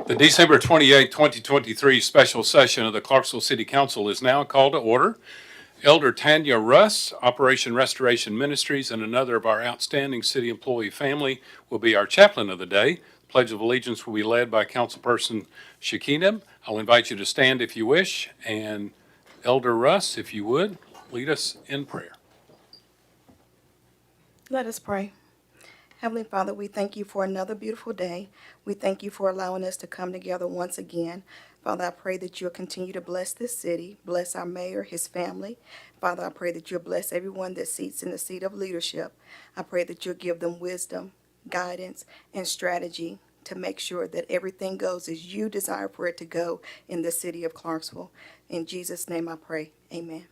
The December 28, 2023 special session of the Clarksville City Council is now called to order. Elder Tanya Russ, Operation Restoration Ministries, and another of our outstanding city employee family will be our chaplain of the day. The Pledge of Allegiance will be led by Councilperson Shekinah. I'll invite you to stand if you wish, and Elder Russ, if you would, lead us in prayer. Let us pray. Heavenly Father, we thank you for another beautiful day. We thank you for allowing us to come together once again. Father, I pray that you'll continue to bless this city, bless our mayor, his family. Father, I pray that you'll bless everyone that sits in the seat of leadership. I pray that you'll give them wisdom, guidance, and strategy to make sure that everything goes as you desire for it to go in the city of Clarksville. In Jesus' name I pray. Amen.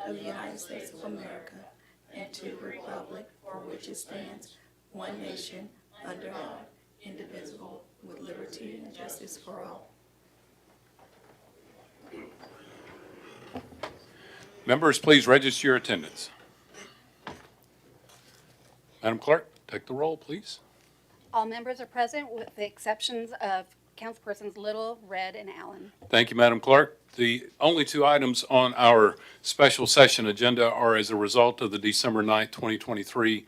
Of the United States of America, and to the republic for which it stands, one nation, under God, indivisible, with liberty and justice for all. Members, please register your attendance. Madam Clerk, take the roll, please. All members are present with the exceptions of Councilpersons Little, Red, and Allen. Thank you, Madam Clerk. The only two items on our special session agenda are as a result of the December 9th, 2023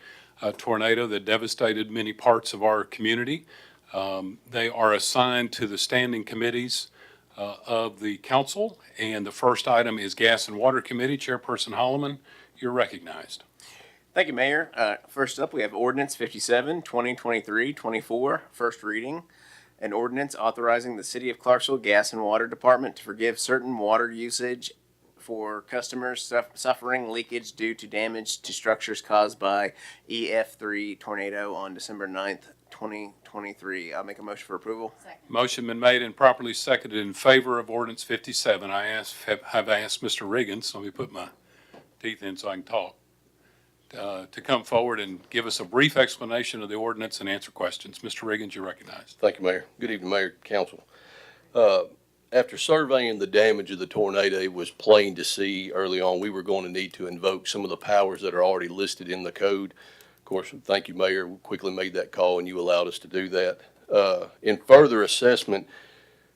tornado that devastated many parts of our community. They are assigned to the standing committees of the council, and the first item is Gas and Water Committee. Chairperson Holloman, you're recognized. Thank you, Mayor. First up, we have Ordinance 57, 2023, 24, first reading. An ordinance authorizing the City of Clarksville Gas and Water Department to forgive certain water usage for customers suffering leakage due to damage to structures caused by EF3 tornado on December 9th, 2023. I'll make a motion for approval. Second. Motion been made and properly seconded in favor of Ordinance 57. Have asked Mr. Riggins, let me put my teeth in so I can talk, to come forward and give us a brief explanation of the ordinance and answer questions. Mr. Riggins, you're recognized. Thank you, Mayor. Good evening, Mayor, Council. After surveying the damage of the tornado, it was plain to see early on we were going to need to invoke some of the powers that are already listed in the code. Of course, thank you, Mayor. We quickly made that call and you allowed us to do that. In further assessment,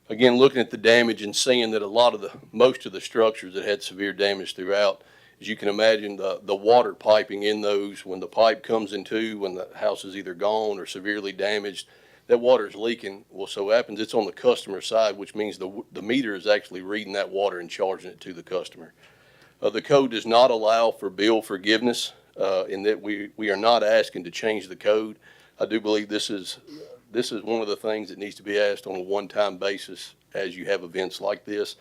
again, looking at the damage and seeing that most of the structures that had severe damage throughout, as you can imagine, the water piping in those, when the pipe comes in two, when the house is either gone or severely damaged, that water is leaking. Well, so happens it's on the customer side, which means the meter is actually reading that water and charging it to the customer. The code does not allow for bill forgiveness, in that we are not asking to change the code. I do believe this is one of the things that needs to be asked on a one-time basis as you have events like this.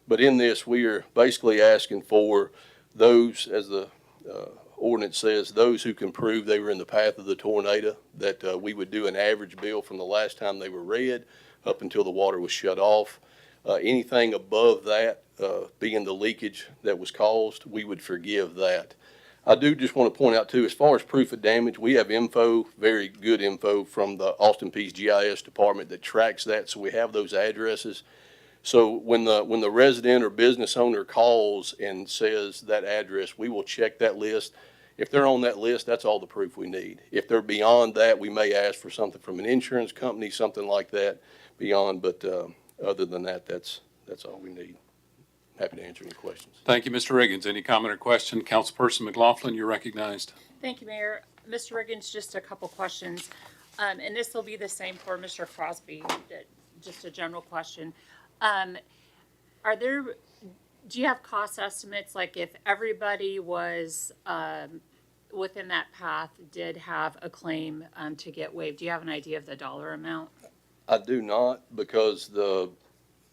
But in this, we are basically asking for those, as the ordinance says, those who can prove they were in the path of the tornado, that we would do an average bill from the last time they were read up until the water was shut off. Anything above that, being the leakage that was caused, we would forgive that. I do just want to point out too, as far as proof of damage, we have info, very good info from the Austin Peay's GIS department that tracks that, so we have those addresses. So when the resident or business owner calls and says that address, we will check that list. If they're on that list, that's all the proof we need. If they're beyond that, we may ask for something from an insurance company, something like that beyond. But other than that, that's all we need. Happy to answer any questions. Thank you, Mr. Riggins. Any comment or question? Councilperson McLaughlin, you're recognized. Thank you, Mayor. Mr. Riggins, just a couple questions. And this will be the same for Mr. Crosby, just a general question. Do you have cost estimates, like if everybody was within that path did have a claim to get waived? Do you have an idea of the dollar amount? I do not, because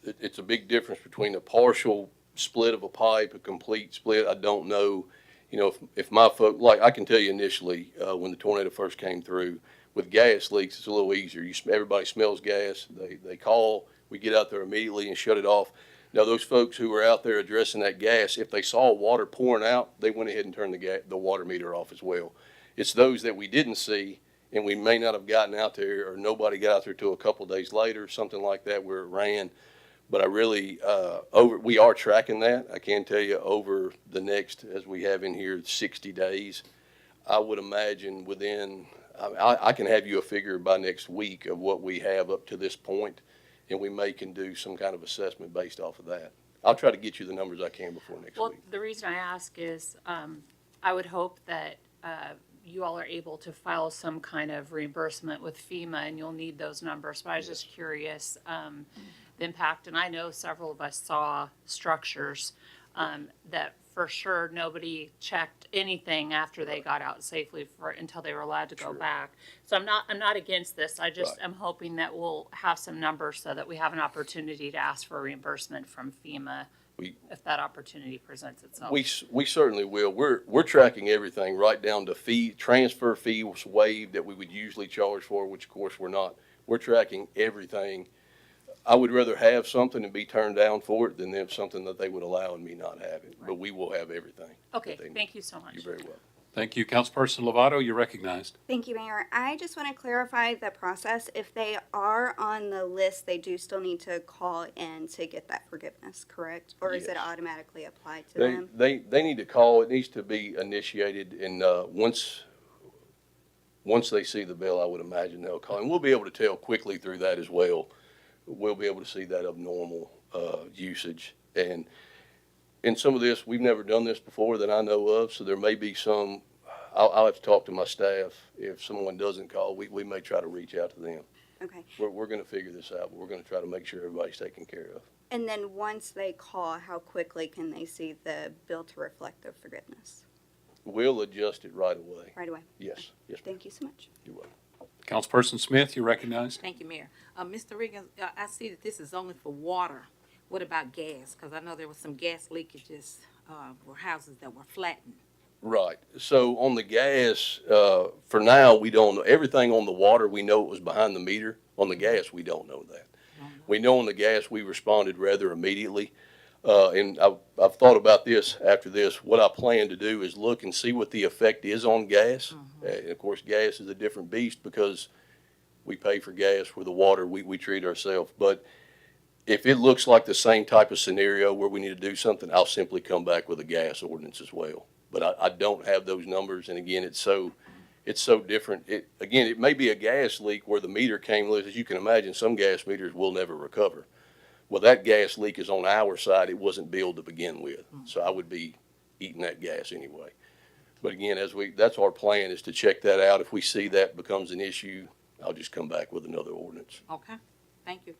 it's a big difference between a partial split of a pipe, a complete split. I don't know, if my folk, like I can tell you initially, when the tornado first came through, with gas leaks, it's a little easier. Everybody smells gas. They call. We get out there immediately and shut it off. Now, those folks who were out there addressing that gas, if they saw water pouring out, they went ahead and turned the water meter off as well. It's those that we didn't see, and we may not have gotten out there, or nobody got out there till a couple of days later, something like that, where it ran. But I really, we are tracking that. I can tell you over the next, as we have in here, 60 days, I would imagine within I can have you a figure by next week of what we have up to this point, and we can do some kind of assessment based off of that. I'll try to get you the numbers I can before next Well, week. the reason I ask is, I would hope that, you all are able to file some kind of reimbursement with FEMA, and you'll need those numbers, but I was just curious, the impact, and I know several of us saw structures, that for sure nobody checked anything after they got out safely until they were allowed to go back. So I'm not against this, I just Right. am hoping that we'll have some numbers so that we have an opportunity to ask for reimbursement from FEMA if that opportunity presents itself. We certainly will. We're tracking everything right down to transfer fees waived that we would usually charge for, which of course we're not. We're tracking everything. I would rather have something and be turned down for it than have something that they would allow and me not have it. But we will have everything. Okay, that they need. thank you so much. You're very welcome. Thank you. Councilperson Lovato, you're recognized. Thank you, Mayor. I just want to clarify the process. If they are on the list, they do still need to call in to get that forgiveness, correct? Or is it Yes. automatically applied to They, them? they need to call. It needs to be initiated, and once they see the bill, I would imagine they'll call. And we'll be able to tell quickly through that as well. We'll be able to see that abnormal usage. And in some of this, we've never done this before that I know of, so there may be some. I'll have to talk to my staff. If someone doesn't call, we may try to reach out to them. Okay. We're going to figure this out, but we're going to try to make sure everybody's taken care of. And then once they call, how quickly can they see the bill to reflect their forgiveness? We'll adjust it right away. Right away? Yes, yes, ma'am. Thank you so much. You're welcome. Councilperson Smith, you're recognized. Thank you, Mayor. Mr. Regan, I see that this is only for water. What about gas? Because I know there was some gas leakages, where houses that were flattened. Right. So on the gas, for now, we don't know. Everything on the water, we know it was behind the meter. On the gas, we don't know that. We know on the gas, we responded rather immediately. And I've thought about this after this. What I plan to do is look and see what the effect is on gas. And of course, gas is a different beast because we pay for gas where the water we treat ourselves. But if it looks like the same type of scenario where we need to do something, I'll simply come back with a gas ordinance as well. But I don't have those numbers. And again, it's so different. It may be a gas leak where the meter came loose. As you can imagine, some gas meters will never recover. Well, that gas leak is on our side. It wasn't billed to begin with. So I would be eating that gas anyway. But again, that's our plan, is to check that out. If we see that becomes an issue, I'll just come back with another ordinance. Okay, thank you.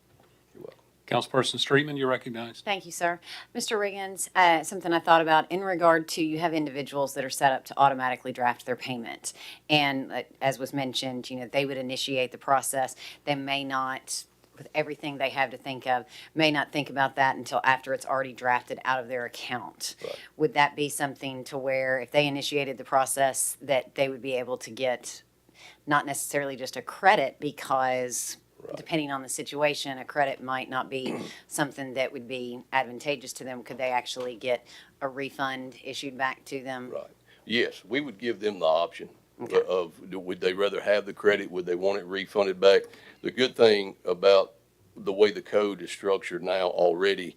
You're welcome. Councilperson Streetman, you're recognized. Thank you, sir. Mr. Riggins, something I thought about in regard to, you have individuals that are set up to automatically draft their payment. And as was mentioned, they would initiate the process. They may not, with everything they have to think of, may not think about that until after it's already drafted out of their account. Right. Would that be something to where if they initiated the process that they would be able to get not necessarily just a credit, because depending on the situation, a credit might not be something that would be advantageous to them. Could they actually get a refund issued back to them? Right. Yes, we would give them the option of, would they rather have the credit? Would they want it refunded back? The good thing about the way the code is structured now already,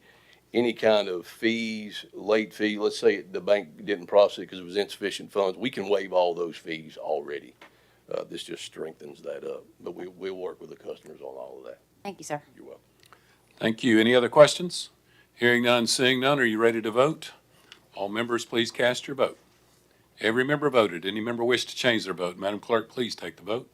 any kind of fees, late fee, let's say the bank didn't process it because it was insufficient funds, we can waive all those fees already. This just strengthens that up, but we'll work with the customers on all of that. Thank you, sir. You're welcome. Thank you. Any other questions? Hearing none, seeing none, are you ready to vote? All members, please cast your vote. Every member voted. Any member wish to change their vote? Madam Clerk, please take the vote.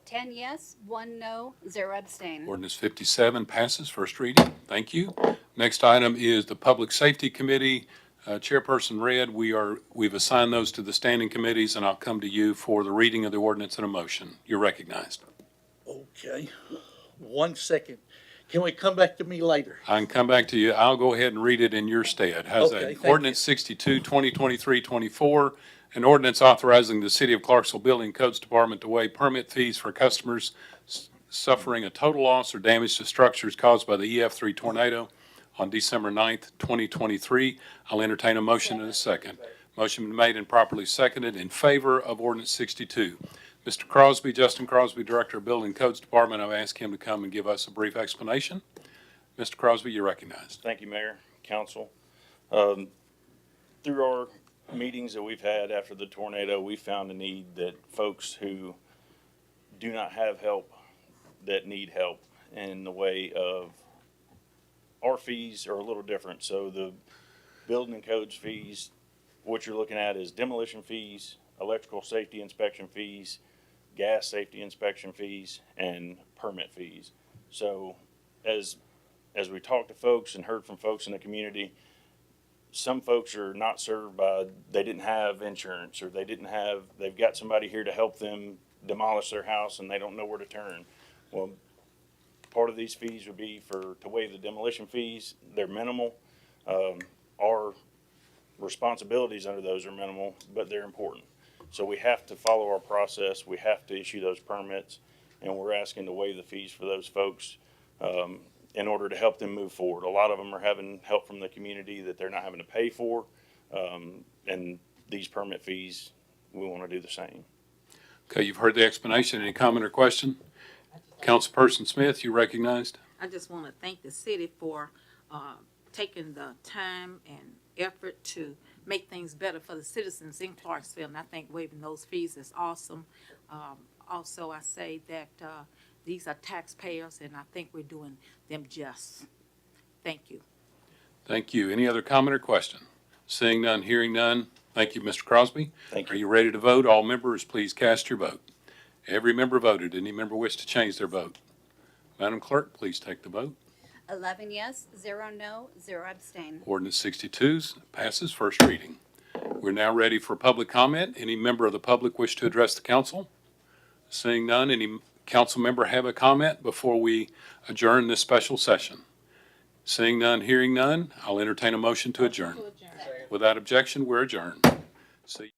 10 yes, 1 no, 0 abstain. Ordinance 57 passes first reading. Thank you. Next item is the Public Safety Committee. Chairperson Red, we've assigned those to the standing committees, and I'll come to you for the reading of the ordinance and a motion. You're recognized. Okay, 1 second. Can we come back to me later? I can come back to you. I'll go ahead and read it in your stead. How's Okay, that? thank Ordinance 62, 2023-24, an ordinance authorizing the City of Clarksville Building Codes Department to waive permit fees for customers suffering a total loss or damage to structures caused by the EF3 tornado on December 9th, 2023. I'll entertain a motion in a second. Motion been made and properly seconded in favor of ordinance 62. Mr. Crosby, Justin Crosby, Director of Building Codes Department, I've asked him to come and give us a brief explanation. Mr. Crosby, you're recognized. Thank you, Mayor, Council. Through our meetings that we've had after the tornado, we found a need that folks who do not have help, that need help in the way of, our fees are a little different. So the building and codes fees, what you're looking at is demolition fees, electrical safety inspection fees, gas safety inspection fees, and permit fees. So as we talked to folks and heard from folks in the community, some folks are not served by, they didn't have insurance, or they've got somebody here to help them demolish their house and they don't know where to turn. Well, part of these fees would be to waive the demolition fees. They're minimal. Our responsibilities under those are minimal, but they're important. So we have to follow our process. We have to issue those permits, and we're asking to waive the fees for those folks in order to help them move forward. A lot of them are having help from the community that they're not having to pay for, and these permit fees, we want to do the same. Okay, you've heard the explanation. Any comment or question? Councilperson Smith, you recognized? I just want to thank the city for taking the time and effort to make things better for the citizens in Clarksville, and I think waiving those fees is awesome. Also, I say that these are taxpayers, and I think we're doing them just. Thank you. Thank you. Any other comment or question? Seeing none, hearing none. Thank you, Mr. Crosby. Thank you. Are you ready to vote? All members, please cast your vote. Every member voted. Any member wish to change their vote? Madam Clerk, please take the vote. 11 yes, 0 no, 0 abstain. Ordinance 62 passes first reading. We're now ready for public comment. Any member of the public wish to address the council? Seeing none, any council member have a comment before we adjourn this special session? Seeing none, hearing none, I'll entertain a motion to adjourn. Without objection, we're adjourned. See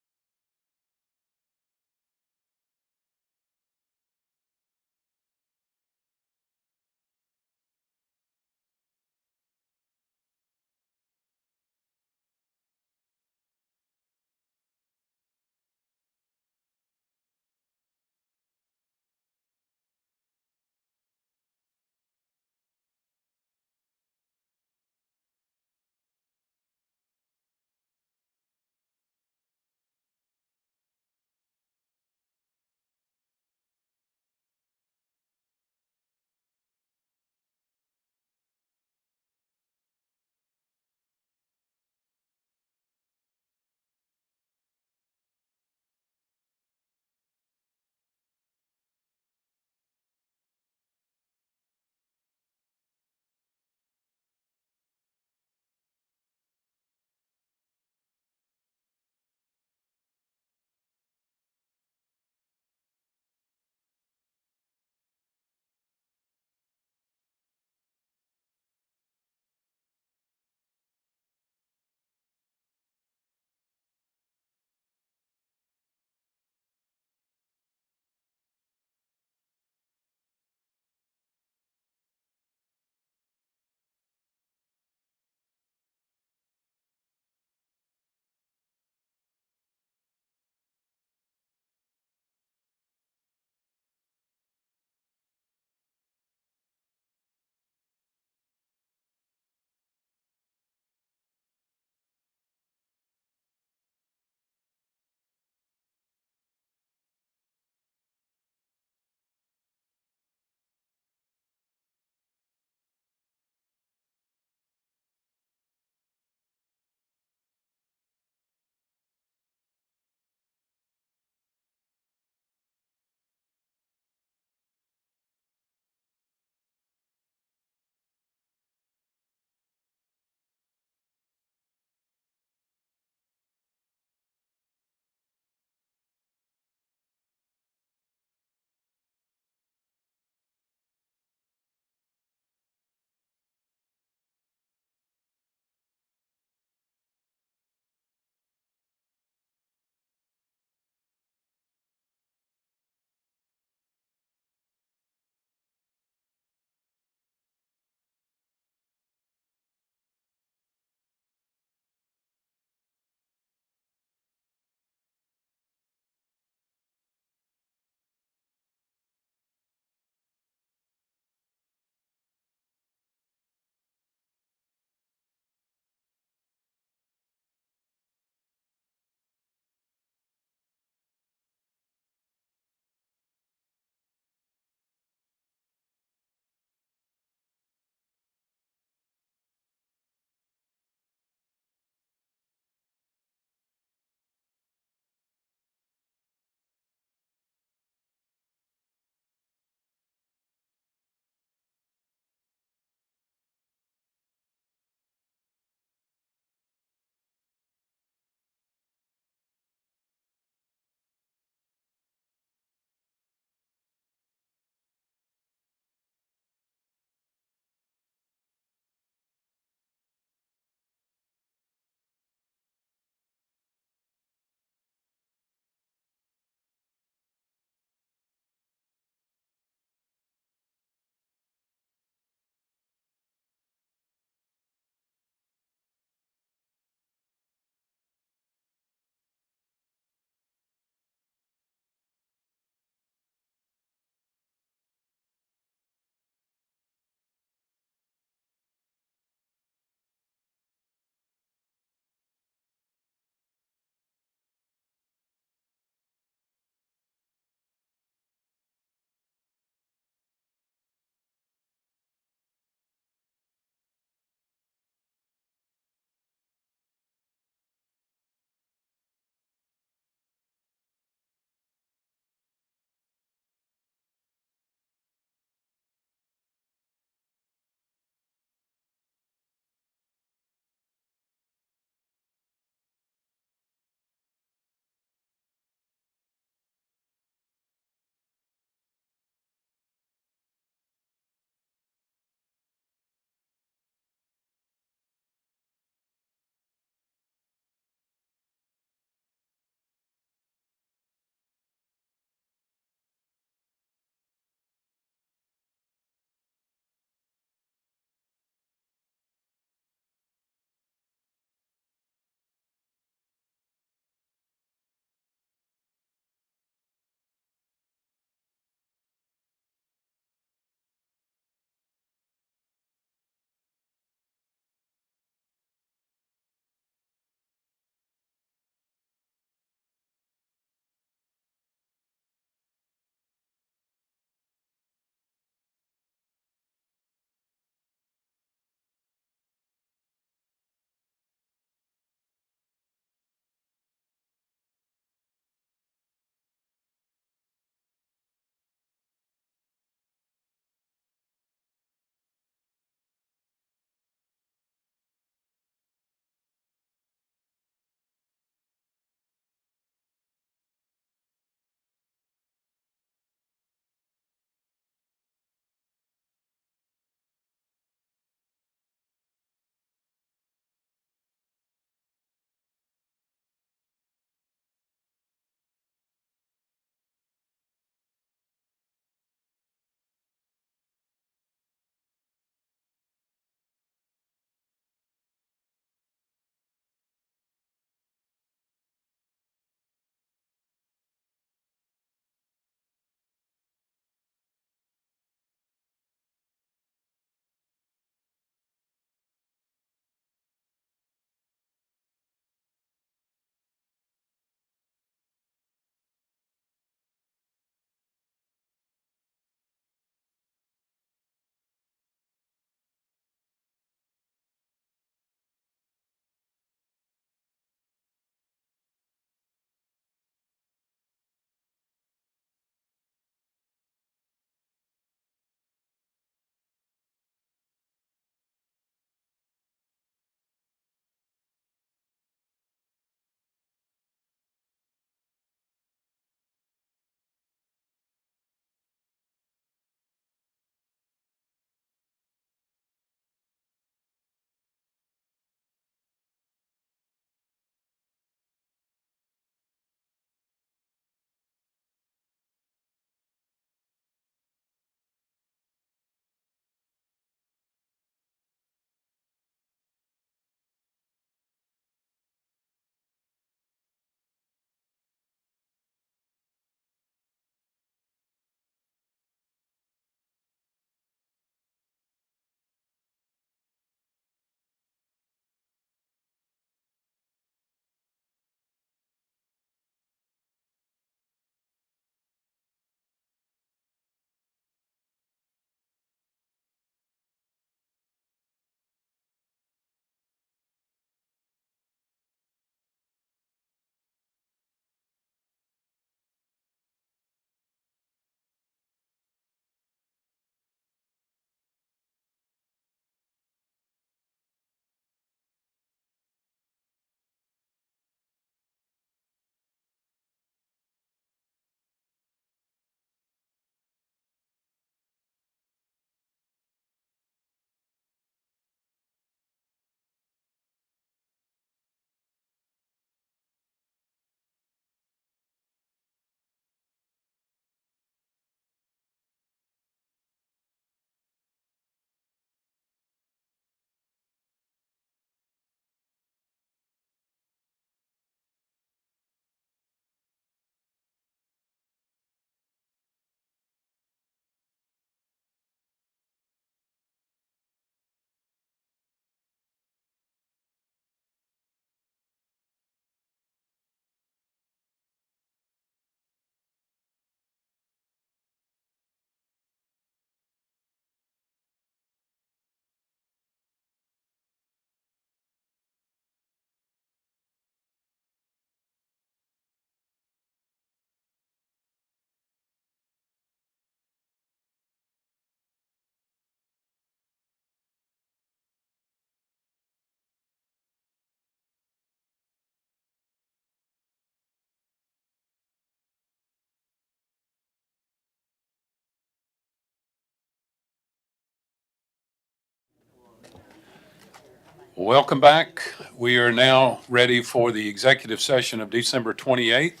Welcome back. We are now ready for the executive session of December 28th,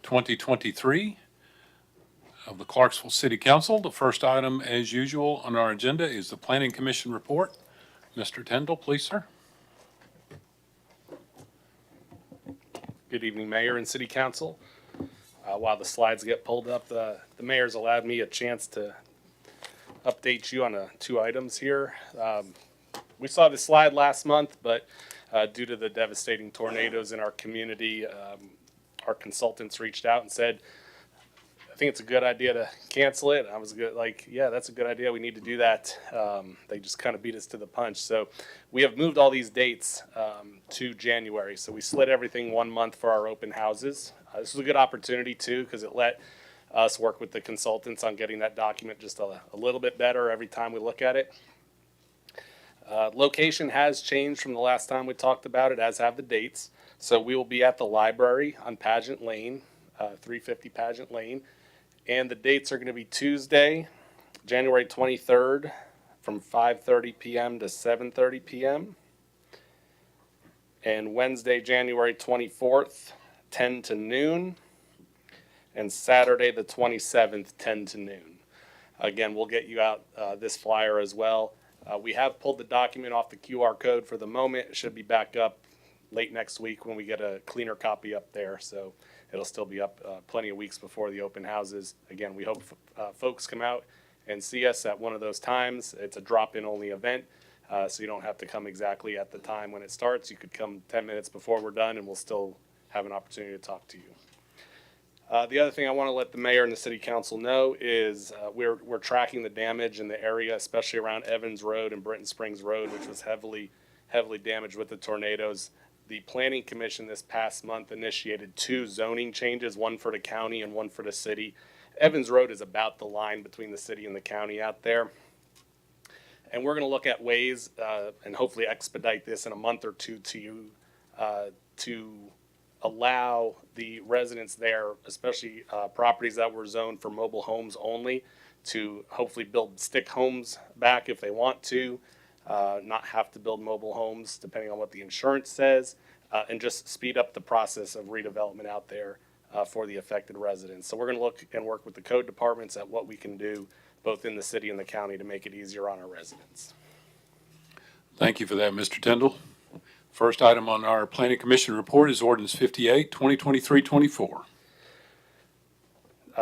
2023 of the Clarksville City Council. The first item, as usual, on our agenda is the Planning Commission report. Mr. Tyndall, please, sir. Good evening, Mayor and City Council. While the slides get pulled up, the mayor's allowed me a chance to update you on two items here. We saw this slide last month, but due to the devastating tornadoes in our community, our consultants reached out and said, I think it's a good idea to cancel it. I was good, like, yeah, that's a good idea. We need to do that. They just kind of beat us to the punch. So we have moved all these dates to January. So we slid everything 1 month for our open houses. This was a good opportunity too, because it let us work with the consultants on getting that document just a little bit better every time we look at it. Location has changed from the last time we talked about it, as have the dates. So we will be at the library on Pageant Lane, 350 Pageant Lane. And the dates are going to be Tuesday, January 23rd from 5:30 p.m. to 7:30 p.m. And Wednesday, January 24th, 10 to noon. And Saturday, the 27th, 10 to noon. Again, we'll get you out this flyer as well. We have pulled the document off the QR code for the moment. It should be back up late next week when we get a cleaner copy up there. So it'll still be up plenty of weeks before the open houses. Again, we hope folks come out and see us at one of those times. It's a drop-in only event, so you don't have to come exactly at the time when it starts. You could come 10 minutes before we're done, and we'll still have an opportunity to talk to you. The other thing I want to let the mayor and the city council know is we're tracking the damage in the area, especially around Evans Road and Britton Springs Road, which was heavily damaged with the tornadoes. The Planning Commission this past month initiated 2 zoning changes, one for the county and one for the city. Evans Road is about the line between the city and the county out there. And we're going to look at ways and hopefully expedite this in a month or two to allow the residents there, especially properties that were zoned for mobile homes only, to hopefully build stick homes back if they want to. Not have to build mobile homes depending on what the insurance says, and just speed up the process of redevelopment out there for the affected residents. So we're going to look and work with the code departments at what we can do both in the city and the county to make it easier on our residents. Thank you for that, Mr. Tyndall. First item on our Planning Commission report is Ordinance 58, 2023-24.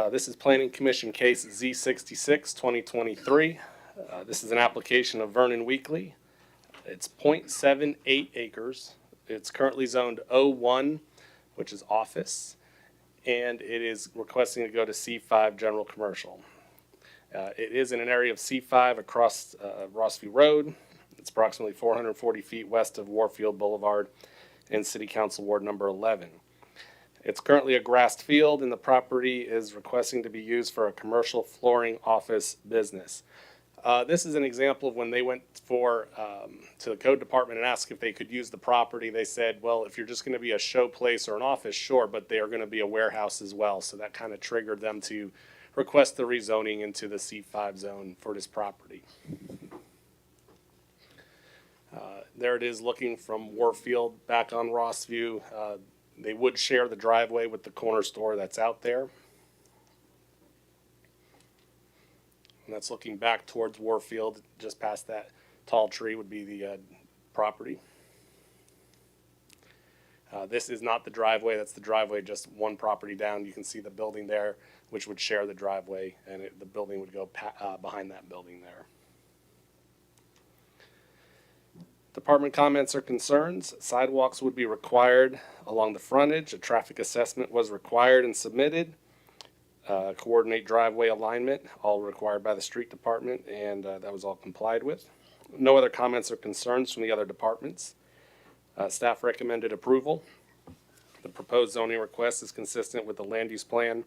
This is Planning Commission case Z66, 2023. This is an application of Vernon Weekly. It's 0.78 acres. It's currently zoned O1, which is office, and it is requesting to go to C5 general commercial. It is in an area of C5 across Rossview Road. It's approximately 440 feet west of Warfield Boulevard in City Council Ward number 11. It's currently a grassed field, and the property is requesting to be used for a commercial flooring office business. This is an example of when they went to the code department and asked if they could use the property. They said, well, if you're just going to be a show place or an office, sure, but they are going to be a warehouse as well. So that kind of triggered them to request the rezoning into the C5 zone for this property. There it is looking from Warfield back on Rossview. They would share the driveway with the corner store that's out there. And that's looking back towards Warfield. Just past that tall tree would be the property. This is not the driveway. That's the driveway just one property down. You can see the building there, which would share the driveway, and the building would go behind that building there. Department comments or concerns. Sidewalks would be required along the frontage. A traffic assessment was required and submitted. Coordinate driveway alignment, all required by the street department, and that was all complied with. No other comments or concerns from the other departments. Staff recommended approval. The proposed zoning request is consistent with the land use plan.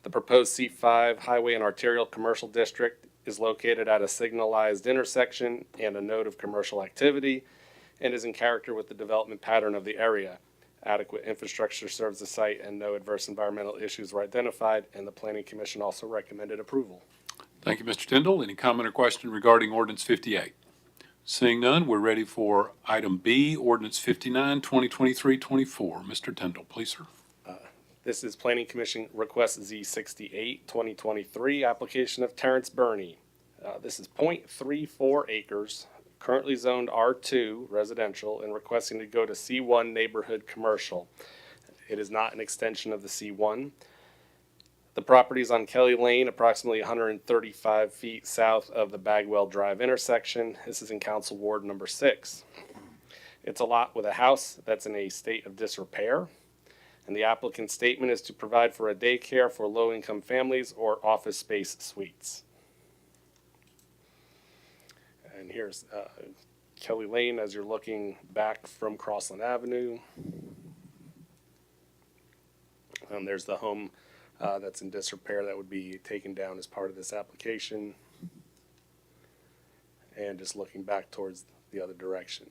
The proposed C5 highway and arterial commercial district is located at a signalized intersection and a node of commercial activity, and is in character with the development pattern of the area. Adequate infrastructure serves the site and no adverse environmental issues were identified, and the Planning Commission also recommended approval. Thank you, Mr. Tyndall. Any comment or question regarding Ordinance 58? Seeing none, we're ready for item B, ordinance 59, 2023-24. Mr. Tindall, please, sir. This is Planning Commission Request Z68, 2023, application of Terrence Burney. This is .34 acres, currently zoned R2 residential, and requesting to go to C1 neighborhood commercial. It is not an extension of the C1. The property is on Kelly Lane, approximately 135 feet south of the Bagwell Drive intersection. This is in Council Ward number 6. It's a lot with a house that's in a state of disrepair. And the applicant's statement is to provide for a daycare for low-income families or office space suites. And here's Kelly Lane as you're looking back from Crossland Avenue. And there's the home that's in disrepair that would be taken down as part of this application. And just looking back towards the other direction.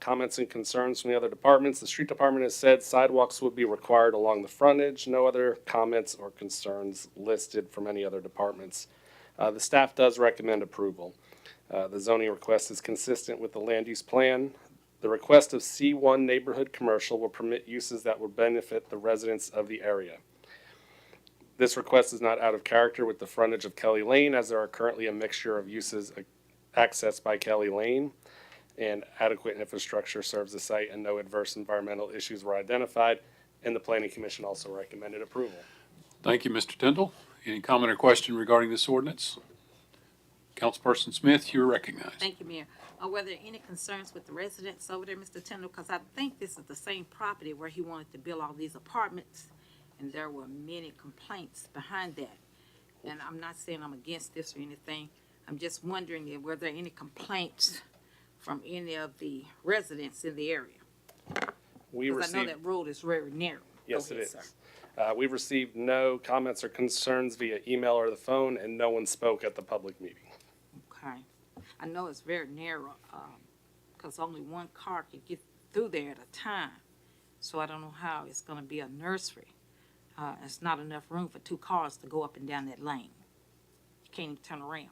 Comments and concerns from the other departments. The street department has said sidewalks would be required along the frontage. No other comments or concerns listed from any other departments. The staff does recommend approval. The zoning request is consistent with the land use plan. The request of C1 neighborhood commercial will permit uses that will benefit the residents of the area. This request is not out of character with the frontage of Kelly Lane, as there are currently a mixture of uses accessed by Kelly Lane, and adequate infrastructure serves the site, and no adverse environmental issues were identified, and the Planning Commission also recommended approval. Thank you, Mr. Tindall. Any comment or question regarding this ordinance? Councilperson Smith, you're recognized. Thank you, Mayor. Were there any concerns with the residents over there, Mr. Tindall? Because I think this is the same property where he wanted to build all these apartments, and there were many complaints behind that. And I'm not saying I'm against this or anything. I'm just wondering if were there any complaints from any of the residents in the area? Because I know that road is very narrow. Yes, Go it ahead, is. sir. We received no comments or concerns via email or the phone, and no one spoke at the public meeting. Okay. I know it's very narrow, because only one car could get through there at a time. So I don't know how it's gonna be a nursery. It's not enough room for two cars to go up and down that lane. You can't even turn around.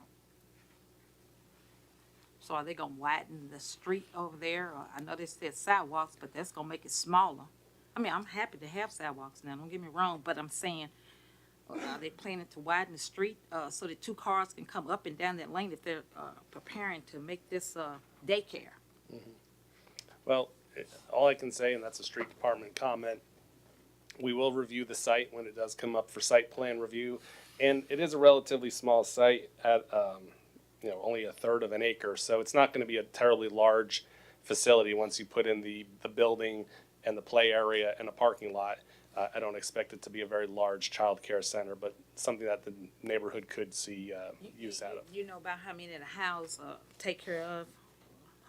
So are they gonna widen the street over there? Or I know they said sidewalks, but that's gonna make it smaller. I mean, I'm happy to have sidewalks now, don't get me wrong, but I'm saying, are they planning to widen the street, so that two cars can come up and down that lane if they're, preparing to make this, daycare? Well, all I can say, and that's a street department comment, we will review the site when it does come up for site plan review. And it is a relatively small site at, only a third of an acre. So it's not going to be a terribly large facility once you put in the building and the play area and a parking lot. I don't expect it to be a very large child care center, but something that the neighborhood could see use out of. You know about how many the house, take care of?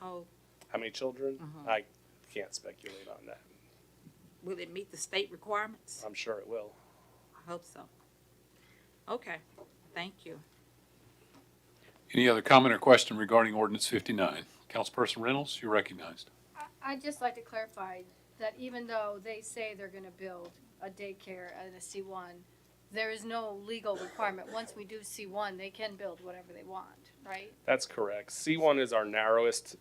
How, How many children? I can't speculate on that. will it meet the state requirements? I'm sure it will. I hope so. Okay, thank you. Any other comment or question regarding ordinance 59? Councilperson Reynolds, you're recognized. I'd just like to clarify that even though they say they're gonna build a daycare and a C1, there is no legal requirement. Once we do C1, they can build whatever they want, right? That's correct. C1 is our narrowest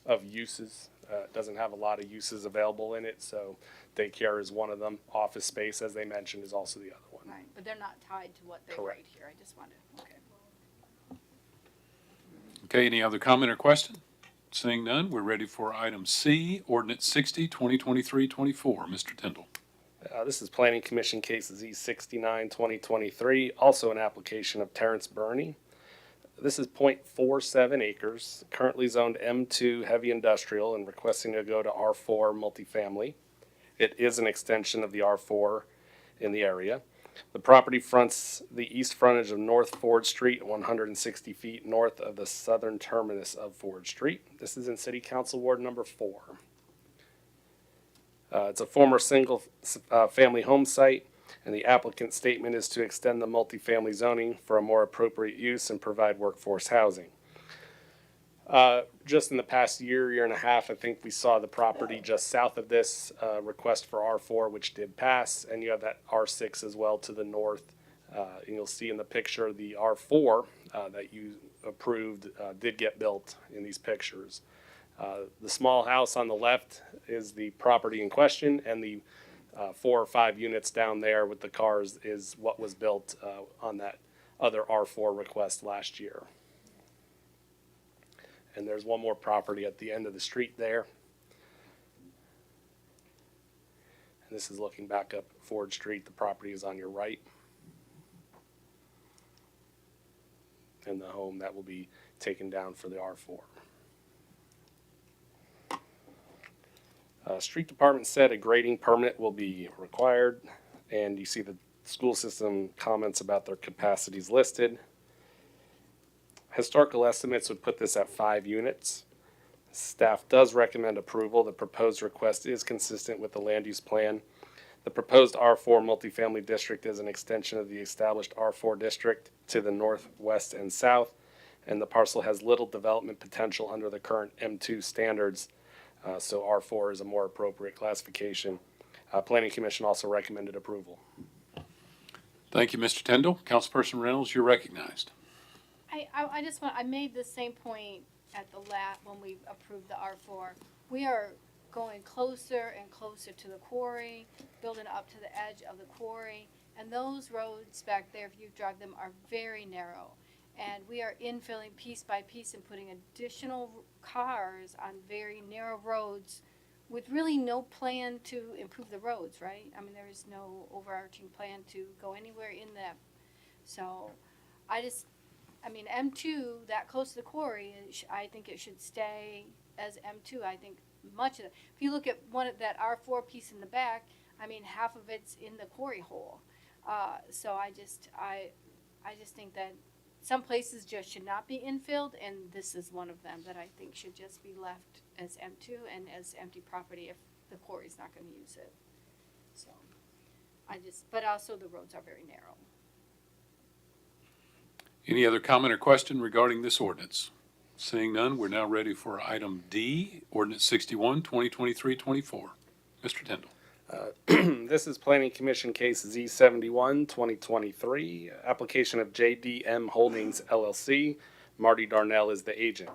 of uses. It doesn't have a lot of uses available in it, so daycare is one of them. Office space, as they mentioned, is also the other one. Right, but they're not tied to what they Correct. write here. I just wanted, okay. Okay, any other comment or question? Seeing none, we're ready for item C, ordinance 60, 2023-24. Mr. Tindall. This is Planning Commission case Z69, 2023, also an application of Terrence Burney. This is .47 acres, currently zoned M2 heavy industrial and requesting to go to R4 multifamily. It is an extension of the R4 in the area. The property fronts the east frontage of North Ford Street, 160 feet north of the southern terminus of Ford Street. This is in City Council Ward number 4. It's a former single family home site, and the applicant's statement is to extend the multifamily zoning for a more appropriate use and provide workforce housing. Just in the past year and a half, I think we saw the property just south of this request for R4, which did pass, and you have that R6 as well to the north. And you'll see in the picture the R4 that you approved did get built in these pictures. The small house on the left is the property in question, and the 4 or 5 units down there with the cars is what was built on that other R4 request last year. And there's one more property at the end of the street there. And this is looking back up Ford Street. The property is on your right. And the home that will be taken down for the R4. Street department said a grading permit will be required, and you see the school system comments about their capacities listed. Historical estimates would put this at 5 units. Staff does recommend approval. The proposed request is consistent with the land use plan. The proposed R4 multifamily district is an extension of the established R4 district to the northwest and south, and the parcel has little development potential under the current M2 standards. So R4 is a more appropriate classification. Planning Commission also recommended approval. Thank you, Mr. Tyndall. Councilperson Reynolds, you're recognized. I made the same point at the when we approved the R4. We are going closer and closer to the quarry, building up to the edge of the quarry, and those roads back there, if you drive them, are very narrow. And we are infilling piece by piece and putting additional cars on very narrow roads with really no plan to improve the roads, right? I mean, there is no overarching plan to go anywhere in that. So M2, that close to the quarry, I think it should stay as M2. I think much of it. If you look at that R4 piece in the back, I mean, half of it's in the quarry hole. So I just think that some places just should not be infilled, and this is one of them that I think should just be left as M2 and as empty property if the quarry's not going to use it. So but also the roads are very narrow. Any other comment or question regarding this ordinance? Seeing none, we're now ready for item D, ordinance 61, 2023-24. Mr. Tyndall. This is Planning Commission case Z71, 2023, application of JDM Holdings LLC. Marty Darnell is the agent.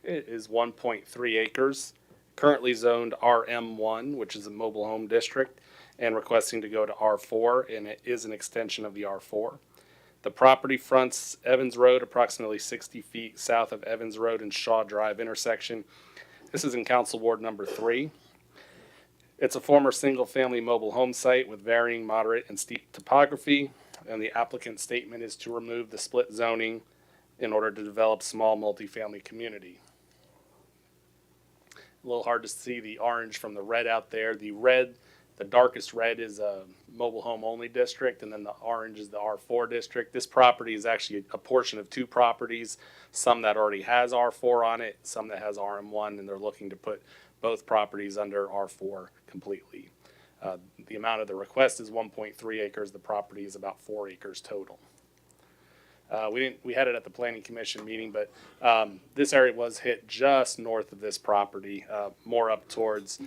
It is 1.3 acres, currently zoned RM1, which is a mobile home district, and requesting to go to R4, and it is an extension of the R4. The property fronts Evans Road, approximately 60 feet south of Evans Road and Shaw Drive intersection. This is in Council Ward number 3. It's a former single-family mobile home site with varying moderate and steep topography, and the applicant's statement is to remove the split zoning in order to develop small multifamily community. A little hard to see the orange from the red out there. The darkest red is a mobile home only district, and then the orange is the R4 district. This property is actually a portion of 2 properties, some that already has R4 on it, some that has RM1, and they're looking to put both properties under R4 completely. The amount of the request is 1.3 acres. The property is about 4 acres total. We had it at the Planning Commission meeting, but this area was hit just north of this property, more up towards,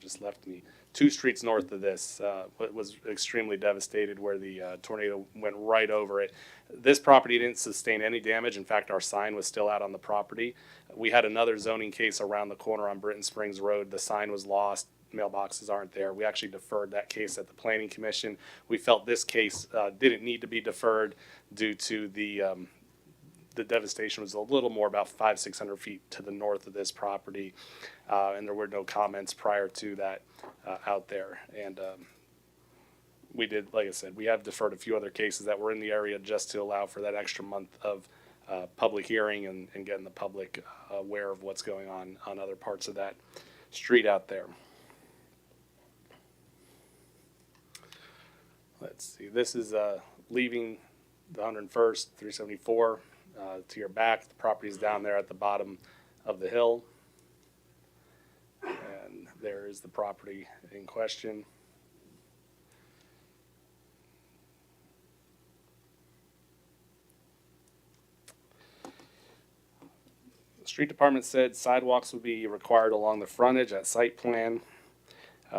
just left me, 2 streets north of this. It was extremely devastated where the tornado went right over it. This property didn't sustain any damage. In fact, our sign was still out on the property. We had another zoning case around the corner on Britton Springs Road. The sign was lost. Mailboxes aren't there. We actually deferred that case at the Planning Commission. We felt this case didn't need to be deferred due to the devastation was a little more, about 500-600 feet to the north of this property, and there were no comments prior to that out there. And we did, like I said, we have deferred a few other cases that were in the area just to allow for that extra month of public hearing and getting the public aware of what's going on other parts of that street out there. Let's see, this is leaving the 101st, 374 to your back. The property is down there at the bottom of the hill. And there is the property in question. Street Department said sidewalks would be required along the frontage at site plan.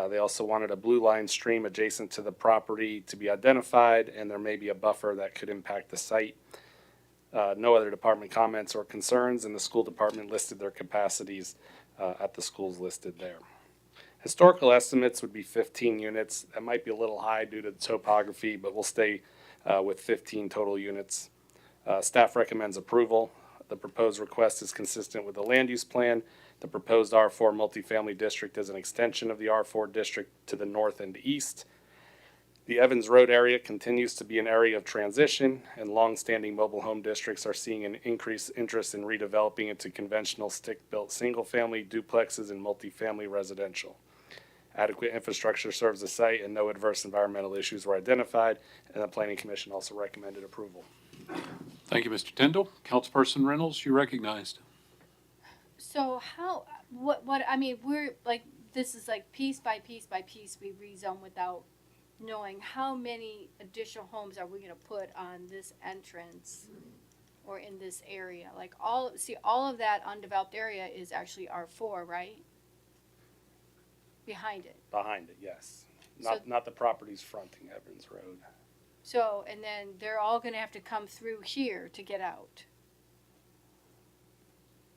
They also wanted a blue line stream adjacent to the property to be identified, and there may be a buffer that could impact the site. No other department comments or concerns, and the school department listed their capacities at the schools listed there. Historical estimates would be 15 units. That might be a little high due to the topography, but we'll stay with 15 total units. Staff recommends approval. The proposed request is consistent with the land use plan. The proposed R4 multifamily district is an extension of the R4 district to the north and east. The Evans Road area continues to be an area of transition, and long-standing mobile home districts are seeing an increased interest in redeveloping into conventional stick-built single-family duplexes and multifamily residential. Adequate infrastructure serves the site, and no adverse environmental issues were identified, and the Planning Commission also recommended approval. Thank you, Mr. Tyndall. Councilperson Reynolds, you're recognized. So I mean, we're like, this is like piece by piece by piece, we rezone without knowing how many additional homes are we gonna put on this entrance or in this area. Like all of that undeveloped area is actually R4, right? Behind it. Behind it, yes. So- Not the properties fronting Evans Road. So, and then they're all gonna have to come through here to get out.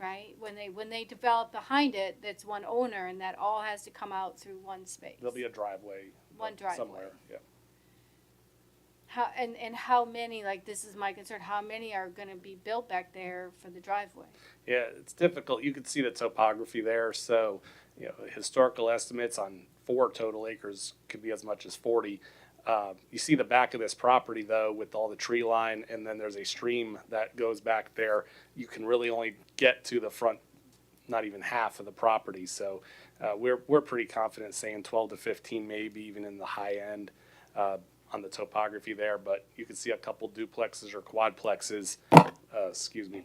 Right? When they develop behind it, that's one owner and that all has to come out through one space. There'll be a driveway. One driveway. Somewhere, yeah. How many, like this is my concern, how many are gonna be built back there for the driveway? Yeah, it's difficult. You can see the topography there, so, historical estimates on 4 total acres could be as much as 40. You see the back of this property though, with all the tree line, and then there's a stream that goes back there. You can really only get to the front, not even half of the property, so, we're pretty confident saying 12 to 15, maybe even in the high end, on the topography there, but you can see a couple duplexes or quadplexes,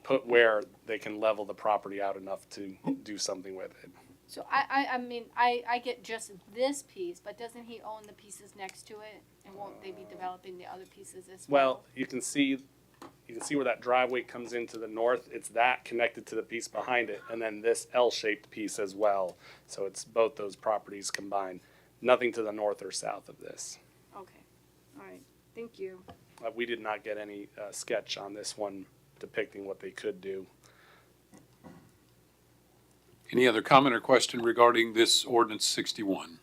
put where they can level the property out enough to do something with it. So I mean, I get just this piece, but doesn't he own the pieces next to it? And won't they be developing the other pieces as well? Well, you can see where that driveway comes into the north. It's that connected to the piece behind it, and then this L-shaped piece as well. So it's both those properties combined. Nothing to the north or south of this. Okay, all right, thank you. We did not get any sketch on this one depicting what they could do. Any other comment or question regarding this ordinance 61?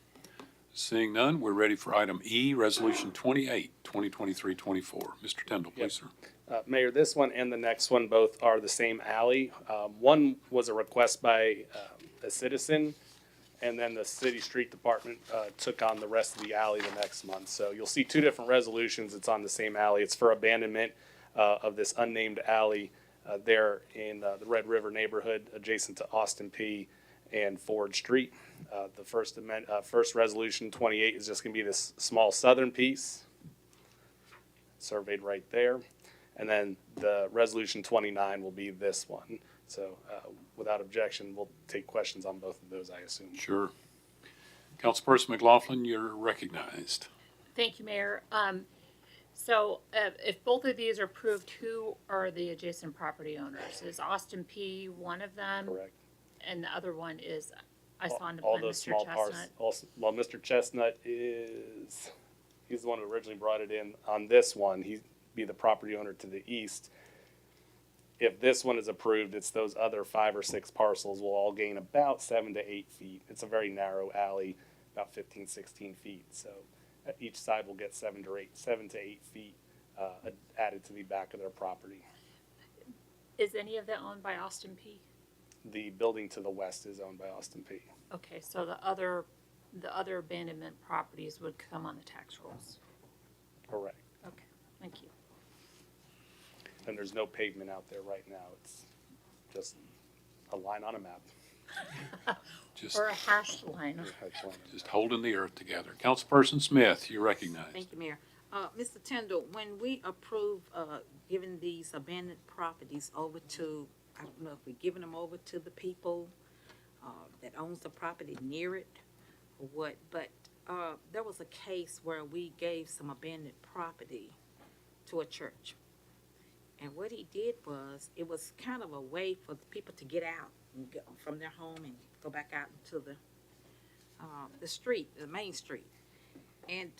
Seeing none, we're ready for item E, Resolution 28, 2023-24. Mr. Tyndall, please, sir. Mayor, this one and the next one both are the same alley. One was a request by a citizen, and then the city street department took on the rest of the alley the next month. So you'll see 2 different resolutions. It's on the same alley. It's for abandonment of this unnamed alley there in the Red River neighborhood adjacent to Austin P. and Ford Street. The first resolution, 28, is just going to be this small southern piece, surveyed right there. And then the resolution 29 will be this one. So without objection, we'll take questions on both of those, I assume. Sure. Councilperson McLaughlin, you're recognized. Thank you, Mayor. So if both of these are approved, who are the adjacent property owners? Is Austin P. one of them? Correct. And the other one is, I saw on All those Mr. small Chestnut. parts. Well, Mr. Chestnut he's the one who originally brought it in on this one. He'd be the property owner to the east. If this one is approved, it's those other 5 or 6 parcels will all gain about 7 to 8 feet. It's a very narrow alley, about 15, 16 feet. So each side will get 7 to 8 feet added to the back of their property. Is any of that owned by Austin P? The building to the west is owned by Austin P. Okay, so the other abandonment properties would come on the tax rolls. Correct. Okay, thank you. And there's no pavement out there right now. It's just a line on a map. Just, Or a hashed line. just holding the earth together. Councilperson Smith, you're recognized. Thank you, Mayor. Mr. Tyndall, when we approve, giving these abandoned properties over to, I don't know if we're giving them over to the people, that owns the property near it or what, but, there was a case where we gave some abandoned property to a church. And what he did was, it was kind of a way for the people to get out and go from their home and go back out into the street, the main street. And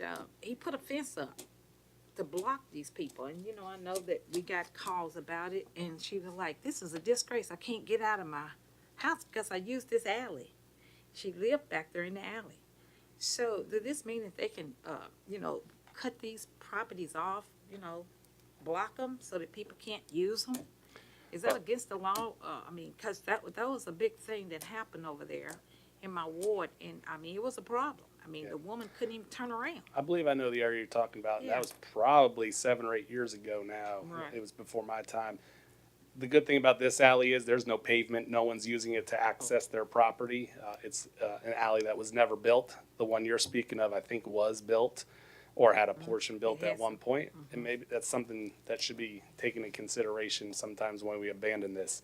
he put a fence up to block these people. And, you know, I know that we got calls about it, and she was like, this is a disgrace. I can't get out of my house because I used this alley. She lived back there in the alley. So does this mean that they can, you know, cut these properties off, you know, block them so that people can't use them? Is that against the law? I mean, because that was a big thing that happened over there in my ward, and I mean, it was a problem. I mean, the woman couldn't even turn around. I believe I know the area you're talking about. Yeah. That was probably 7 or 8 years ago now. Right. It was before my time. The good thing about this alley is there's no pavement. No one's using it to access their property. It's an alley that was never built. The one you're speaking of, I think, was built or had a portion built at one point. And maybe that's something that should be taken into consideration sometimes when we abandon this.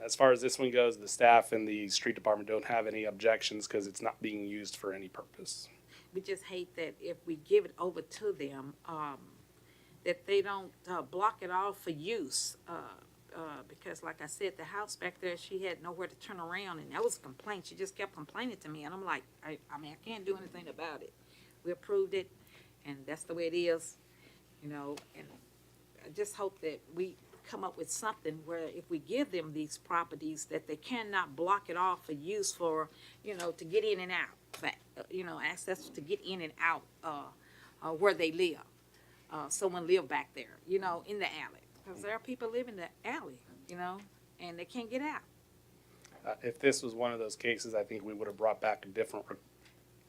As far as this one goes, the staff and the street department don't have any objections because it's not being used for any purpose. We just hate that if we give it over to them, that they don't block it off for use. Because like I said, the house back there, she had nowhere to turn around, and that was a complaint. She just kept complaining to me, and I'm like, I mean, I can't do anything about it. We approved it, and that's the way it is, you know, and I just hope that we come up with something where if we give them these properties, that they cannot block it off for use for, you know, to get in and out, but, you know, access to get in and out where they live. Someone live back there, you know, in the alley, because there are people live in the alley, you know, and they can't get out. If this was one of those cases, I think we would have brought back a different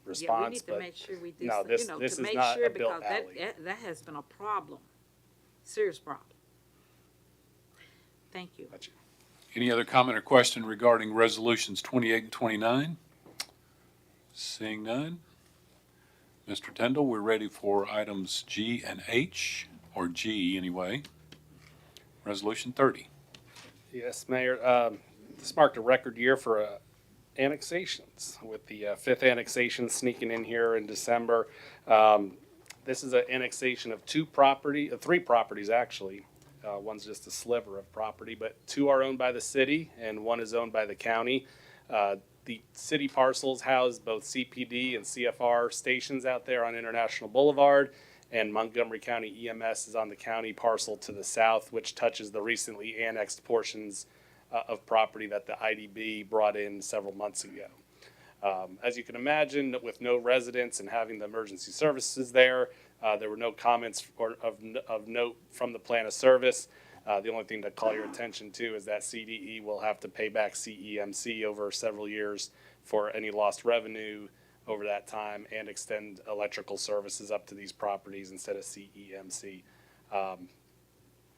response. Yeah, we need to but make sure we do, no, some- this- you know, this to is make not sure, a built because alley. that has been a problem, serious problem. Thank you. Gotcha. Any other comment or question regarding resolutions 28 and 29? Seeing none. Mr. Tindall, we're ready for items G and H, or G anyway. Resolution 30. Yes, Mayor. This marked a record year for annexations, with the fifth annexation sneaking in here in December. This is an annexation of three properties actually. One's just a sliver of property, but 2 are owned by the city and 1 is owned by the county. The city parcels house both CPD and CFR stations out there on International Boulevard, and Montgomery County EMS is on the county parcel to the south, which touches the recently annexed portions of property that the IDB brought in several months ago. As you can imagine, with no residents and having the emergency services there were no comments of note from the plan of service. The only thing to call your attention to is that CDE will have to pay back CEMC over several years for any lost revenue over that time, and extend electrical services up to these properties instead of CEMC.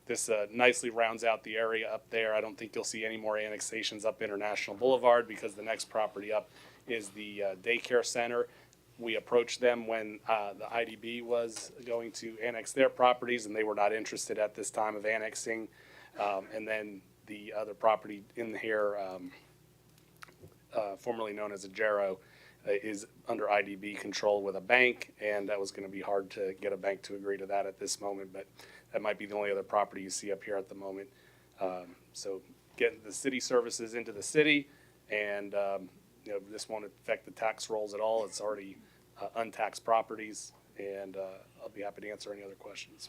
This nicely rounds out the area up there. I don't think you'll see any more annexations up International Boulevard, because the next property up is the daycare center. We approached them when the IDB was going to annex their properties, and they were not interested at this time of annexing. And then the other property in here, formerly known as Ajero, is under IDB control with a bank, and that was going to be hard to get a bank to agree to that at this moment, but that might be the only other property you see up here at the moment. So getting the city services into the city, and you know, this won't affect the tax rolls at all. It's already untaxed properties, and I'll be happy to answer any other questions.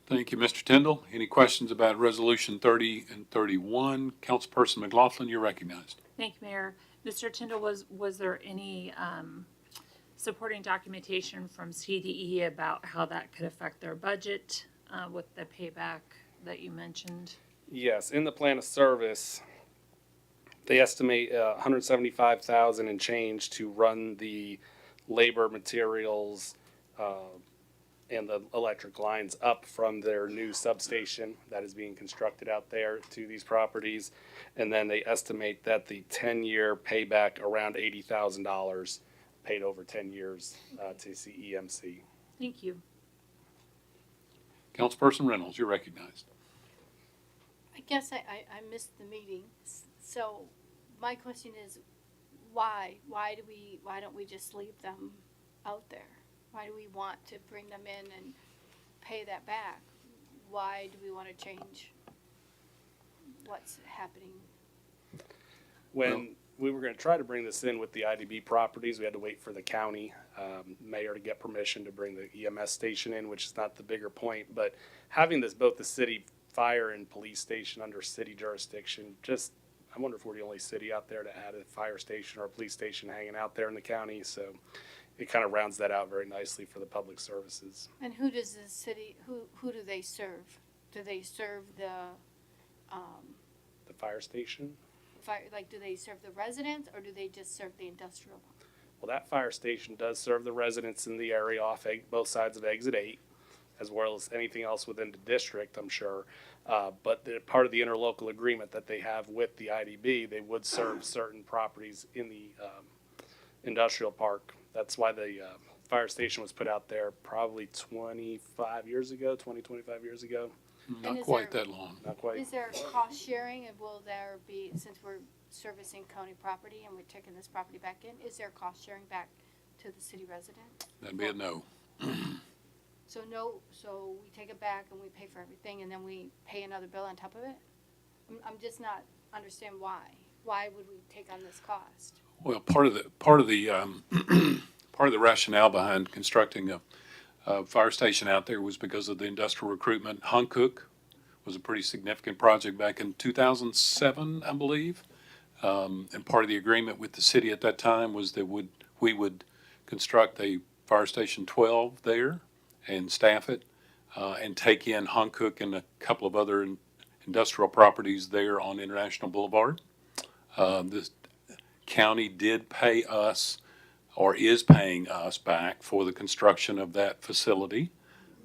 Thank you, Mr. Tindall. Any questions about Resolution 30 and 31? Councilperson McLaughlin, you're recognized. Thank you, Mayor. Mr. Tindall, was there any supporting documentation from CDE about how that could affect their budget with the payback that you mentioned? Yes, in the plan of service, they estimate $175,000 and change to run the labor, materials, and the electric lines up from their new substation that is being constructed out there to these properties. And then they estimate that the 10-year payback around $80,000 paid over 10 years to CEMC. Thank you. Councilperson Reynolds, you're recognized. I guess I missed the meeting. So my question is, why? Why don't we just leave them out there? Why do we want to bring them in and pay that back? why do we want to change what's happening? When we were gonna try to bring this in with the IDB properties, we had to wait for the county mayor to get permission to bring the EMS station in, which is not the bigger point, but having this, both the city fire and police station under city jurisdiction, just, I wonder if we're the only city out there to add a fire station or a police station hanging out there in the county, so it kind of rounds that out very nicely for the public services. And who does the city, who do they serve? Do they serve the, The fire station, fire, like, do they serve the residents or do they just serve the industrial? well, that fire station does serve the residents in the area off both sides of Exit 8, as well as anything else within the district, I'm sure. But part of the interlocal agreement that they have with the IDB, they would serve certain properties in the industrial park. That's why the fire station was put out there probably 25 years ago. Not is quite there- that long. Not quite. Is there cost sharing and will there be, since we're servicing county property and we're taking this property back in, is there cost sharing back to the city resident? That'd be a no. So so we take it back and we pay for everything and then we pay another bill on top of it? I'm just not understand why. Why would we take on this cost? Well, part of the part of the rationale behind constructing a fire station out there was because of the industrial recruitment. Hankook was a pretty significant project back in 2007, I believe. And part of the agreement with the city at that time was that we would construct a fire station 12 there and staff it, and take in Hankook and a couple of other industrial properties there on International Boulevard. The county did pay us, or is paying us back for the construction of that facility.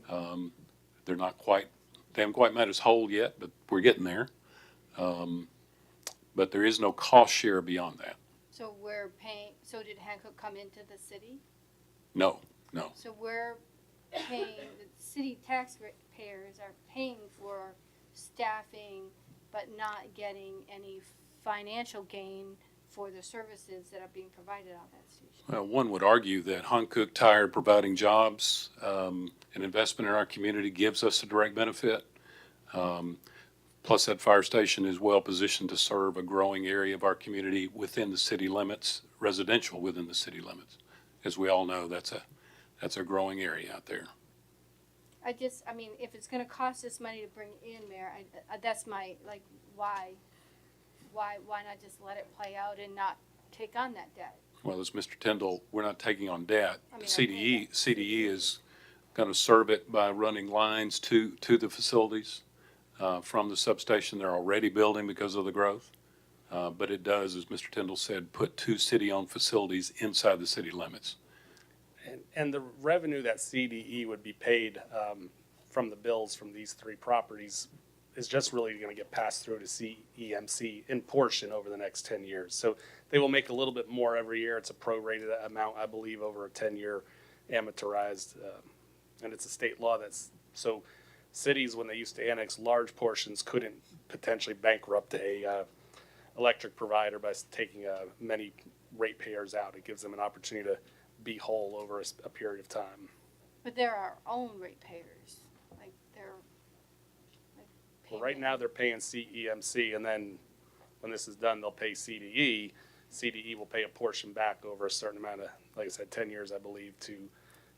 They haven't quite made us whole yet, but we're getting there. But there is no cost share beyond that. So we're paying, so did Hancock come into the city? No. So we're paying, the city taxpayers are paying for staffing, but not getting any financial gain for the services that are being provided on that station. Well, one would argue that Hankook Tire providing jobs, an investment in our community gives us a direct benefit. Plus, that fire station is well positioned to serve a growing area of our community within the city limits, residential within the city limits. As we all know, that's a growing area out there. I mean, if it's gonna cost us money to bring in, Mayor, that's my, like, why not just let it play out and not take on that debt? Well, as Mr. Tyndall, we're not taking on debt. I mean, CDE is going to serve it by running lines to the facilities from the substation they're already building because of the growth. But it does, as Mr. Tyndall said, put two city-owned facilities inside the city limits. And the revenue that CDE would be paid from the bills from these three properties is just really going to get passed through to CEMC in portion over the next 10 years. So they will make a little bit more every year. It's a prorated amount, I believe, over a 10-year amortized, and it's a state law that's, so cities, when they used to annex large portions, couldn't potentially bankrupt a electric provider by taking many ratepayers out. It gives them an opportunity to be whole over a period of time. But they're our own ratepayers, like, they're, like, Well, right now, they're paying CEMC, and then when this is done, they'll pay CDE. CDE will pay a portion back over a certain amount of, like I said, 10 years, I believe, to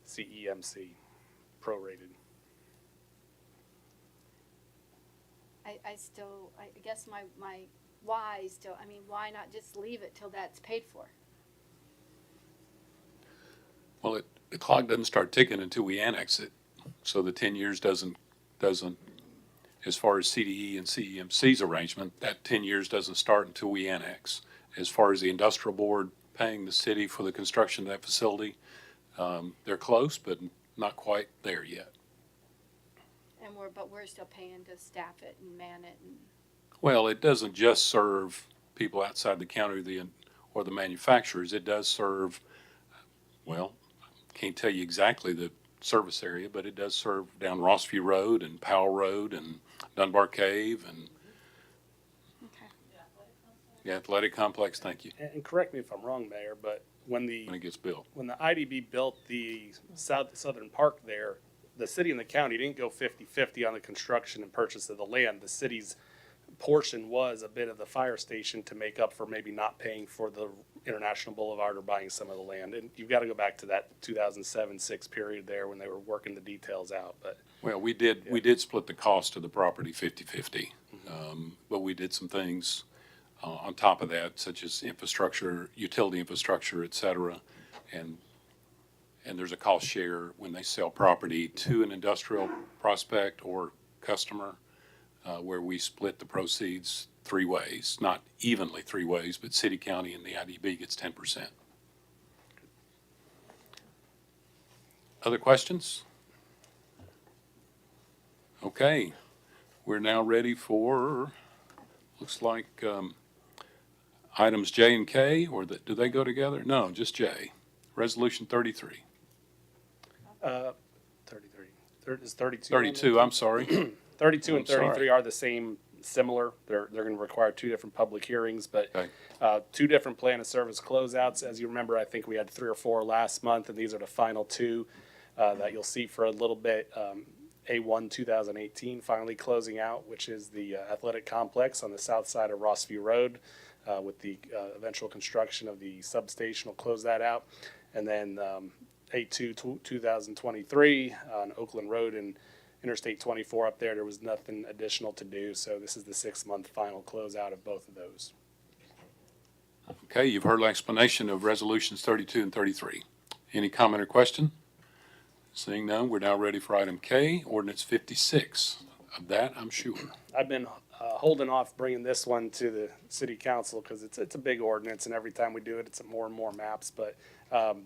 CEMC, prorated. I guess my why still, I mean, why not just leave it till that's paid for? Well, the clock doesn't start ticking until we annex it. So the 10 years doesn't, as far as CDE and CEMC's arrangement, that 10 years doesn't start until we annex. As far as the industrial board paying the city for the construction of that facility, they're close, but not quite there yet. And we're still paying to staff it and man it and. Well, it doesn't just serve people outside the county or the manufacturers. It does serve, well, can't tell you exactly the service area, but it does serve down Rossview Road and Powell Road and Dunbar Cave and Okay. the athletic complex. Thank you. And correct me if I'm wrong, Mayor, but when When it gets built. the IDB built the southern park there, the city and the county didn't go 50-50 on the construction and purchase of the land. The city's portion was a bit of the fire station to make up for maybe not paying for the International Boulevard or buying some of the land. And you've got to go back to that 2007-6 period there when they were working the details out. But Well, we did split the cost of the property 50/50. But we did some things on top of that, such as infrastructure, utility infrastructure, et cetera. And there's a cost share when they sell property to an industrial prospect or customer, where we split the proceeds 3 ways, not evenly 3 ways, but city, county, and the IDB gets 10%. Other questions? Okay, we're now ready for, looks like, items J and K, or do they go together? No, just J. Resolution 33. 33. Is 32? 32, I'm sorry. 32 and I'm sorry. 33 are the same, similar. They're going to require 2 different public hearings, but Okay. 2 different plan of service closeouts. As you remember, I think we had 3 or 4 last month, and these are the final 2 that you'll see for a little bit. A1 2018 finally closing out, which is the athletic complex on the south side of Rossview Road, with the eventual construction of the substation will close that out. And then A2 2023 on Oakland Road and Interstate 24 up there was nothing additional to do. So this is the 6-month final closeout of both of those. Okay, you've heard the explanation of resolutions 32 and 33. Any comment or question? Seeing none, we're now ready for item K, ordinance 56. Of that, I'm sure. I've been holding off bringing this one to the city council because it's a big ordinance, and every time we do it, it's more and more maps. But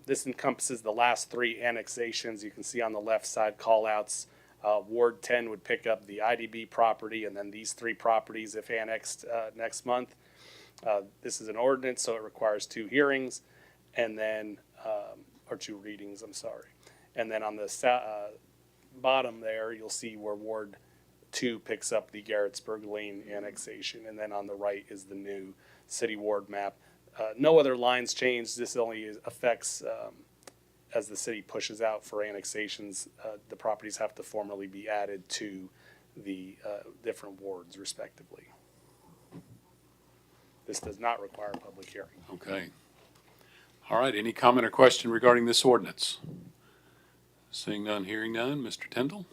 this encompasses the last 3 annexations. You can see on the left side call-outs. Ward 10 would pick up the IDB property, and then these 3 properties if annexed next month. This is an ordinance, so it requires 2 hearings, and then or 2 readings. I'm sorry. And then on the bottom there, you'll see where Ward 2 picks up the Garrettsburg Lane annexation. And then on the right is the new city ward map. No other lines changed. This only affects, as the city pushes out for annexations, the properties have to formally be added to the different wards respectively. This does not require a public hearing. Okay. All right, any comment or question regarding this ordinance? Seeing none, hearing none. Mr. Tyndall?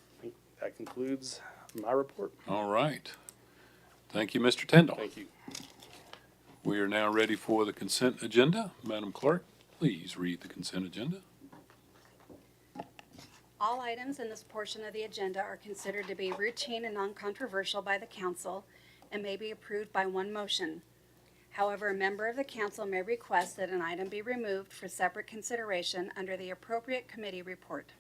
That concludes my report. All right. Thank you, Mr. Tyndall. Thank you. We are now ready for the consent agenda. Madam Clerk, please read the consent agenda. All items in this portion of the agenda are considered to be routine and non-controversial by the council and may be approved by one motion. However, a member of the council may request that an item be removed for separate consideration under the appropriate committee report.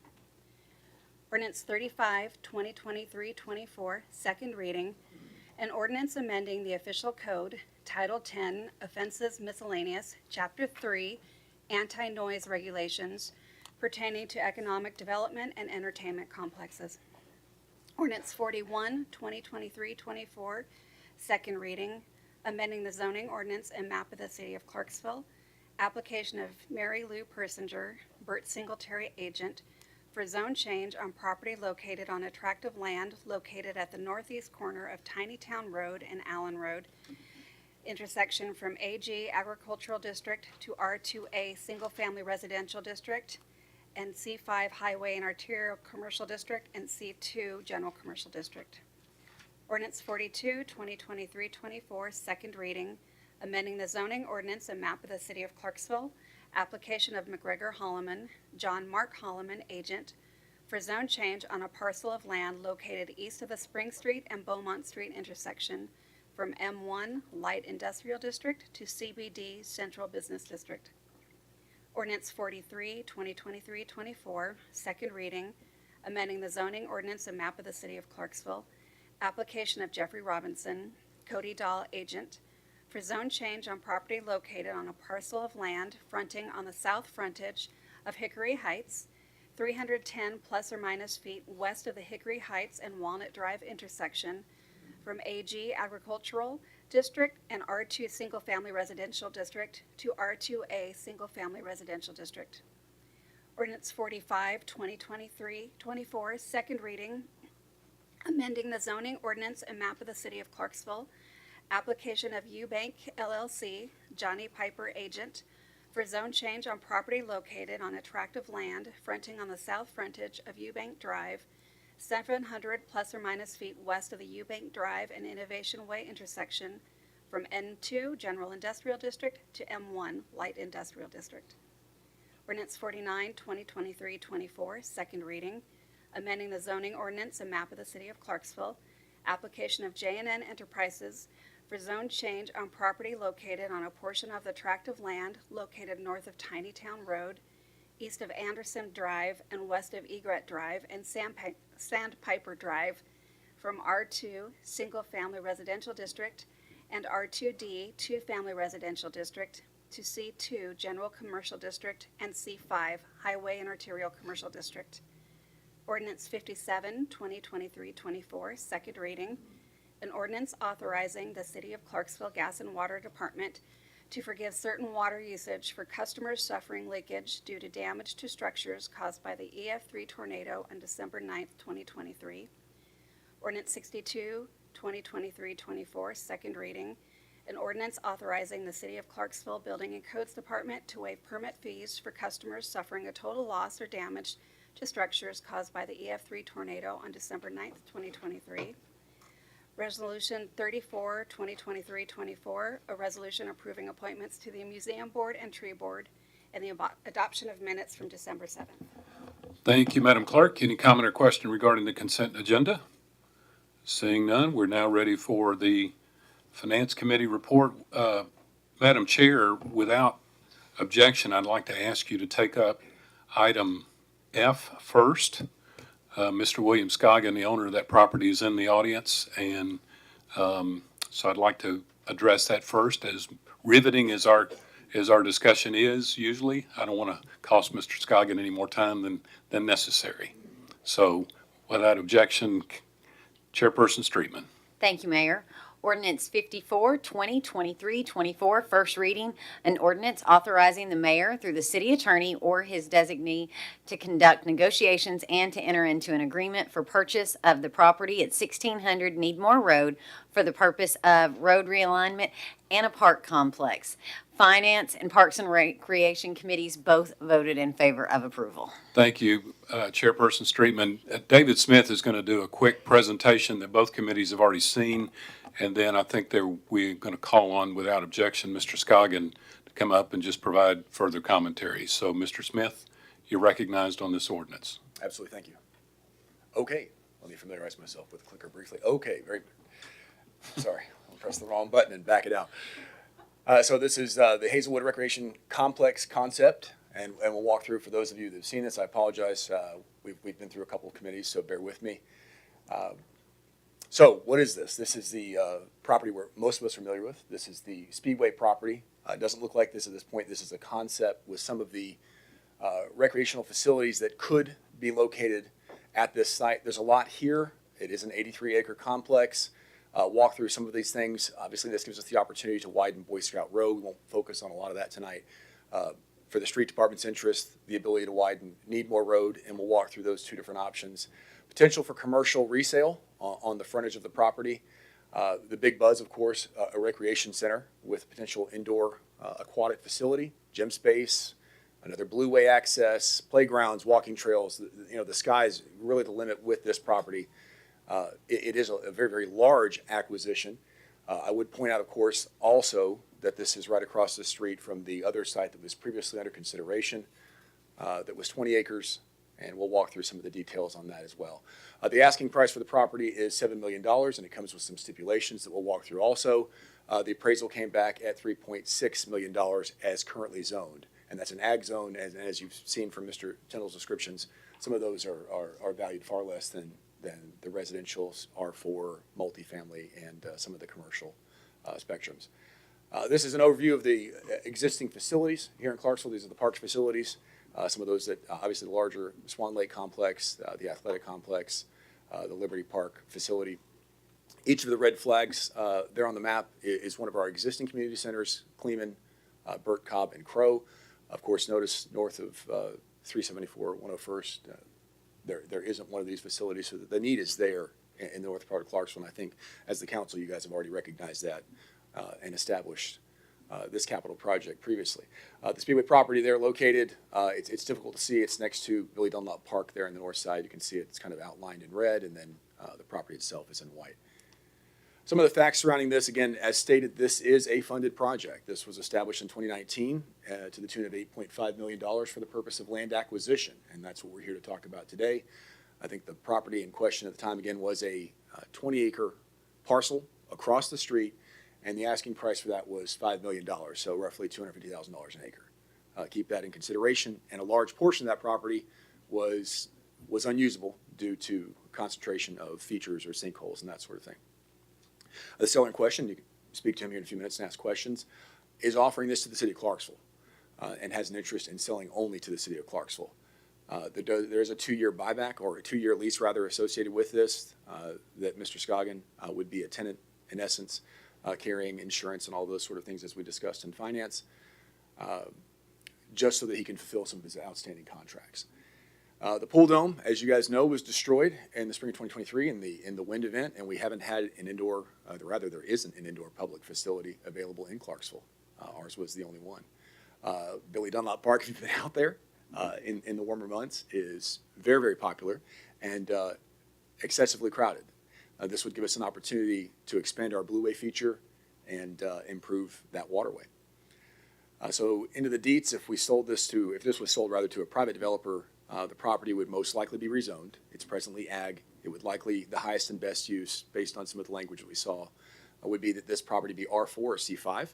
Ordinance 35, 2023-24, second reading, an ordinance amending the official code, Title 10, Offenses Miscellaneous, Chapter 3, Anti-Noise Regulations pertaining to economic development and entertainment complexes. Ordinance 41, 2023-24, second reading, amending the zoning ordinance and map of the city of Clarksville, application of Mary Lou Persinger, Burt Singletary agent, for zone change on property located on a tract of land located at the northeast corner of Tiny Town Road and Allen Road, intersection from AG Agricultural District to R2A Single Family Residential District, and C5 Highway and Arterial Commercial District, and C2 General Commercial District. Ordinance 42, 2023-24, second reading, amending the zoning ordinance and map of the city of Clarksville, application of McGregor Holloman, John Mark Holloman, agent, for zone change on a parcel of land located east of the Spring Street and Beaumont Street intersection from M1 Light Industrial District to CBD Central Business District. Ordinance 43, 2023-24, second reading, amending the zoning ordinance and map of the city of Clarksville, application of Jeffrey Robinson, Cody Dahl agent, for zone change on property located on a parcel of land fronting on the south frontage of Hickory Heights, 310 plus or minus feet west of the Hickory Heights and Walnut Drive intersection from AG Agricultural District and R2 Single Family Residential District to R2A Single Family Residential District. Ordinance 45, 2023-24, second reading, amending the zoning ordinance and map of the city of Clarksville, application of Eubank LLC, Johnny Piper agent, for zone change on property located on a tract of land fronting on the south frontage of Eubank Drive, 700 plus or minus feet west of the Eubank Drive and Innovation Way intersection, from N2 General Industrial District to M1 Light Industrial District. Ordinance 49, 2023-24, second reading, amending the zoning ordinance and map of the city of Clarksville, application of J&N Enterprises for zone change on property located on a portion of the tract of land located north of Tiny Town Road, east of Anderson Drive and west of Egret Drive and Sandpiper Drive, from R2 Single Family Residential District and R2D 2 Family Residential District to C2 General Commercial District and C5 Highway and Arterial Commercial District. Ordinance 57, 2023-24, second reading, an ordinance authorizing the City of Clarksville Gas and Water Department to forgive certain water usage for customers suffering leakage due to damage to structures caused by the EF3 tornado on December 9, 2023. Ordinance 62, 2023-24, second reading, an ordinance authorizing the City of Clarksville Building and Codes Department to waive permit fees for customers suffering a total loss or damage to structures caused by the EF3 tornado on December 9, 2023. Resolution 34, 2023-24, a resolution approving appointments to the Museum Board and Tree Board, and the adoption of minutes from December 7th. Thank you, Madam Clerk. Any comment or question regarding the consent agenda? Seeing none, we're now ready for the Finance Committee report. Madam Chair, without objection, I'd like to ask you to take up item F first. Mr. William Scoggin, the owner of that property, is in the audience, and so I'd like to address that first. As riveting as our discussion is usually, I don't want to cost Mr. Scoggin any more time than necessary. So without objection, Chairperson Streetman. Thank you, Mayor. Ordinance 54, 2023-24, first reading, an ordinance authorizing the mayor through the city attorney or his designee to conduct negotiations and to enter into an agreement for purchase of the property at 1600 Needmore Road for the purpose of road realignment and a park complex. Finance and Parks and Recreation Committees both voted in favor of approval. Thank you, Chairperson Streetman. David Smith is going to do a quick presentation that both committees have already seen, and then I think we're going to call on, without objection, Mr. Scoggin to come up and just provide further commentary. So, Mr. Smith, you're recognized on this ordinance. Absolutely, thank you. Okay, let me familiarize myself with the clicker briefly. Okay, very good. Sorry, I'll press the wrong button and back it out. So this is the Hazelwood Recreation Complex concept, and we'll walk through. For those of you that have seen this, I apologize. We've been through a couple of committees, so bear with me. So what is this? This is the property where most of us are familiar with. This is the Speedway property. It doesn't look like this at this point. This is a concept with some of the recreational facilities that could be located at this site. There's a lot here. It is an 83-acre complex. Walk through some of these things. Obviously, this gives us the opportunity to widen Boy Scout Road. We won't focus on a lot of that tonight. For the street department's interest, the ability to widen Needmore Road, and we'll walk through those two different options. Potential for commercial resale on the frontage of the property. The big buzz, of course, a recreation center with potential indoor aquatic facility, gym space, another blueway access, playgrounds, walking trails. The sky's really the limit with this property. It is a very, very large acquisition. I would point out, of course, also that this is right across the street from the other site that was previously under consideration, that was 20 acres, and we'll walk through some of the details on that as well. The asking price for the property is $7 million, and it comes with some stipulations that we'll walk through also. The appraisal came back at $3.6 million as currently zoned, and that's an ag zone, and as you've seen from Mr. Tyndall's descriptions, some of those are valued far less than the residentials are for multifamily and some of the commercial spectrums. This is an overview of the existing facilities here in Clarksville. These are the parks facilities. Some of those that, obviously the larger Swan Lake complex, the athletic complex, the Liberty Park facility. Each of the red flags there on the map is one of our existing community centers, Kleeman, Burt, Cobb, and Crow. Of course, notice north of 374 101st, there isn't one of these facilities, so the need is there in the north part of Clarksville. And I think as the council, you guys have already recognized that and established this capital project previously. The Speedway property there located, it's difficult to see. It's next to Billy Dunlop Park there on the north side. You can see it's kind of outlined in red, and then the property itself is in white. Some of the facts surrounding this, again, as stated, this is a funded project. This was established in 2019 to the tune of $8.5 million for the purpose of land acquisition, and that's what we're here to talk about today. I think the property in question at the time, again, was a 20-acre parcel across the street, and the asking price for that was $5 million, so roughly $250,000 an acre. Keep that in consideration, and a large portion of that property was unusable due to concentration of features or sinkholes and that sort of thing. The seller in question, you can speak to him here in a few minutes and ask questions, is offering this to the city of Clarksville and has an interest in selling only to the city of Clarksville. There is a 2-year buyback, or a 2-year lease rather, associated with this, that Mr. Scoggin would be a tenant in essence, carrying insurance and all those sort of things as we discussed in finance, just so that he can fulfill some of his outstanding contracts. The pool dome, as you guys know, was destroyed in the spring of 2023 in the wind event, and we haven't had an indoor, there isn't an indoor public facility available in Clarksville. Ours was the only one. Billy Dunlop Park, if you've been out there in the warmer months, is very, very popular and excessively crowded. This would give us an opportunity to expand our Blueway feature and improve that waterway. So into the deets, if this was sold rather to a private developer, the property would most likely be rezoned. It's presently ag. It would likely, the highest and best use, based on some of the language that we saw, would be that this property be R4 or C5.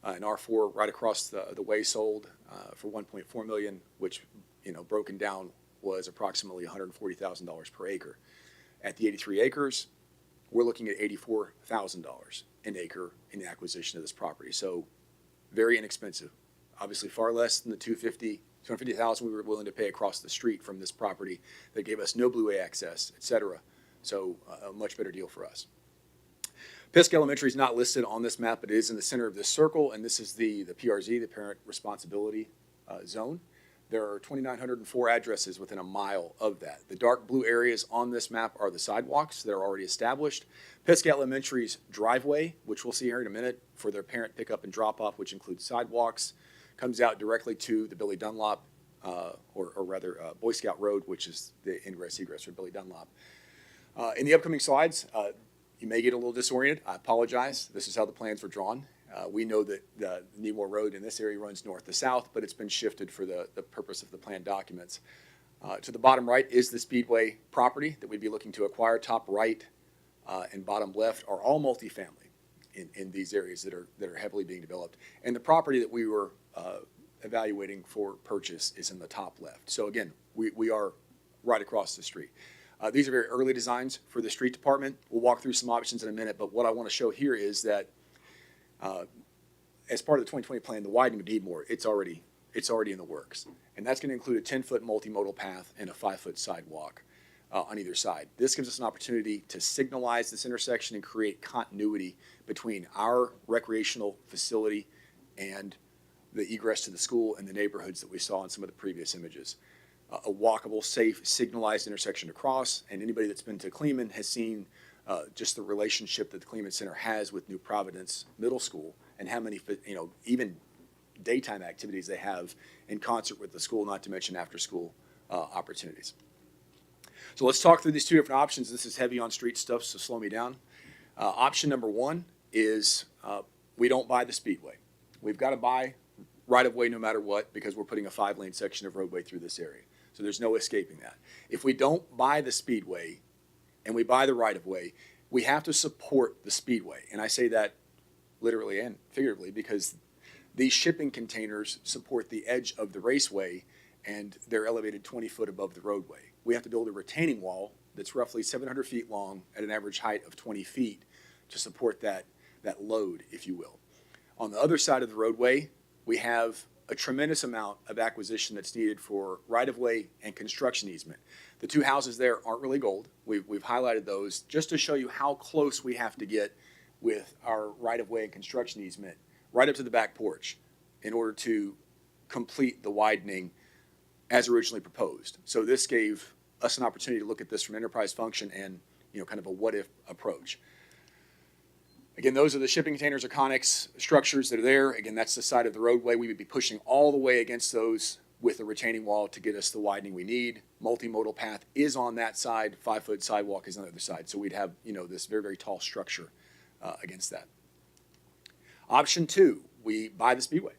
And R4 right across the way sold for $1.4 million, which, broken down was approximately $140,000 per acre. At the 83 acres, we're looking at $84,000 an acre in the acquisition of this property. So very inexpensive. Obviously far less than the $250,000 we were willing to pay across the street from this property that gave us no Blueway access, etc. So a much better deal for us. Pisk Elementary is not listed on this map, but it is in the center of this circle, and this is the PRZ, the Parent Responsibility Zone. There are 2,904 addresses within a mile of that. The dark blue areas on this map are the sidewalks that are already established. Pisk Elementary's driveway, which we'll see here in a minute, for their parent pickup and drop-off, which includes sidewalks, comes out directly to the Billy Dunlop, or rather Boy Scout Road, which is the ingress-egress for Billy Dunlop. In the upcoming slides, you may get a little disoriented. I apologize. This is how the plans were drawn. We know that the Needmore Road in this area runs north to south, but it's been shifted for the purpose of the plan documents. To the bottom right is the Speedway property that we'd be looking to acquire. Top right and bottom left are all multifamily in these areas that are heavily being developed. And the property that we were evaluating for purchase is in the top left. So again, we are right across the street. These are very early designs for the street department. We'll walk through some options in a minute, but what I want to show here is that as part of the 2020 plan, the widening of Needmore, it's already in the works. And that's going to include a 10-foot multimodal path and a 5-foot sidewalk on either side. This gives us an opportunity to signalize this intersection and create continuity between our recreational facility and the egress to the school and the neighborhoods that we saw in some of the previous images. A walkable, safe, signalized intersection to cross, and anybody that's been to Kleeman has seen just the relationship that the Kleeman Center has with New Providence Middle School and how many, even daytime activities they have in concert with the school, not to mention after-school opportunities. So let's talk through these two different options. This is heavy on street stuff, so slow me down. Option number one is we don't buy the Speedway. We've got to buy right-of-way no matter what because we're putting a 5-lane section of roadway through this area. So there's no escaping that. If we don't buy the Speedway and we buy the right-of-way, we have to support the Speedway. And I say that literally and figuratively because these shipping containers support the edge of the raceway and they're elevated 20 foot above the roadway. We have to build a retaining wall that's roughly 700 feet long at an average height of 20 feet to support that load, if you will. On the other side of the roadway, we have a tremendous amount of acquisition that's needed for right-of-way and construction easement. The two houses there aren't really gold. We've highlighted those just to show you how close we have to get with our right-of-way and construction easement right up to the back porch in order to complete the widening as originally proposed. So this gave us an opportunity to look at this from enterprise function and, kind of a what-if approach. Again, those are the shipping containers or conics structures that are there. Again, that's the side of the roadway. We would be pushing all the way against those with a retaining wall to get us the widening we need. Multimodal path is on that side. 5-foot sidewalk is on the other side. So we'd have, this very, very tall structure against that. Option 2, we buy the speedway.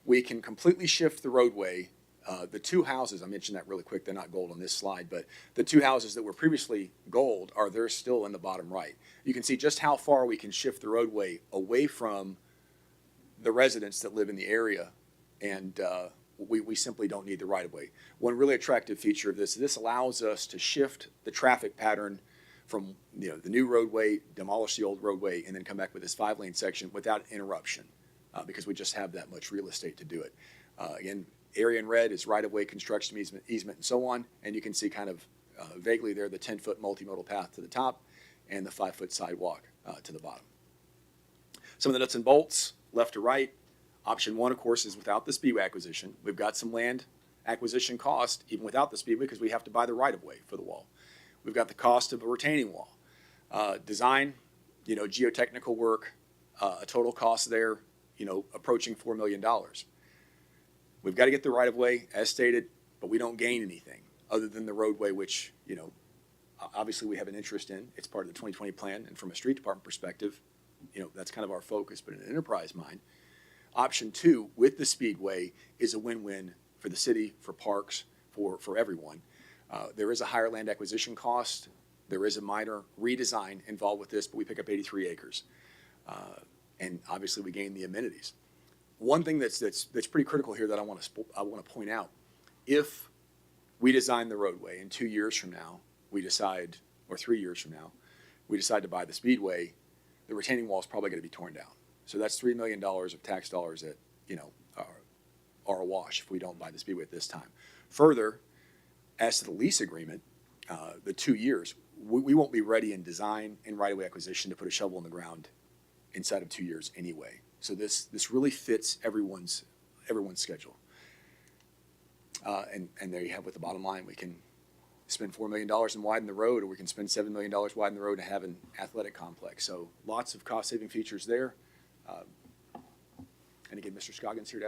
We can completely shift the roadway. The two houses, I mentioned that really quick, they're not gold on this slide, but the two houses that were previously gold they're still in the bottom right. You can see just how far we can shift the roadway away from the residents that live in the area, and we simply don't need the right-of-way. One really attractive feature of this allows us to shift the traffic pattern from the new roadway, demolish the old roadway, and then come back with this 5-lane section without interruption, because we just have that much real estate to do it. Again, area in red is right-of-way, construction easement, and so on. And you can see kind of vaguely there the 10-foot multimodal path to the top and the 5-foot sidewalk to the bottom. Some of the nuts and bolts, left to right. Option 1, of course, is without the speedway acquisition. We've got some land acquisition cost even without the speedway because we have to buy the right-of-way for the wall. We've got the cost of a retaining wall. Design, geotechnical work, a total cost there, approaching $4 million. We've got to get the right-of-way, as stated, but we don't gain anything other than the roadway, which, obviously we have an interest in. It's part of the 2020 plan, and from a street department perspective, that's kind of our focus. But in an enterprise mind, option 2 with the speedway is a win-win for the city, for parks, for everyone. There is a higher land acquisition cost. There is a minor redesign involved with this, but we pick up 83 acres. And obviously we gain the amenities. One thing that's pretty critical here that I want to point out: if we design the roadway and 2 years from now we decide, or 3 years from now, we decide to buy the speedway, the retaining wall is probably going to be torn down. So that's $3 million of tax dollars that are a wash if we don't buy the speedway at this time. Further, as to the lease agreement, the 2 years, we won't be ready in design and right-of-way acquisition to put a shovel in the ground inside of 2 years anyway. So this really fits everyone's schedule. And there you have with the bottom line. We can spend $4 million and widen the road, or we can spend $7 million widen the road and have an athletic complex. So lots of cost-saving features there. And again, Mr. Scoggins here to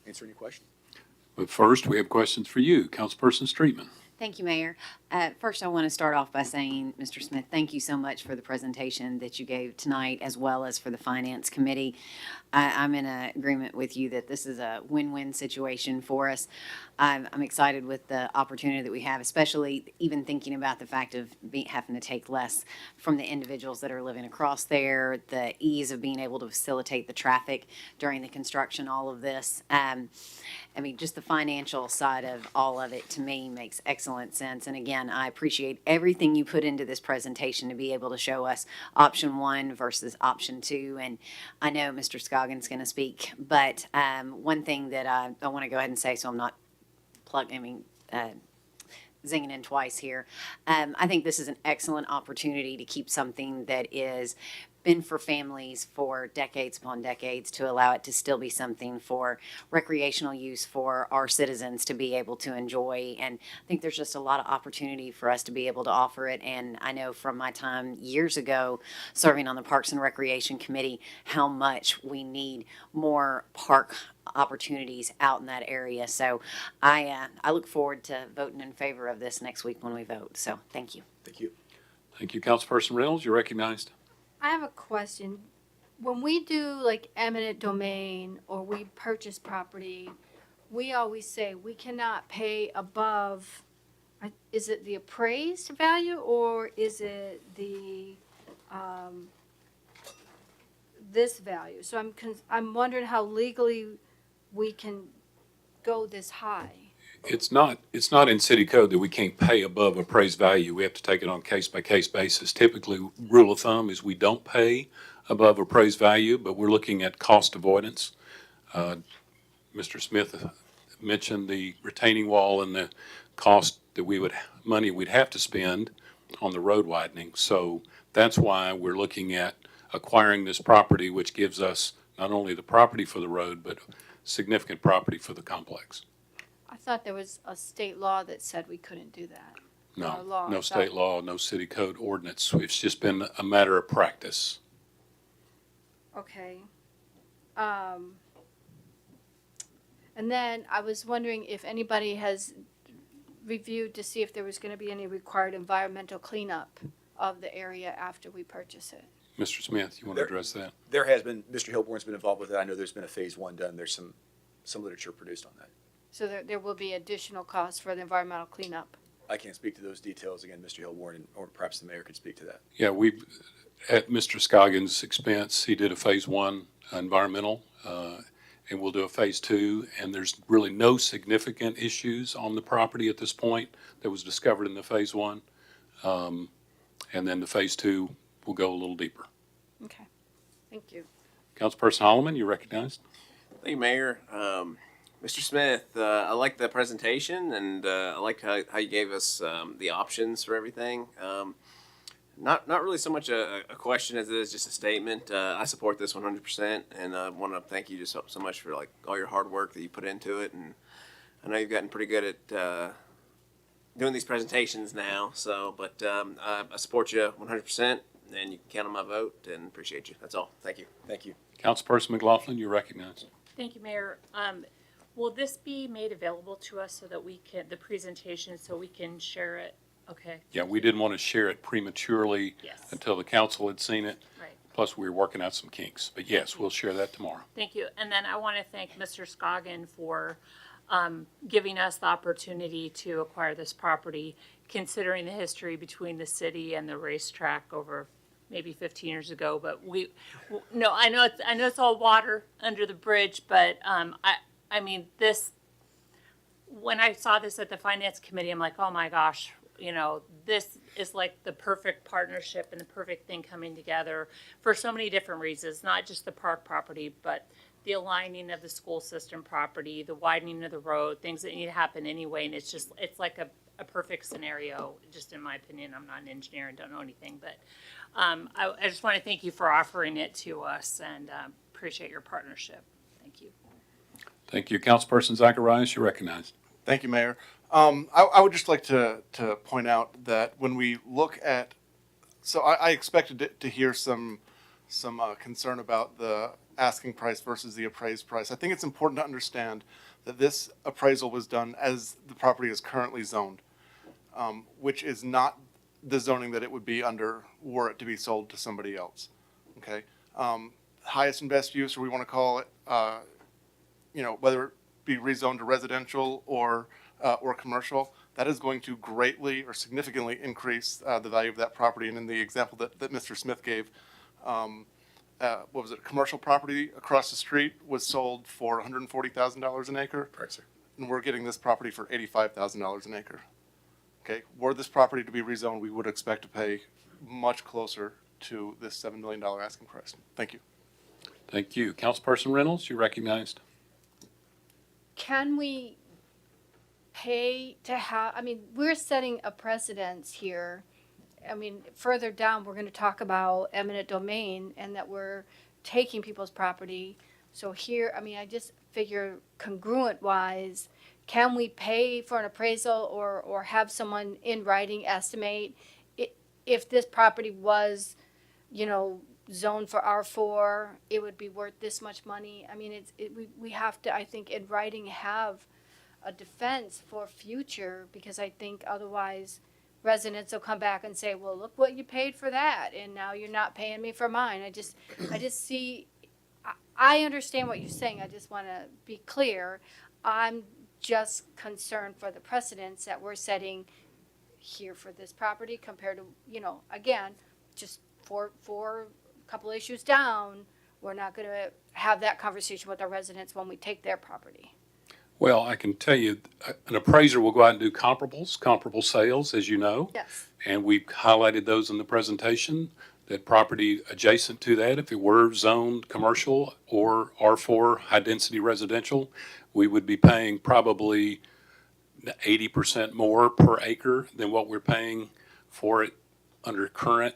answer any questions. But first, we have questions for you, Councilperson Streetman. Thank you, Mayor. First, I want to start off by saying, Mr. Smith, thank you so much for the presentation that you gave tonight, as well as for the Finance Committee. I'm in agreement with you that this is a win-win situation for us. I'm excited with the opportunity that we have, especially even thinking about the fact of having to take less from the individuals that are living across there, the ease of being able to facilitate the traffic during the construction, all of this. Just the financial side of all of it, to me, makes excellent sense. And again, I appreciate everything you put into this presentation to be able to show us option 1 versus option 2. And I know Mr. Scoggins going to speak, but one thing that I want to go ahead and say, so I'm not zinging in twice here. I think this is an excellent opportunity to keep something that is been for families for decades upon decades, to allow it to still be something for recreational use for our citizens to be able to enjoy. And I think there's just a lot of opportunity for us to be able to offer it. And I know from my time years ago serving on the Parks and Recreation Committee how much we need more park opportunities out in that area. So I look forward to voting in favor of this next week when we vote. So thank you. Thank you. Thank you, Councilperson Reynolds. You're recognized. I have a question. When we do like eminent domain or we purchase property, we always say we cannot pay above, is it the appraised value or is it the, this value? So I'm wondering how legally we can go this high. It's not in city code that we can't pay above appraised value. We have to take it on case-by-case basis. Typically, rule of thumb is we don't pay above appraised value, but we're looking at cost avoidance. Mr. Smith mentioned the retaining wall and the cost that money we'd have to spend on the road widening. So that's why we're looking at acquiring this property, which gives us not only the property for the road, but significant property for the complex. I thought there was a state law that said we couldn't do that. No, law, no I state thought- law, no city code ordinance. It's just been a matter of practice. Okay. And then I was wondering if anybody has reviewed to see if there was gonna be any required environmental cleanup of the area after we purchase it. Mr. Smith, you want to address that? There has been, Mr. Hilborn's been involved with it. I know there's been a phase one done. There's some literature produced on that. So there will be additional costs for the environmental cleanup. I can't speak to those details. Again, Mr. Hilborn or perhaps the mayor could speak to that. Yeah, at Mr. Scoggins' expense, he did a phase one environmental, and we'll do a phase two. And there's really no significant issues on the property at this point that was discovered in the phase one. And then the phase two will go a little deeper. Okay, thank you. Councilperson Holloman, you're recognized. Thank you, Mayor. Mr. Smith, I like the presentation, and I like how you gave us the options for everything. Not really so much a question as it is just a statement. I support this 100%, and I want to thank you just so much for like all your hard work that you put into it. And I know you've gotten pretty good at doing these presentations now. But I support you 100%, and you can count on my vote, and appreciate you. That's all. Thank you. Thank you. Councilperson McLaughlin, you're recognized. Thank you, Mayor. Will this be made available to us so that we can, the presentation, so we can share it? Okay. Yeah, we didn't want to share it prematurely Yes. until the council had seen it. Right. Plus, we were working out some kinks. But yes, we'll share that tomorrow. Thank you. And then I want to thank Mr. Scoggin for giving us the opportunity to acquire this property, considering the history between the city and the racetrack over maybe 15 years ago. But no, I know it's all water under the bridge, but I mean, when I saw this at the finance committee, I'm like, oh my gosh, this is like the perfect partnership and the perfect thing coming together for so many different reasons, not just the park property, but the aligning of the school system property, the widening of the road, things that need to happen anyway. And it's like a perfect scenario, just in my opinion. I'm not an engineer and don't know anything, but I just want to thank you for offering it to us and appreciate your partnership. Thank you. Thank you. Councilperson Zacharias, you're recognized. Thank you, Mayor. I would just like to point out that when we look at, so I expected to hear some concern about the asking price versus the appraised price. I think it's important to understand that this appraisal was done as the property is currently zoned, which is not the zoning that it would be under were it to be sold to somebody else. Okay, highest and best use, or we want to call it, whether it be rezoned to residential or commercial, that is going to greatly or significantly increase the value of that property. And in the example that Mr. Smith gave, what was it? A commercial property across the street was sold for $140,000 an acre. Correct, sir. And we're getting this property for $85,000 an acre. Okay, were this property to be rezoned, we would expect to pay much closer to this $7 million asking price. Thank you. Thank you. Councilperson Reynolds, you're recognized. Can we pay to have, we're setting a precedence here. Further down, we're gonna talk about eminent domain and that we're taking people's property. So here, I just figure congruent wise, can we pay for an appraisal or have someone in writing estimate if this property was, zoned for R4, it would be worth this much money? We have to, I think, in writing have a defense for future, because I think otherwise residents will come back and say, well, look what you paid for that, and now you're not paying me for mine. I just see, I understand what you're saying. I just want to be clear. I'm just concerned for the precedents that we're setting here for this property compared to, again, just for a couple issues down, we're not going to have that conversation with our residents when we take their property. Well, I can tell you, an appraiser will go out and do comparable sales, as you know. Yes. And we've highlighted those in the presentation, that property adjacent to that, if it were zoned commercial or R4 high-density residential, we would be paying probably 80% more per acre than what we're paying for it under current,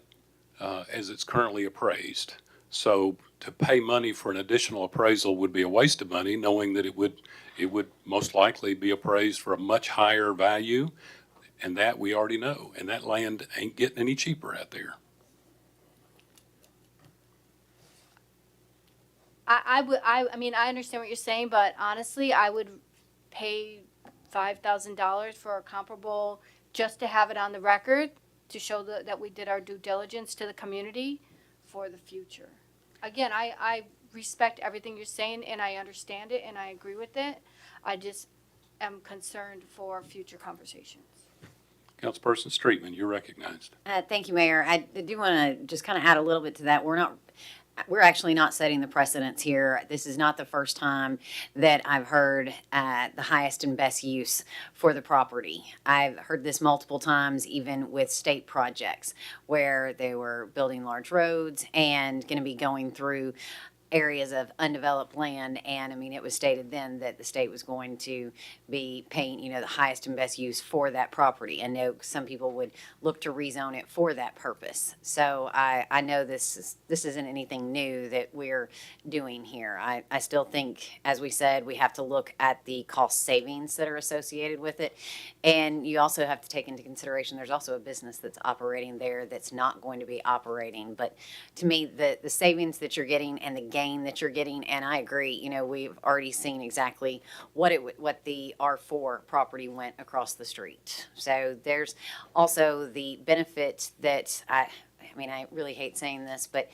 as it's currently appraised. So to pay money for an additional appraisal would be a waste of money, knowing that it would most likely be appraised for a much higher value. And that we already know, and that land ain't getting any cheaper out there. I mean, I understand what you're saying, but honestly, I would pay $5,000 for a comparable, just to have it on the record, to show that we did our due diligence to the community for the future. Again, I respect everything you're saying, and I understand it, and I agree with it. I just am concerned for future conversations. Councilperson Streetman, you're recognized. Thank you, Mayor. I do want to just kind of add a little bit to that. We're actually not setting the precedents here. This is not the first time that I've heard the highest and best use for the property. I've heard this multiple times, even with state projects where they were building large roads and going to be going through areas of undeveloped land. And I mean, it was stated then that the state was going to be paying, the highest and best use for that property. I know some people would look to rezone it for that purpose. So I know this isn't anything new that we're doing here. I still think, as we said, we have to look at the cost savings that are associated with it. And you also have to take into consideration, there's also a business that's operating there that's not going to be operating. But to me, the savings that you're getting and the gain that you're getting, and I agree, we've already seen exactly what the R4 property went across the street. So there's also the benefit that I mean, I really hate saying this, but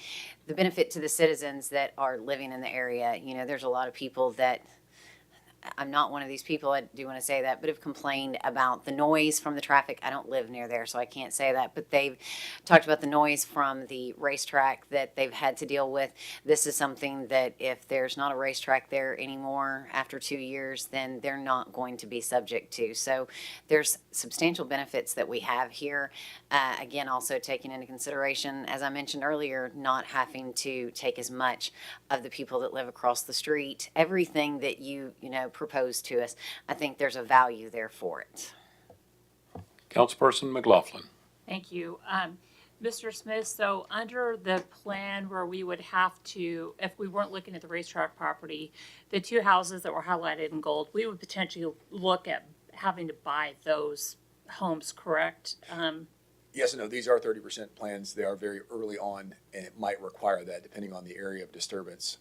the benefit to the citizens that are living in the area. There's a lot of people that, I'm not one of these people, I do want to say that, but have complained about the noise from the traffic. I don't live near there, so I can't say that, but they've talked about the noise from the racetrack that they've had to deal with. This is something that if there's not a racetrack there anymore after 2 years, then they're not going to be subject to. So there's substantial benefits that we have here. Again, also taking into consideration, as I mentioned earlier, not having to take as much of the people that live across the street. Everything that you proposed to us, I think there's a value there for it. Councilperson McLaughlin. Thank you. Mr. Smith, so under the plan where we would have to, if we weren't looking at the racetrack property, the two houses that were highlighted in gold, we would potentially look at having to buy those homes, correct? Yes and no. These are 30% plans. They are very early on, and it might require that depending on the area of disturbance.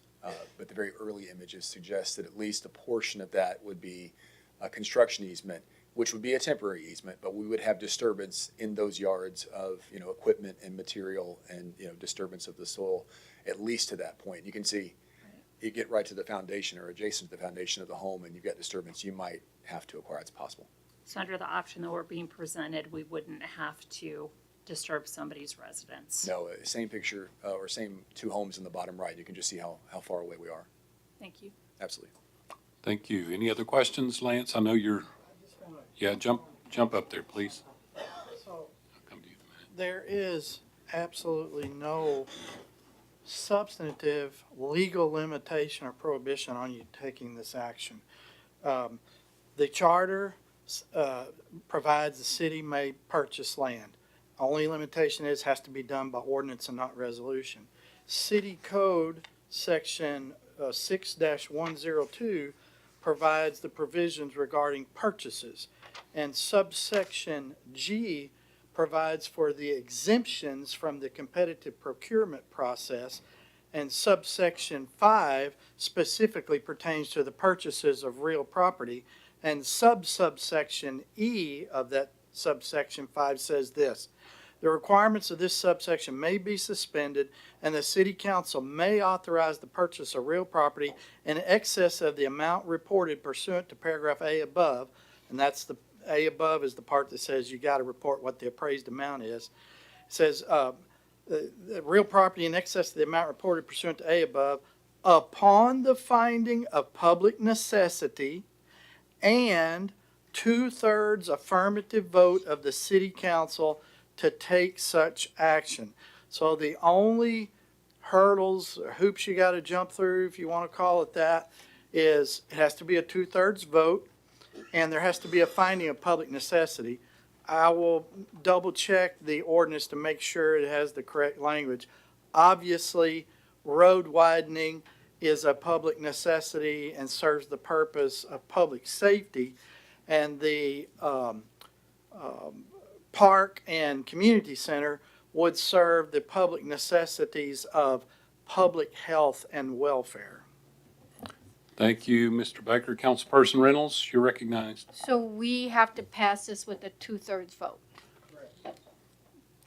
But the very early images suggest that at least a portion of that would be a construction easement, which would be a temporary easement, but we would have disturbance in those yards of, equipment and material and, disturbance of the soil, at least to that point. You can see, you get right to the foundation or adjacent to the foundation of the home and you've got disturbance, you might have to acquire. It's possible. So under the option that we're being presented, we wouldn't have to disturb somebody's residence. No, same picture or same two homes in the bottom right. You can just see how far away we are. Thank you. Absolutely. Thank you. Any other questions, Lance? I know you're, jump up there, please. So I'll come to you in a minute. there is absolutely no substantive legal limitation or prohibition on you taking this action. The charter provides the city may purchase land. Only limitation is has to be done by ordinance and not resolution. City Code Section 6-102 provides the provisions regarding purchases, and subsection G provides for the exemptions from the competitive procurement process, and subsection 5 specifically pertains to the purchases of real property, and subsection E of that subsection 5 says this: the requirements of this subsection may be suspended, and the city council may authorize the purchase of real property in excess of the amount reported pursuant to paragraph A above. And that's the A above is the part that says you got to report what the appraised amount is. It says the real property in excess of the amount reported pursuant to A above, upon the finding of public necessity and 2/3 affirmative vote of the city council to take such action. So the only hurdles or hoops you got to jump through, if you want to call it that, is it has to be a 2/3 vote and there has to be a finding of public necessity. I will double check the ordinance to make sure it has the correct language. Obviously, road widening is a public necessity and serves the purpose of public safety. And the park and community center would serve the public necessities of public health and welfare. Thank you, Mr. Baker. Councilperson Reynolds, you're recognized. So we have to pass this with a 2/3 vote.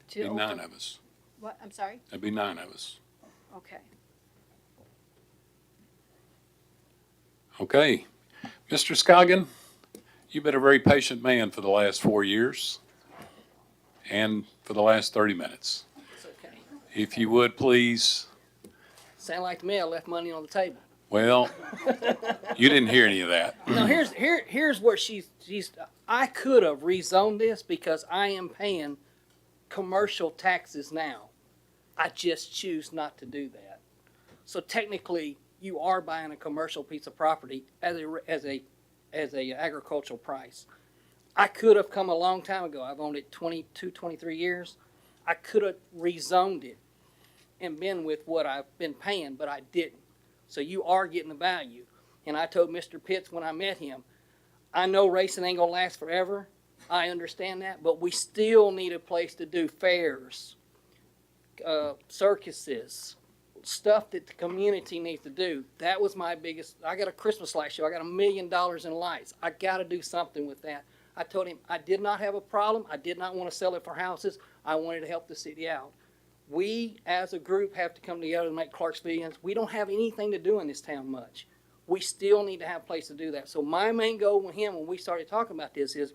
To Be nine open, of us. what, I'm sorry? That'd be 9 of us. Okay. Okay. Mr. Scoggin, you've been a very patient man for the last 4 years and for the last 30 minutes. It's okay. If you would, please. Sound like to me I left money on the table. Well, you didn't hear any of that. No, here's where she's. I could have rezoned this because I am paying commercial taxes now. I just choose not to do that. So technically, you are buying a commercial piece of property as a agricultural price. I could have come a long time ago. I've owned it 22, 23 years. I could have rezoned it and been with what I've been paying, but I didn't. So you are getting the value. And I told Mr. Pitts when I met him, I know racing ain't gonna last forever. I understand that, but we still need a place to do fairs, circuses, stuff that the community needs to do. That was my biggest. I got a Christmas light show. I got $1 million in lights. I got to do something with that. I told him I did not have a problem. I did not want to sell it for houses. I wanted to help the city out. We, as a group, have to come together to make Clarksvillians. We don't have anything to do in this town much. We still need to have a place to do that. So my main goal with him when we started talking about this is,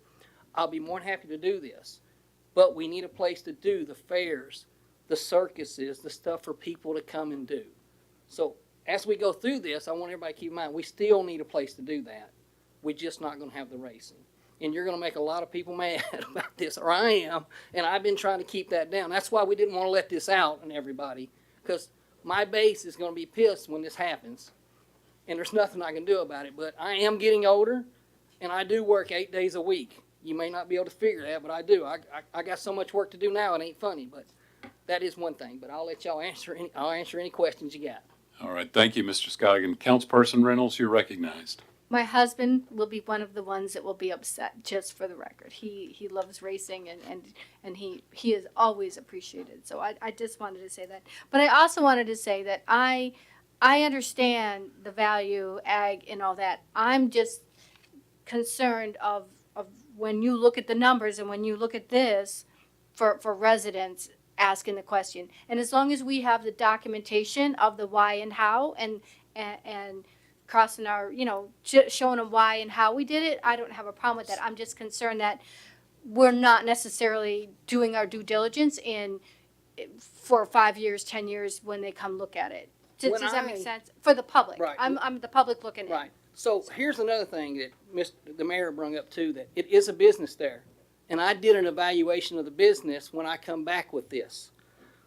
I'll be more than happy to do this, but we need a place to do the fairs, the circuses, the stuff for people to come and do. So as we go through this, I want everybody to keep in mind, we still need a place to do that. We're just not going to have the racing. And you're going to make a lot of people mad about this, or I am, and I've been trying to keep that down. That's why we didn't want to let this out on everybody, because my base is going to be pissed when this happens, and there's nothing I can do about it. But I am getting older, and I do work 8 days a week. You may not be able to figure that, but I do. I got so much work to do now, it ain't funny, but that is one thing. But I'll let y'all answer any questions you got. All right. Thank you, Mr. Scoggin. Councilperson Reynolds, you're recognized. My husband will be one of the ones that will be upset, just for the record. He loves racing and he is always appreciated. So I just wanted to say that. But I also wanted to say that I understand the value, ag, and all that. I'm just concerned of when you look at the numbers and when you look at this for residents asking the question. And as long as we have the documentation of the why and how and crossing our, showing them why and how we did it, I don't have a problem with that. I'm just concerned that we're not necessarily doing our due diligence for 5 years, 10 years when they come look at it. Does that make sense? For the public. Right. I'm the public looking at it. Right. So here's another thing that the mayor brought up too, that it is a business there. And I did an evaluation of the business when I come back with this.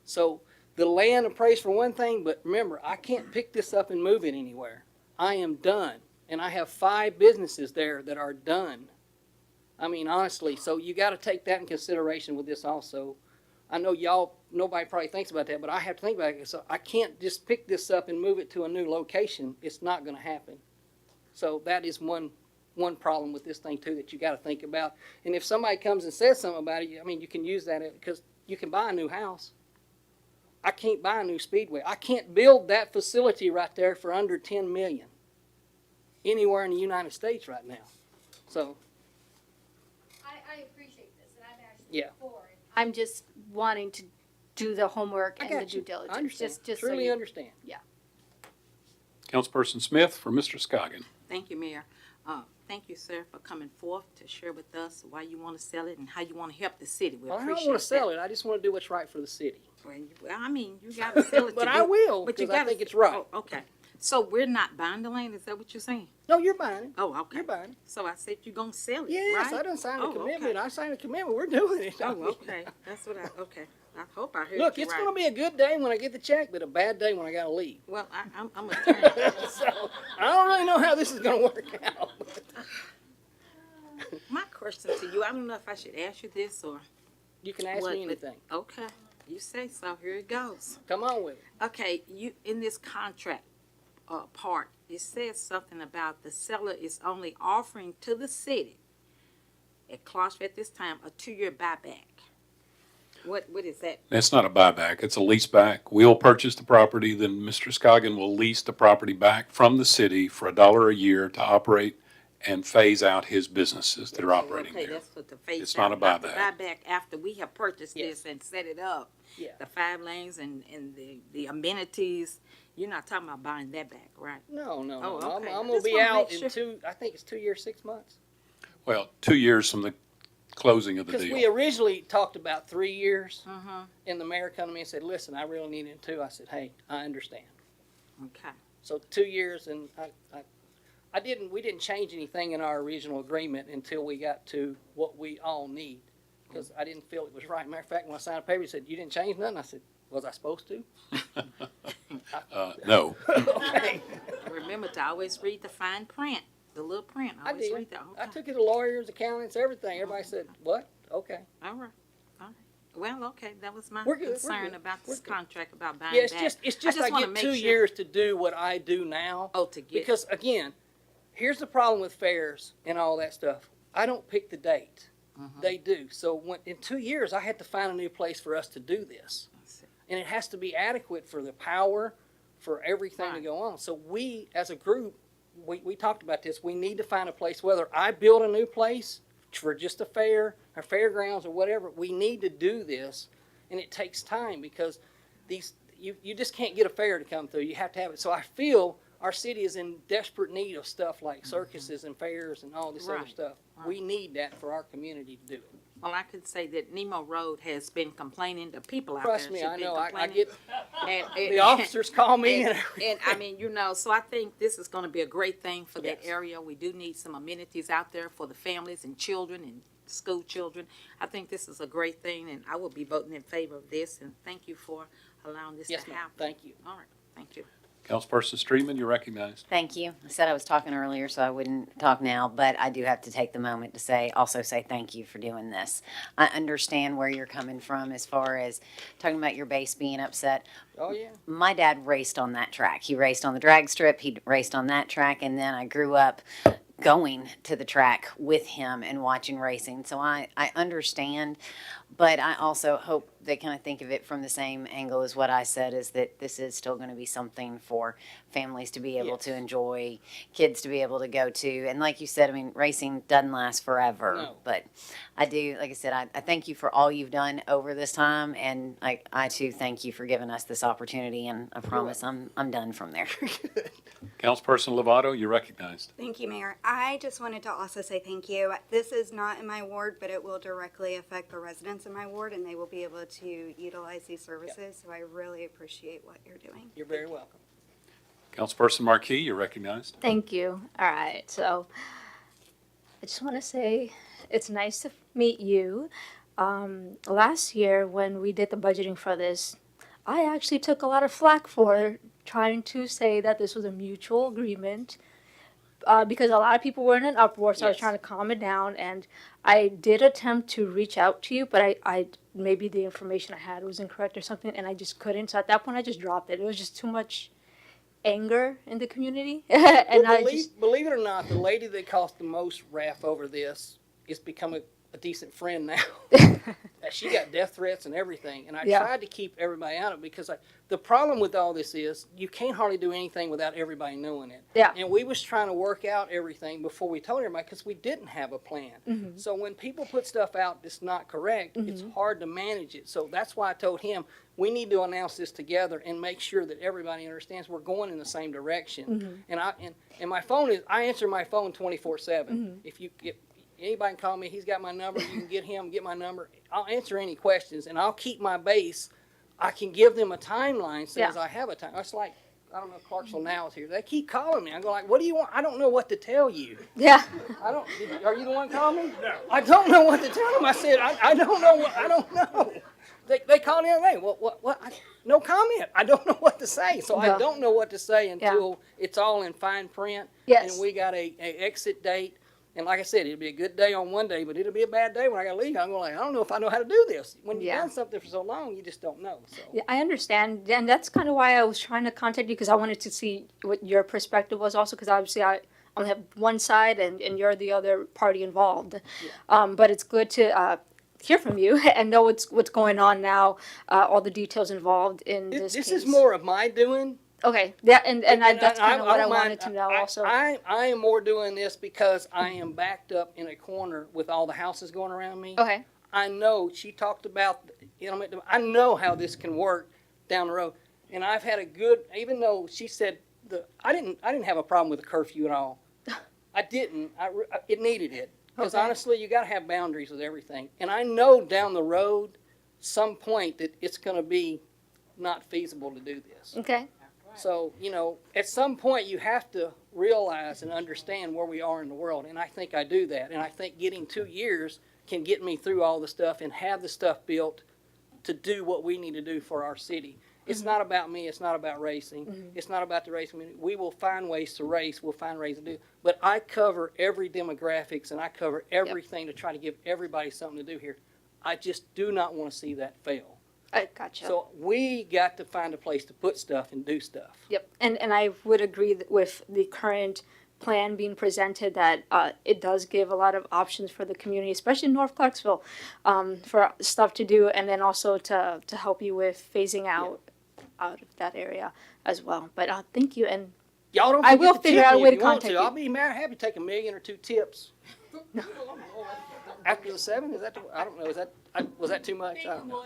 So the land appraised for one thing, but remember, I can't pick this up and move it anywhere. I am done. And I have 5 businesses there that are done. I mean, honestly, so you got to take that in consideration with this also. I know nobody probably thinks about that, but I have to think about it. So I can't just pick this up and move it to a new location. It's not going to happen. So that is one problem with this thing too that you got to think about. And if somebody comes and says something about it, I mean, you can use that because you can buy a new house. I can't buy a new speedway. I can't build that facility right there for under $10 million anywhere in the United States right now. So I appreciate this, and I'm actually for it. I'm just wanting to do the homework and the due diligence. I understand. Just Truly so understand. Yeah. Councilperson Smith for Mr. Scoggin. Thank you, Mayor. Thank you, sir, for coming forth to share with us why you want to sell it and how you want to help the city. We I appreciate don't want to sell that. it. I just want to do what's right for the city. Well, I mean, you got to sell it. But to I do- will, But you 'cause I got think it's right. Oh, okay. So we're not buying the land. Is that what you're saying? No, you're buying it. Oh, okay. You're buying it. So I said you're gonna sell it, Yes, right? I done signed a Oh, commitment. okay. I signed a commitment. We're doing it. Oh, okay. That's what I. Okay. I hope I heard Look, you it's right. going to be a good day when I get the check, but a bad day when I got to leave. Well, I'm a. So I don't really know how this is going to work out. My question to you, I don't know if I should ask you this or. You can ask what, me but- anything. Okay. You say so, here it goes. Come on with it. Okay, you, in this contract, part, it says something about the seller is only offering to the city at Clarksville at this time a 2-year buyback. What is that? That's not a buyback, it's a lease back. We'll purchase the property, then Mr. Scoggin will lease the property back from the city for $1 a year to operate and phase out his businesses that are operating Okay, there. that's what the phase It's not a out, the buyback. buyback after we have purchased Yes. this and set it up. Yeah. The 5 lanes and the amenities, you're not talking about buying that back, right? No, no, Oh, no. okay. I'm I gonna just be wanna out make in sure. I think it's 2 years, 6 months. Well, 2 years from the closing of the Because deal. we originally talked about 3 years, Mm-hmm. and the mayor come to me and said, listen, I really need it too. I said, hey, I understand. Okay. So 2 years, and we didn't change anything in our original agreement until we got to what we all need. Because I didn't feel it was right. Matter of fact, when I signed the paper, he said, you didn't change nothing? I said, was I supposed to? No. Okay. Remember to always read the fine print, the little print. I Always did. read that. I Okay. took it to lawyers, accountants, everything. Everybody said, what? Okay. All right. All right. Well, okay, that was my We're good, we're concern good, about we're this good. contract about buying Yeah, it's back. just I wanna get make 2 sure- years to do what I do now. Oh, to get. Because again, here's the problem with fairs and all that stuff. I don't pick the date. Mhm. They do. So in 2 years, I had to find a new place for us to do this. And it has to be adequate for the power, for everything to Right. go on. So we, as a group, we talked about this. We need to find a place, whether I build a new place for just a fair or fairgrounds or whatever, we need to do this. And it takes time because you just can't get a fair to come through. You have to have it. So I feel our city is in desperate need of stuff like circuses and fairs and all this other Right, stuff. We need that for our community to do it. Well, I could say that Nemo Road has been complaining, the people out Trust there me, have I been know. I complaining. get And the officers call me and and I mean, you know, so I think this is gonna be a great thing for that Yes. area. We do need some amenities out there for the families and children and school children. I think this is a great thing, and I will be voting in favor of this, and thank you for allowing this Yes, to ma'am. happen. Thank you. All right, thank you. Councilperson Streetman, you're recognized. Thank you. I said I was talking earlier, so I wouldn't talk now, but I do have to take the moment to also say thank you for doing this. I understand where you're coming from as far as talking about your base being upset. Oh, yeah. My dad raced on that track. He raced on the drag strip, he raced on that track, and then I grew up going to the track with him and watching racing. So I understand, but I also hope they kind of think of it from the same angle as what I said, is that this is still going to be something for families to be able to enjoy, kids to be able to go to. And like you said, I mean, racing doesn't last forever, No. but I do, like I said, I thank you for all you've done over this time. And I too thank you for giving us this opportunity. And I promise I'm done from there. Councilperson Lovato, you're recognized. Thank you, Mayor. I just wanted to also say thank you. This is not in my ward, but it will directly affect the residents in my ward, and they will be able to utilize these services. So I really appreciate what you're doing. You're very welcome. Councilperson Marquis, you're recognized. Thank you. All right. So I just want to say it's nice to meet you. Last year, when we did the budgeting for this, I actually took a lot of flack for trying to say that this was a mutual agreement because a lot of people were in an uproar, so I was Yes. trying to calm it down. And I did attempt to reach out to you, but I maybe the information I had was incorrect or something, and I just couldn't. So at that point, I just dropped it. It was just too much anger in the community, and Well, I just believe it or not, the lady that caused the most wrath over this is become a decent friend now. She got death threats and everything, and I Yeah. tried to keep everybody out of it because the problem with all this is you can't hardly do anything without everybody knowing it. Yeah. And we was trying to work out everything before we told everybody because we didn't have a plan. Mhm. So when people put stuff out that's not correct, it's hard to manage it. So that's why I told him we need to announce this together and make sure that everybody understands we're going in the same direction. And my phone is, I answer my phone 24/7. If you get anybody can call me, he's got my number, you can get him, get my number. I'll answer any questions and I'll keep my base. I can give them a timeline as soon as I have a time. It's like, I don't know if Clarksville Now is here. They keep calling me. I go like, what do you want? I don't know what to tell you. yeah. Are you the one calling me? No. I don't know what to tell them. I said, I don't know what, I don't know. They called the other day. What? No comment. I don't know what to say. So I No. don't know what to say until it's all in fine print. Yes. And we got a exit date. And like I said, it'll be a good day on one day, but it'll be a bad day when I gotta leave. I'm going like, I don't know if I know how to do this. When you've Yeah. done something for so long, you just don't know. So Yeah, I understand, and that's kind of why I was trying to contact you, because I wanted to see what your perspective was also, because obviously I only have one side and you're the other party involved. But it's good to hear from you and know what's going on now, all the details involved in this this case. is more of my doing. Okay, yeah, and that's kind of what I don't mind- wanted to know also. I am more doing this because I am backed up in a corner with all the houses going around me. Okay, I know she talked about, you know, I know how this can work down the road, and I've had a good. Even though she said I didn't have a problem with the curfew at all. I didn't. It needed it because Okay. honestly, you got to have boundaries with everything. And I know down the road, some point that it's going to be not feasible to do this. okay, So, you know, at some point you have to realize and understand where we are in the world. And I think I do that. And I think getting 2 years can get me through all the stuff and have the stuff built to do what we need to do for our city. It's not about me. It's not about racing. It's not about the race community. We will find ways to race. We'll find ways to do. But I cover every demographics and I cover everything to try to give everybody something to do here. I just do not want to see that fail. I gotcha. So we got to find a place to put stuff and do stuff. Yep, and I would agree with the current plan being presented that it does give a lot of options for the community, especially in North Clarksville, for stuff to do, and then also to help you with phasing out of that area as well. But thank you, and Y'all don't I forget will to figure tip out a me way if to you want contact you. I'll be happy to take $1 million or 2 tips. After the 7, is that? I don't know. Is that? Was that too much? I don't know.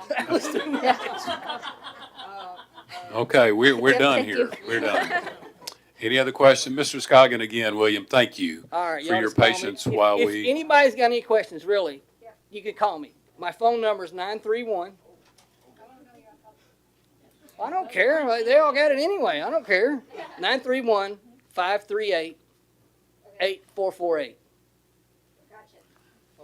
That was too much. Okay, we're Yep, done thank here. you. We're done. Any other question? Mr. Scoggin again, William, thank you All right, for y'all your just call me. patience while If we, anybody's got any questions, really, you can call me. My phone number is 931. I don't care. They all got it anyway. I don't care. 931-538-8448.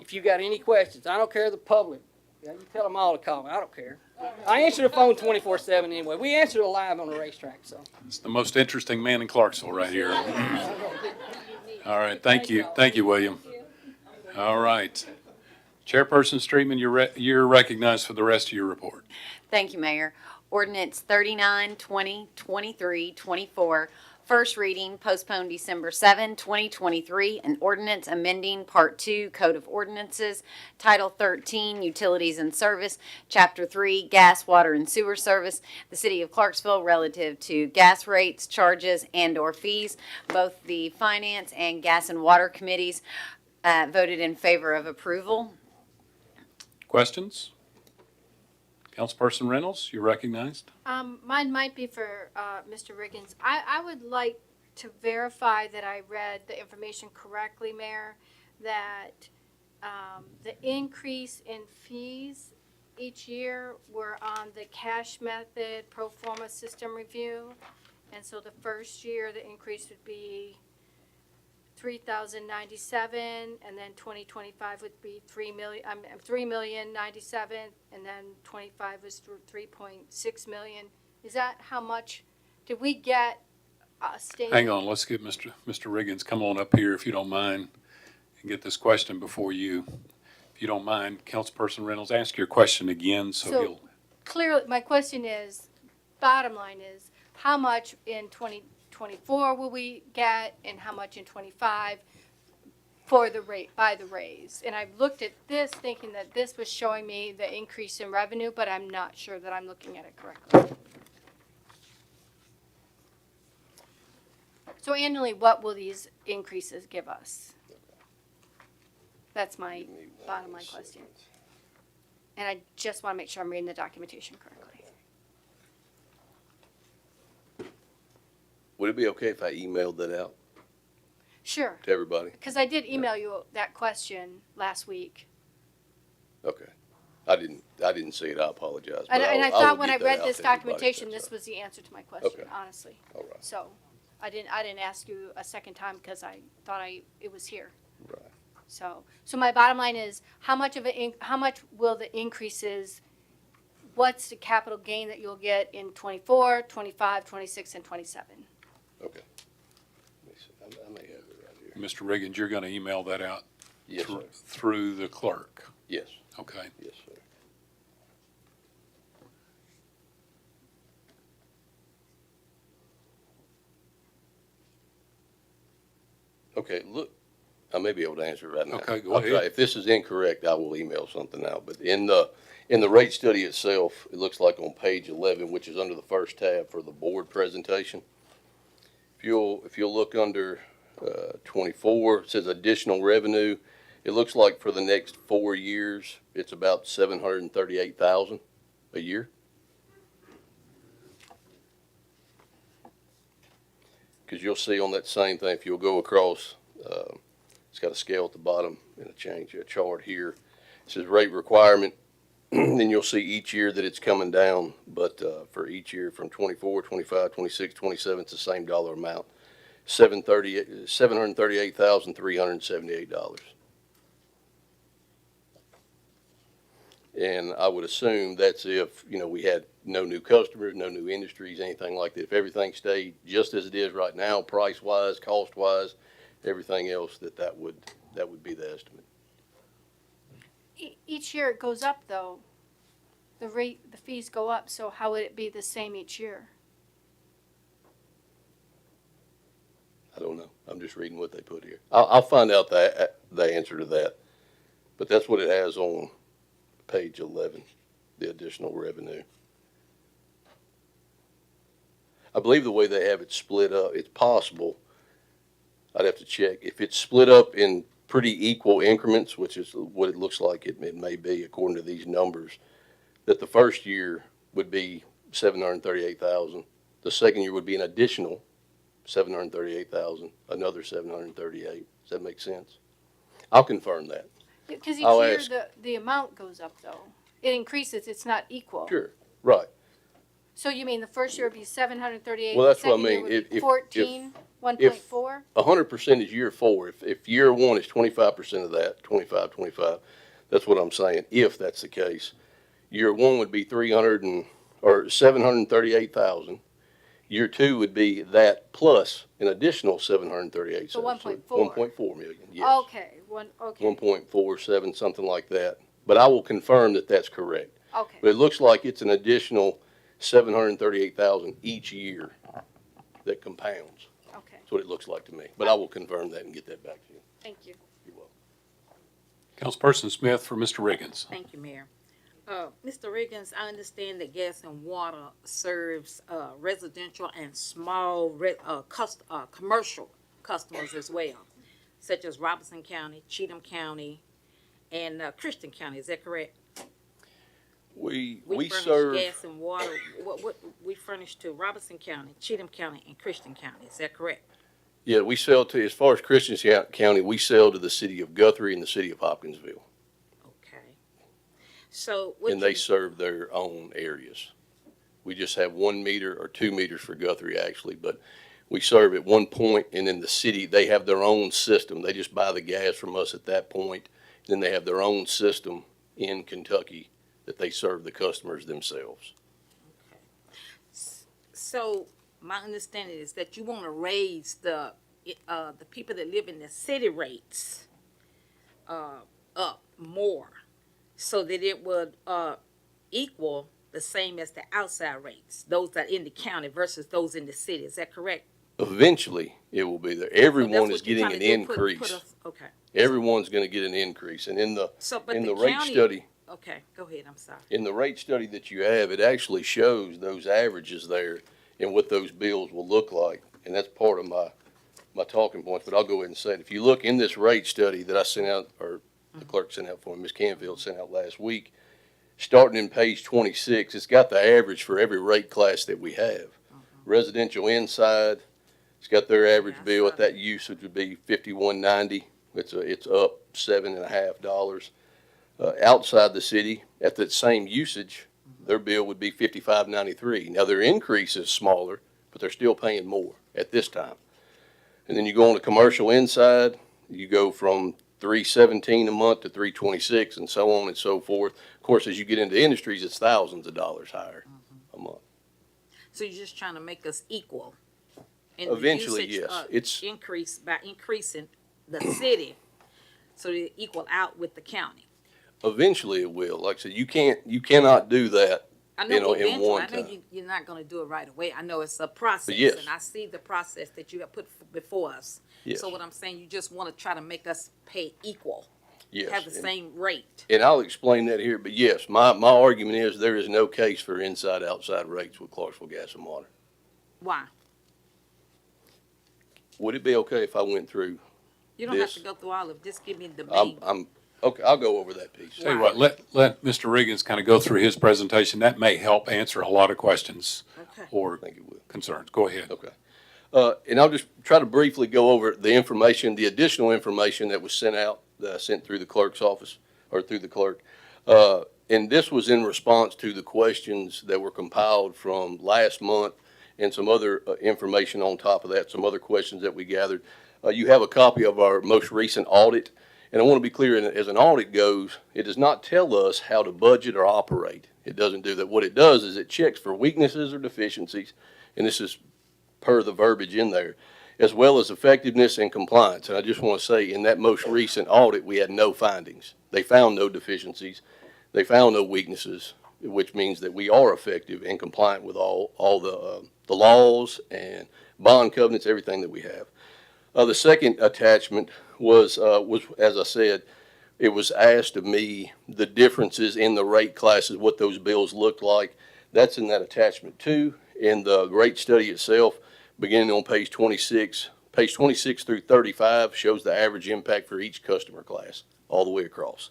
If you got any questions, I don't care the public. Yeah, you tell them all to call me. I don't care. I answer the phone 24/7 anyway. We answer it live on the racetrack, so. it's the most interesting man in Clarksville right here. All right, thank you. Thank you, William. All right. Chairperson Streetman, you're recognized for the rest of your report. Thank you, Mayor. Ordinance 39, 2023, 24. First reading, postponed December 7, 2023. An ordinance amending Part 2 Code of Ordinances, Title 13 Utilities and Service, Chapter 3 Gas, Water, and Sewer Service, the City of Clarksville relative to gas rates, charges, and/or fees. Both the Finance and Gas and Water Committees voted in favor of approval. Questions? Councilperson Reynolds, you're recognized. Mine might be for Mr. Riggins. I would like to verify that I read the information correctly, Mayor, that the increase in fees each year were on the cash method pro forma system review. And so the first year, the increase would be $3,097, and then 2025 would be $3,097,097, and then 25 was 3.6 million. Is that how much? Did we get a state? Hang on, let's get Mr. Riggins, come on up here if you don't mind, and get this question before you. If you don't mind, Councilperson Reynolds, ask your question again so he'll. Clearly, my question is, bottom line is, how much in 2024 will we get, and how much in 25 for the rate, by the raise? And I've looked at this thinking that this was showing me the increase in revenue, but I'm not sure that I'm looking at it correctly. So annually, what will these increases give us? That's my bottom line question. And I just want to make sure I'm reading the documentation correctly. Would it be okay if I emailed that out Sure, to everybody? because I did email you that question last week. Okay. I didn't see it. I apologize. And but I will thought when I get that read out this to everybody, documentation, that's this all was the answer to my question, Okay. honestly. right. All right. So I didn't ask you a second time because I thought it was here. Right. So my bottom line is, how much will the increases, what's the capital gain that you'll get in 24, 25, 26, and 27? Okay. Let me see. I may have it right here. Mr. Riggins, you're gonna email that out Yes, sir. through the clerk, Yes, okay? yes, sir. Okay, look, I may be able to answer it right now. Okay, go I'll try. ahead. If this is incorrect, I will email something out. But in the rate study itself, it looks like on page 11, which is under the first tab for the board presentation. If you'll look under 24, it says additional revenue. It looks like for the next 4 years, it's about 738,000 a year. Because you'll see on that same thing, if you'll go across, it's got a scale at the bottom and a chart here. It says rate requirement. Then you'll see each year that it's coming down, but for each year from 24, 25, 26, 27, it's the same dollar amount, $738,378. And I would assume that's if, we had no new customers, no new industries, anything like that. If everything stayed just as it is right now, price-wise, cost-wise, everything else, that would be the estimate. Each year it goes up though. The fees go up, so how would it be the same each year? I don't know. I'm just reading what they put here. I'll find out the answer to that. But that's what it has on page 11, the additional revenue. I believe the way they have it split up, it's possible. I'd have to check. If it's split up in pretty equal increments, which is what it looks like it may be according to these numbers, that the first year would be 738,000. The second year would be an additional 738,000, another 738. Does that make sense? I'll confirm that. Because each I'll year ask. the amount goes up though. It increases, it's not equal. Sure, right. So you mean the first year would be 738? Well, that's the what I second year mean. would be If- 14, 1.4? 100% is year 4. If year 1 is 25% of that, 25, that's what I'm saying, if that's the case. Year 1 would be 738,000. Year 2 would be that plus an additional 738,000. So 1.4. 1.4 million, yes. Okay, okay, 1.47, something like that. But I will confirm that that's correct. okay. But it looks like it's an additional 738,000 each year that compounds. Okay, That's what it looks like to me. But I will confirm that and get that back to you. thank you. You're welcome. Councilperson Smith for Mr. Riggins. Thank you, Mayor. Mr. Riggins, I understand that gas and water serves residential and small commercial customers as well, such as Robertson County, Cheatham County, and Christian County. Is that correct? We furnish serve, gas and water. What we furnish to Robertson County, Cheatham County, and Christian County. Is that correct? yeah, we sell to, as far as Christian County, we sell to the city of Guthrie and the city of Hopkinsville. Okay. So And they serve their own areas. We just have 1 meter or 2 meters for Guthrie actually, but we serve at one point, and then the city, they have their own system. They just buy the gas from us at that point. Then they have their own system in Kentucky that they serve the customers themselves. So my understanding is that you want to raise the people that live in the city rates up more, so that it would equal the same as the outside rates, those that are in the county versus those in the city. Is that correct? Eventually, it will be there. So that's Everyone is what you're getting trying an to do, increase. Okay. Everyone's going to get an increase. And in the But in the the rate county- study, Okay, go ahead. I'm sorry. in the rate study that you have, it actually shows those averages there and what those bills will look like. And that's part of my talking points, but I'll go ahead and say it. If you look in this rate study that I sent out, or the clerk sent out for me, Ms. Canfield sent out last week, starting in page 26, it's got the average for every rate class that we have. Residential inside, it's got their average bill at that usage would be $51.90. It's up $7.50. Outside the city, at that same usage, their bill would be $55.93. Now, their increase is smaller, but they're still paying more at this time. And then you go on to commercial inside, you go from $317 a month to $326 and so on and so forth. Of course, as you get into industries, it's thousands of dollars higher a month. So you're just trying to make us equal. in Eventually, usage, yes. It's increase by increasing the city so they equal out with the county? Eventually it will. Like I said, you cannot do that, I know in eventually, one I know time. you're not gonna do it right away. I know it's a process. yes. And I see the process that you have put before us. Yes. So what I'm saying, you just wanna try to make us pay equal, Yes. have the same rate. And I'll explain that here, but yes, my argument is there is no case for inside-outside rates with Clarksville Gas and Water. Why? Would it be okay if I went through? You don't have This- to go through all of, just give me the I'm, main. okay, I'll go over that piece. Tell you what, let Mr. Riggins kind of go through his presentation. That may help answer a lot of questions Okay. or I think it will. concerns. Go ahead. Okay. And I'll just try to briefly go over the information, the additional information that was sent out, that I sent through the clerk's office, or through the clerk. And this was in response to the questions that were compiled from last month and some other information on top of that, some other questions that we gathered. You have a copy of our most recent audit. And I want to be clear, as an audit goes, it does not tell us how to budget or operate. It doesn't do that. What it does is it checks for weaknesses or deficiencies, and this is per the verbiage in there, as well as effectiveness and compliance. And I just want to say, in that most recent audit, we had no findings. They found no deficiencies. They found no weaknesses, which means that we are effective and compliant with all the laws and bond covenants, everything that we have. The second attachment was, as I said, it was asked of me the differences in the rate classes, what those bills looked like. That's in that attachment too. In the rate study itself, beginning on page 26 through 35 shows the average impact for each customer class all the way across.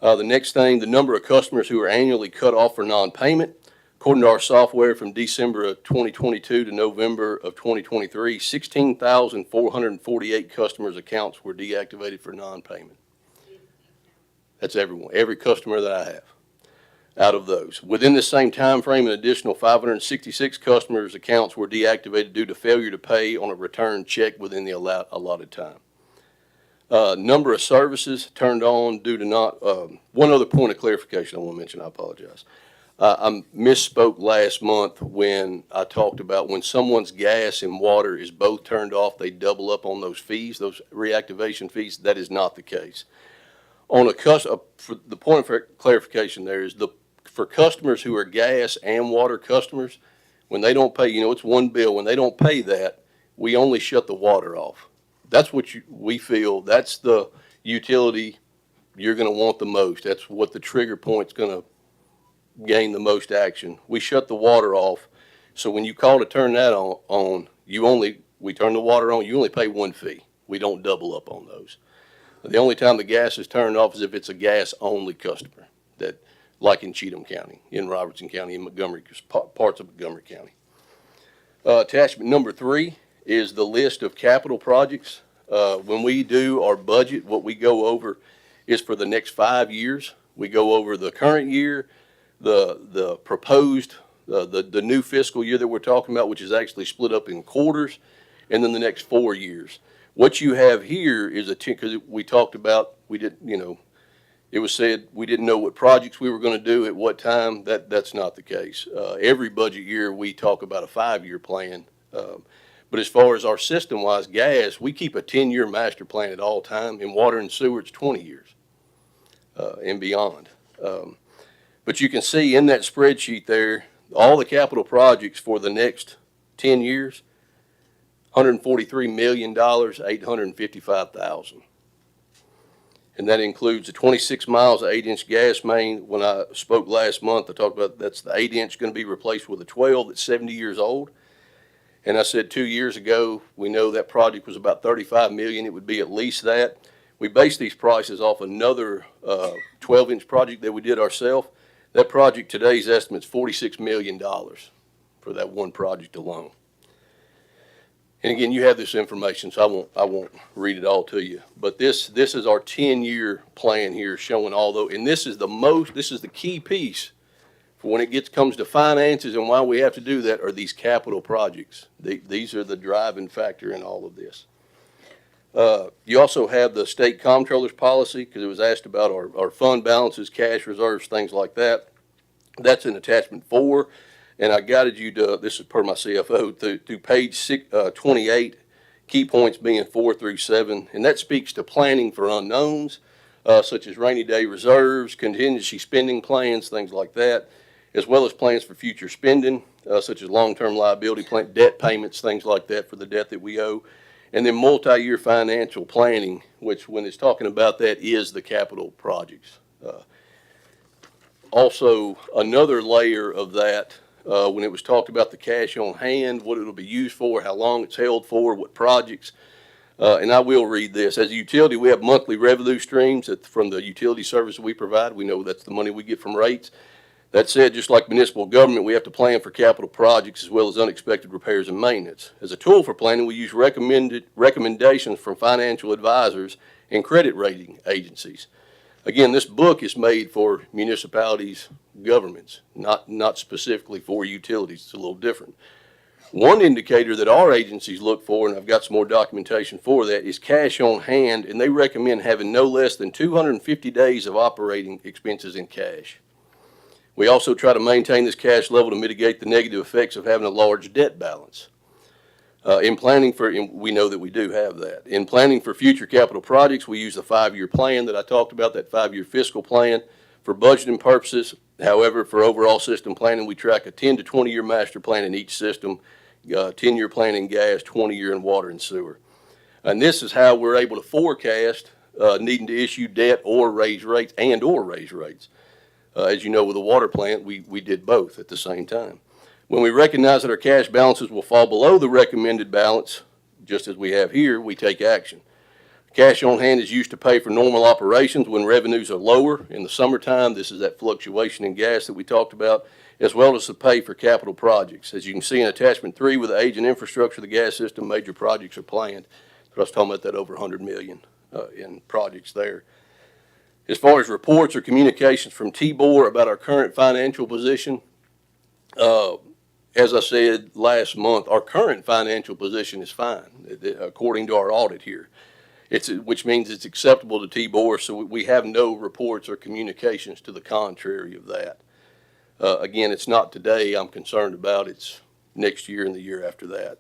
The next thing, the number of customers who are annually cut off for non-payment. According to our software, from December of 2022 to November of 2023, 16,448 customers' accounts were deactivated for non-payment. That's everyone, every customer that I have. Out of those, within the same time frame, an additional 566 customers' accounts were deactivated due to failure to pay on a return check within the allotted time. Number of services turned on due to not. One other point of clarification I want to mention. I apologize. I misspoke last month when I talked about when someone's gas and water is both turned off, they double up on those fees, those reactivation fees. That is not the case. For the point of clarification there is for customers who are gas and water customers, when they don't pay, it's one bill. When they don't pay that, we only shut the water off. That's what we feel. That's the utility you're going to want the most. That's what the trigger point's going to gain the most action. We shut the water off. So when you call to turn that on, we turn the water on, you only pay one fee. We don't double up on those. The only time the gas is turned off is if it's a gas-only customer, that like in Cheatham County, in Robertson County, in Montgomery, parts of Montgomery County. Attachment number 3 is the list of capital projects. When we do our budget, what we go over is for the next 5 years. We go over the current year, the proposed, the new fiscal year that we're talking about, which is actually split up in quarters, and then the next 4 years. What you have here is because we talked about, it was said we didn't know what projects we were going to do at what time. That's not the case. Every budget year we talk about a 5-year plan. But as far as our system-wise gas, we keep a 10-year master plan at all time. In water and sewer, it's 20 years and beyond. But you can see in that spreadsheet there, all the capital projects for the next 10 years, $143 million, $855,000. And that includes the 26 miles of 8-inch gas main. When I spoke last month, I talked about that's the 8-inch going to be replaced with a 12 that's 70 years old. And I said 2 years ago, we know that project was about $35 million. It would be at least that. We based these prices off another 12-inch project that we did ourselves. That project today's estimate is $46 million for that one project alone. And again, you have this information, so I won't read it all to you. But this is our 10-year plan here, showing all those. And this is the key piece for when it comes to finances and why we have to do that are these capital projects. These are the driving factor in all of this. You also have the state comptroller's policy, because it was asked about our fund balances, cash reserves, things like that. That's in attachment 4. And I guided you to, this is per my CFO, to page 28, key points being 4 through 7, and that speaks to planning for unknowns, such as rainy day reserves, contingency spending plans, things like that, as well as plans for future spending, such as long-term liability plan, debt payments, things like that for the debt that we owe, and then multi-year financial planning, which when it's talking about that is the capital projects. Also, another layer of that, when it was talked about the cash on hand, what it'll be used for, how long it's held for, what projects, and I will read this. As a utility, we have monthly revenue streams from the utility service we provide. We know that's the money we get from rates. That said, just like municipal government, we have to plan for capital projects as well as unexpected repairs and maintenance. As a tool for planning, we use recommendations from financial advisors and credit rating agencies. Again, this book is made for municipalities, governments, not specifically for utilities. It's a little different. One indicator that our agencies look for, and I've got some more documentation for that, is cash on hand, and they recommend having no less than 250 days of operating expenses in cash. We also try to maintain this cash level to mitigate the negative effects of having a large debt balance. In planning for, we know that we do have that. In planning for future capital projects, we use the 5-year plan that I talked about, that 5-year fiscal plan for budgeting purposes. However, for overall system planning, we track a 10 to 20-year master plan in each system, 10-year plan in gas, 20-year in water and sewer. And this is how we're able to forecast needing to issue debt or raise rates As you know, with the water plant, we did both at the same time. When we recognize that our cash balances will fall below the recommended balance, just as we have here, we take action. Cash on hand is used to pay for normal operations when revenues are lower. In the summertime, this is that fluctuation in gas that we talked about, as well as to pay for capital projects. As you can see in attachment 3, with the age and infrastructure of the gas system, major projects are planned. So I was talking about that over $100 million in projects there. As far as reports or communications from TBOR about our current financial position, as I said last month, our current financial position is fine, according to our audit here. Which means it's acceptable to TBOR, so we have no reports or communications to the contrary of that. Again, it's not today I'm concerned about, it's next year and the year after that.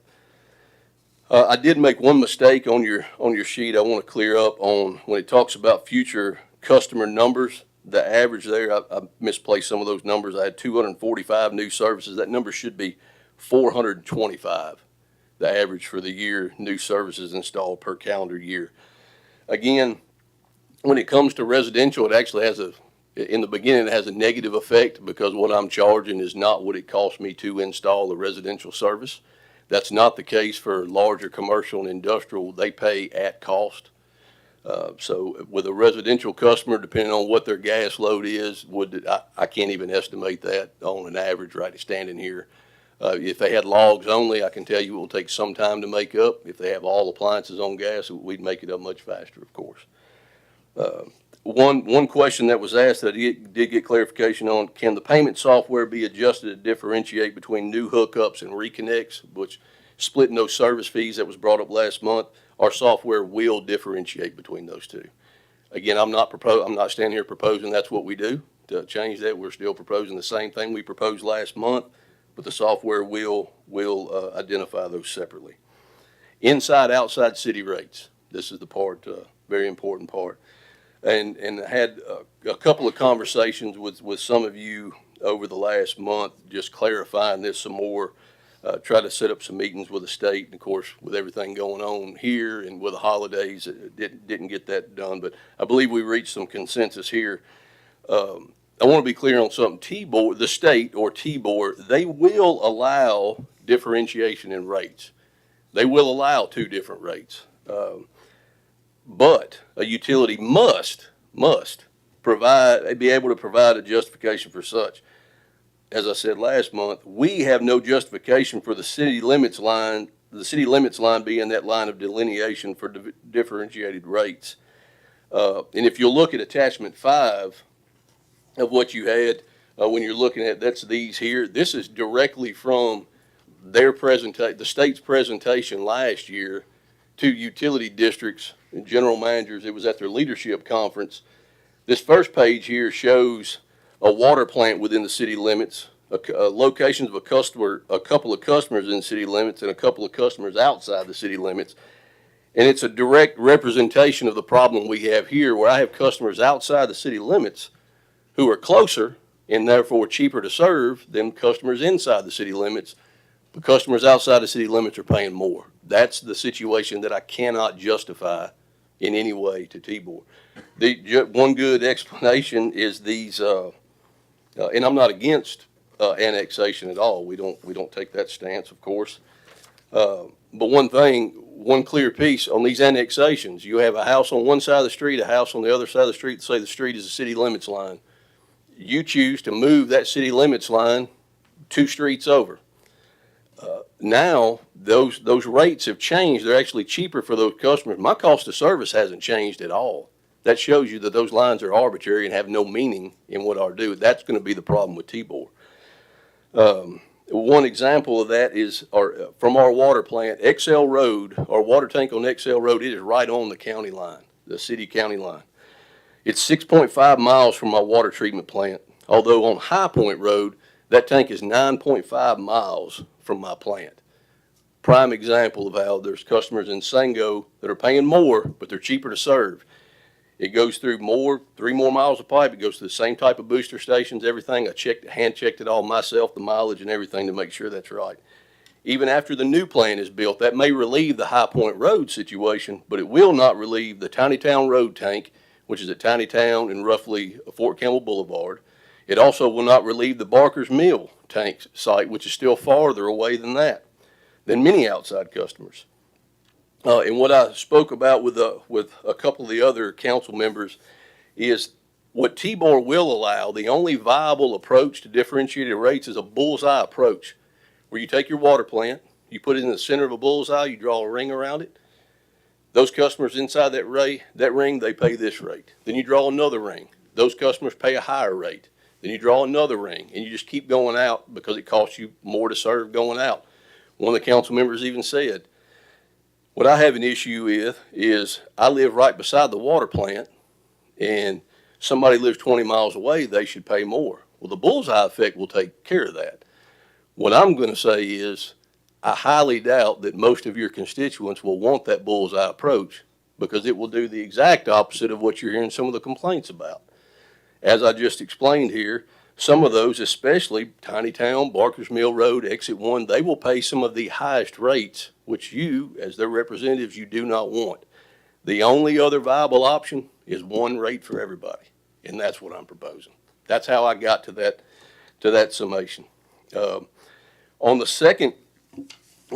I did make one mistake on your sheet I want to clear up on when it talks about future customer numbers. The average there, I misplaced some of those numbers. I had 245 new services. That number should be 425, the average for the year, new services installed per calendar year. Again, when it comes to residential, it actually has in the beginning, it has a negative effect because what I'm charging is not what it costs me to install a residential service. That's not the case for larger commercial and industrial. They pay at cost. So with a residential customer, depending on what their gas load is, I can't even estimate that on an average right standing here. If they had logs only, I can tell you it will take some time to make up. If they have all appliances on gas, we'd make it up much faster, of course. One question that was asked that I did get clarification on, can the payment software be adjusted to differentiate between new hookups and reconnects, which splitting those service fees that was brought up last month? Our software will differentiate between those two. Again, I'm not standing here proposing that's what we do to change that. We're still proposing the same thing we proposed last month, but the software will identify those separately. Inside, outside city rates. This is the part, very important part. And I had a couple of conversations with some of you over the last month, just clarifying this some more. Try to set up some meetings with the state, and of course, with everything going on here and with the holidays, it didn't get that done. But I believe we reached some consensus here. I want to be clear on something. TBOR, the state or TBOR, they will allow differentiation in rates. They will allow 2 different rates. But a utility must be able to provide a justification for such. As I said last month, we have no justification for the city limits line being that line of delineation for differentiated rates. And if you'll look at attachment 5 of what you had, when you're looking at, that's these here. This is directly from their presentation, the state's presentation last year to utility districts and general managers. It was at their leadership conference. This first page here shows a water plant within the city limits, locations of a couple of customers in city limits, and a couple of customers outside the city limits. And it's a direct representation of the problem we have here, where I have customers outside the city limits who are closer and therefore cheaper to serve than customers inside the city limits, but customers outside the city limits are paying more. That's the situation that I cannot justify in any way to Tibor. One good explanation is these, and I'm not against annexation at all. We don't take that stance, of course. But one clear piece on these annexations, you have a house on one side of the street, a house on the other side of the street, say the street is the city limits line. You choose to move that city limits line 2 streets over. Now, those rates have changed. They're actually cheaper for those customers. My cost of service hasn't changed at all. That shows you that those lines are arbitrary and have no meaning in what I do. That's going to be the problem with Tibor. One example of that is from our water plant, XL Road, our water tank on XL Road, it is right on the county line, the city county line. It's 6.5 miles from my water treatment plant, although on High Point Road, that tank is 9.5 miles from my plant. Prime example of how there's customers in Sango that are paying more, but they're cheaper to serve. It goes through 3 more miles of pipe. It goes to the same type of booster stations, everything. I hand checked it all myself, the mileage and everything, to make sure that's right. Even after the new plant is built, that may relieve the High Point Road situation, but it will not relieve the Tiny Town Road tank, which is at Tiny Town and roughly Fort Campbell Boulevard. It also will not relieve the Barker's Mill tank site, which is still farther away than many outside customers. And what I spoke about with a couple of the other council members is what Tibor will allow. The only viable approach to differentiated rates is a bullseye approach, where you take your water plant, you put it in the center of a bullseye, you draw a ring around it. Those customers inside that ring, they pay this rate. Then you draw another ring. Those customers pay a higher rate. Then you draw another ring, and you just keep going out because it costs you more to serve going out. One of the council members even said, what I have an issue with is I live right beside the water plant, and somebody lives 20 miles away, they should pay more. Well, the bullseye effect will take care of that. What I'm going to say is I highly doubt that most of your constituents will want that bullseye approach, because it will do the exact opposite of what you're hearing some of the complaints about. As I just explained here, some of those, especially Tiny Town, Barker's Mill Road, Exit 1, they will pay some of the highest rates, which you, as their representatives, you do not want. The only other viable option is one rate for everybody, and that's what I'm proposing. That's how I got to that summation. On the second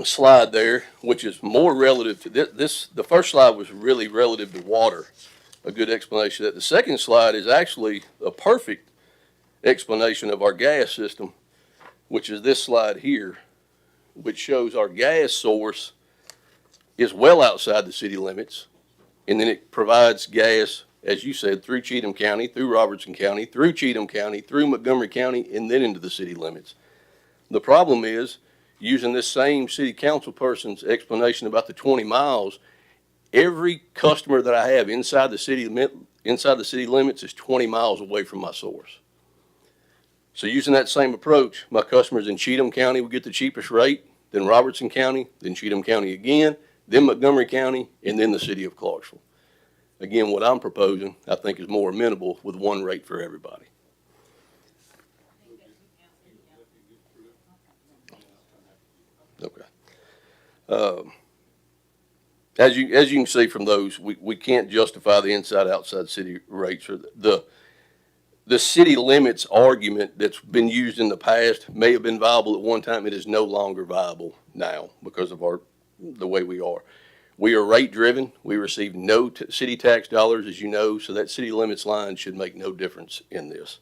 slide there, which is more relative to this, the first slide was really relative to water, a good explanation of that. The second slide is actually a perfect explanation of our gas system, which is this slide here, which shows our gas source is well outside the city limits, and then it provides gas, as you said, through Cheatham County, through Robertson County, through Cheatham County, through Montgomery County, and then into the city limits. The problem is, using this same city council person's explanation about the 20 miles, every customer that I have inside the city limits is 20 miles away from my source. So using that same approach, my customers in Cheatham County will get the cheapest rate, then Robertson County, then Cheatham County again, then Montgomery County, and then the city of Clarksville. Again, what I'm proposing, I think, is more amenable with one rate for everybody. Okay. As you can see from those, we can't justify the inside-outside city rates. Or the city limits argument that's been used in the past may have been viable at one time. It is no longer viable now because of the way we are. We are rate driven. We receive no city tax dollars, as you know, so that city limits line should make no difference in this.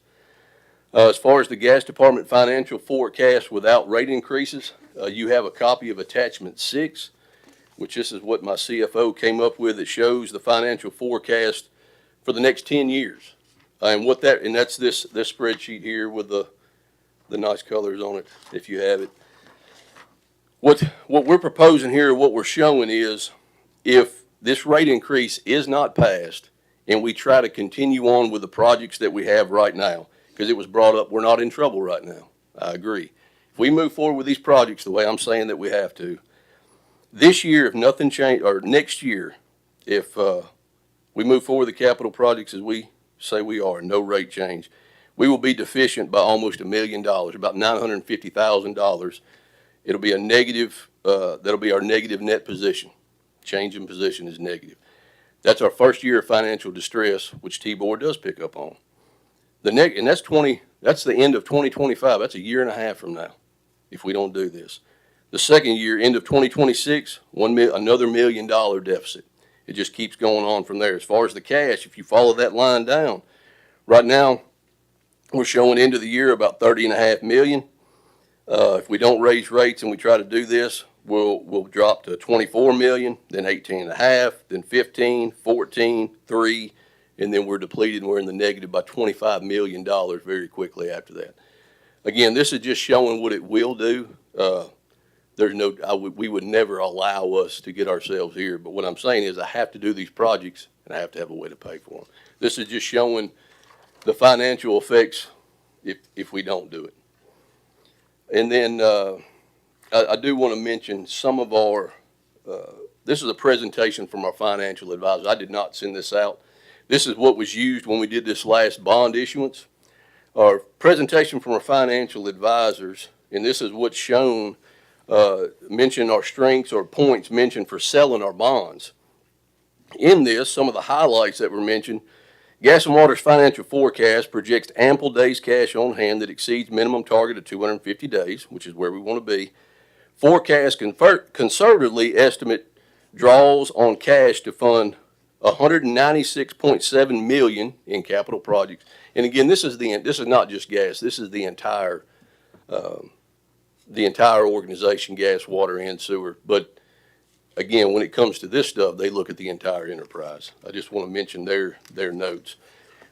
As far as the gas department financial forecast without rate increases, you have a copy of attachment 6, which this is what my CFO came up with. It shows the financial forecast for the next 10 years. And that's this spreadsheet here with the nice colors on it, if you have it. What we're proposing here, what we're showing is, if this rate increase is not passed and we try to continue on with the projects that we have right now, because it was brought up, we're not in trouble right now. I agree. If we move forward with these projects the way I'm saying that we have to, This year, if nothing change, or next year, if we move forward with the capital projects as we say we are, no rate change, we will be deficient by almost $1 million, about $950,000. It'll be a negative, that'll be our negative net position. Change in position is negative. That's our first year of financial distress, which T-Board does pick up on. And that's the end of 2025. That's a year and a half from now, if we don't do this. The second year, end of 2026, another $1 million deficit. It just keeps going on from there. As far as the cash, if you follow that line down, right now, we're showing end of the year about $30.5 million. If we don't raise rates and we try to do this, we'll drop to 24 million, then 18.5, then 15, 14, 3, and then we're depleted and we're in the negative by $25 million very quickly after that. Again, this is just showing what it will do. We would never allow us to get ourselves here, but what I'm saying is I have to do these projects and I have to have a way to pay for them. This is just showing the financial effects if we don't do it. And then I do want to mention some of our, this is a presentation from our financial advisor. I did not send this out. This is what was used when we did this last bond issuance. Our presentation from our financial advisors, and this is what's shown, mention our strengths or points mentioned for selling our bonds. In this, some of the highlights that were mentioned, Gas and Water's financial forecast projects ample days cash on hand that exceeds minimum target of 250 days, which is where we want to be. Forecast conservatively estimate draws on cash to fund $196.7 million in capital projects. And again, this is not just gas. This is the entire organization, gas, water, and sewer. But again, when it comes to this stuff, they look at the entire enterprise. I just want to mention their notes.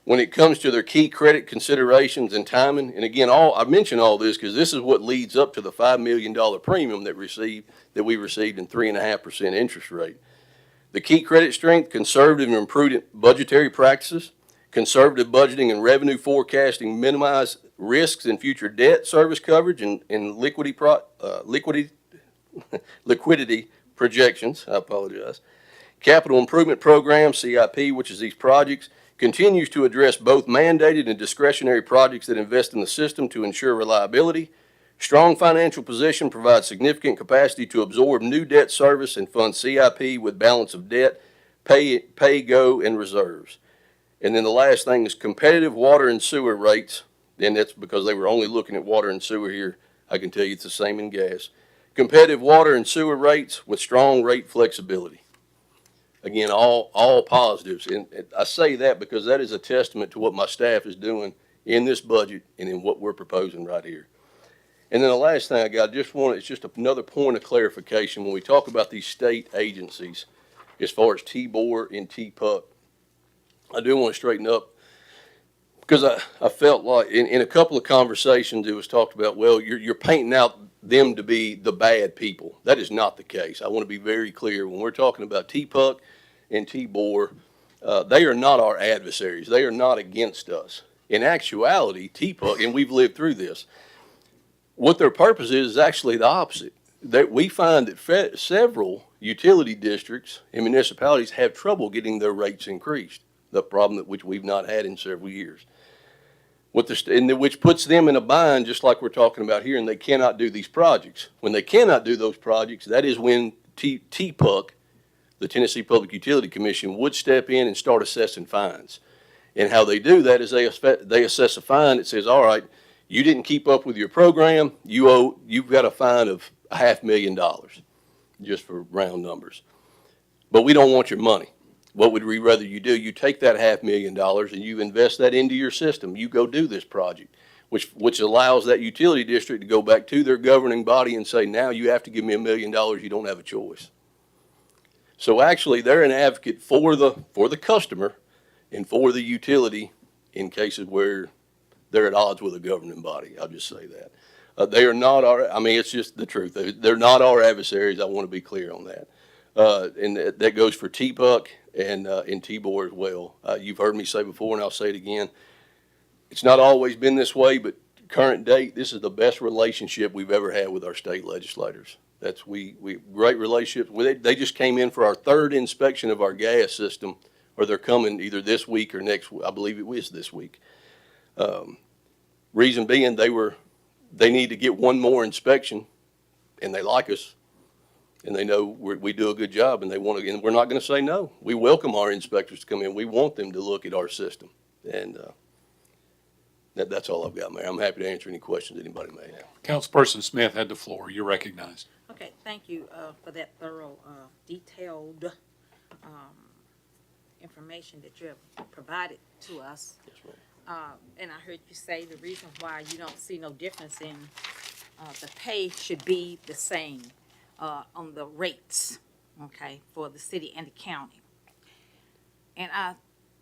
When it comes to their key credit considerations and timing, and again, I mention all this because this is what leads up to the $5 million premium that we received in 3.5% interest rate. The key credit strength, conservative and prudent budgetary practices, conservative budgeting and revenue forecasting minimize risks in future debt service coverage and liquidity projections. I apologize. Capital Improvement Program, CIP, which is these projects, continues to address both mandated and discretionary projects that invest in the system to ensure reliability. Strong financial position provides significant capacity to absorb new debt service and fund CIP with balance of debt, pay-go, and reserves. And then the last thing is competitive water and sewer rates, and that's because they were only looking at water and sewer here. I can tell you it's the same in gas. Competitive water and sewer rates with strong rate flexibility. Again, all positives. And I say that because that is a testament to what my staff is doing in this budget and in what we're proposing right here. And then the last thing I got, it's just another point of clarification. When we talk about these state agencies, as far as T-Board and T-Puck, I do want to straighten up because I felt like in a couple of conversations it was talked about, well, you're painting out them to be the bad people. That is not the case. I want to be very clear. When we're talking about T-Puck and T-Board, they are not our adversaries. They are not against us. In actuality, T-Puck, and we've lived through this, what their purpose is actually the opposite. That we find that several utility districts and municipalities have trouble getting their rates increased, the problem which we've not had in several years. Which puts them in a bind, just like we're talking about here, and they cannot do these projects. When they cannot do those projects, that is when T-Puck, the Tennessee Public Utility Commission, would step in and start assessing fines. And how they do that is they assess a fine that says, all right, you didn't keep up with your program, you've got a fine of $500,000, just for round numbers. But we don't want your money. What would we rather you do? You take that $500,000 and you invest that into your system. You go do this project, which allows that utility district to go back to their governing body and say, now you have to give me $1 million. You don't have a choice. So actually, they're an advocate for the customer and for the utility in cases where they're at odds with a governing body. I'll just say that. They are not it's just the truth. They're not our adversaries. I want to be clear on that. And that goes for T-Puck and T-Board as well. You've heard me say before, and I'll say it again. It's not always been this way, but current date, this is the best relationship we've ever had with our state legislators. We great relationships with it. They just came in for our third inspection of our gas system, or they're coming either this week or next, I believe it was this week. Reason being, they need to get one more inspection, and they like us, and they know we do a good job, and they want to, and we're not going to say no. We welcome our inspectors to come in. We want them to look at our system, and that's all I've got, Mayor. I'm happy to answer any questions anybody may have. Councilperson Smith had the floor. You're recognized. Okay, thank you for that thorough, detailed information that you have provided to us. Yes, ma'am. And I heard you say the reason why you don't see no difference in the pay should be the same on the rates, okay, for the city and the county. And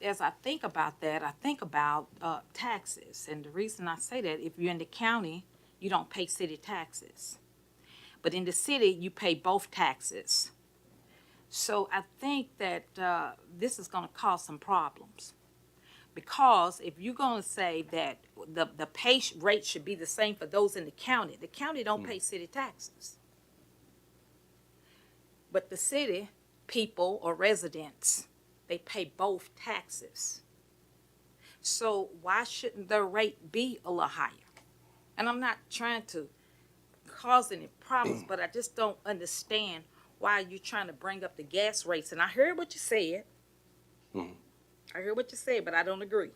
as I think about that, I think about taxes. And the reason I say that, if you're in the county, you don't pay city taxes. But in the city, you pay both taxes. So I think that this is going to cause some problems. Because if you're going to say that the pay rate should be the same for those in the county don't pay city taxes. But the city people or residents, they pay both taxes. So why shouldn't their rate be a little higher? And I'm not trying to cause any problems, but I just don't understand why you're trying to bring up the gas rates. And I heard what you said. I heard what you said, but I don't agree.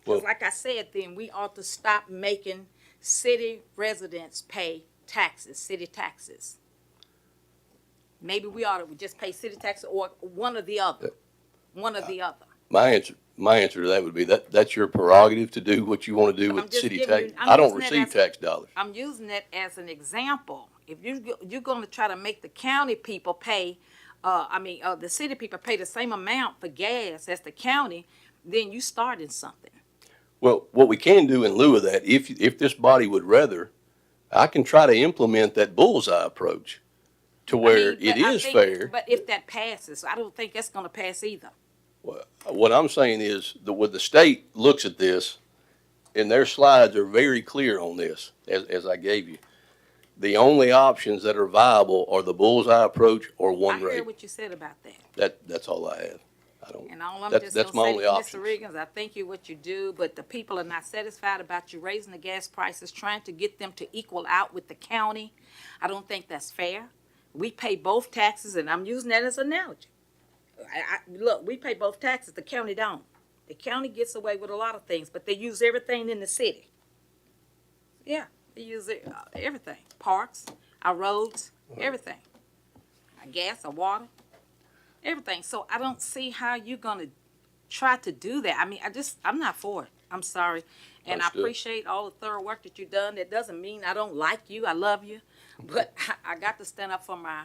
Because like I said, then we ought to stop making city residents pay taxes, city taxes. Maybe we ought to just pay city taxes, or one or the other. One or the other. My answer to that would be that's your prerogative to do what you want to do with city tax. I don't receive tax dollars. I'm using that as an example. If you're going to try to make the county people pay, the city people pay the same amount for gas as the county, then you starting something. Well, what we can do in lieu of that, if this body would rather, I can try to implement that bullseye approach to where it is fair. But if that passes, I don't think that's going to pass either. Well, what I'm saying is that when the state looks at this, and their slides are very clear on this, as I gave you, the only options that are viable are the bullseye approach or one rate. I heard what you said about that. That's all I have. And all I'm That's just my going only to say, option. Mr. Riggins, I thank you what you do, but the people are not satisfied about you raising the gas prices, trying to get them to equal out with the county. I don't think that's fair. We pay both taxes, and I'm using that as an analogy. Look, we pay both taxes. The county don't. The county gets away with a lot of things, but they use everything in the city. Yeah, they use everything. Parks, our roads, everything. Our gas, our water, everything. So I don't see how you're going to try to do that. I'm not for it. I'm sorry. And I appreciate all the thorough work that you've done. That doesn't mean I don't like you. I love you. But I got to stand up for my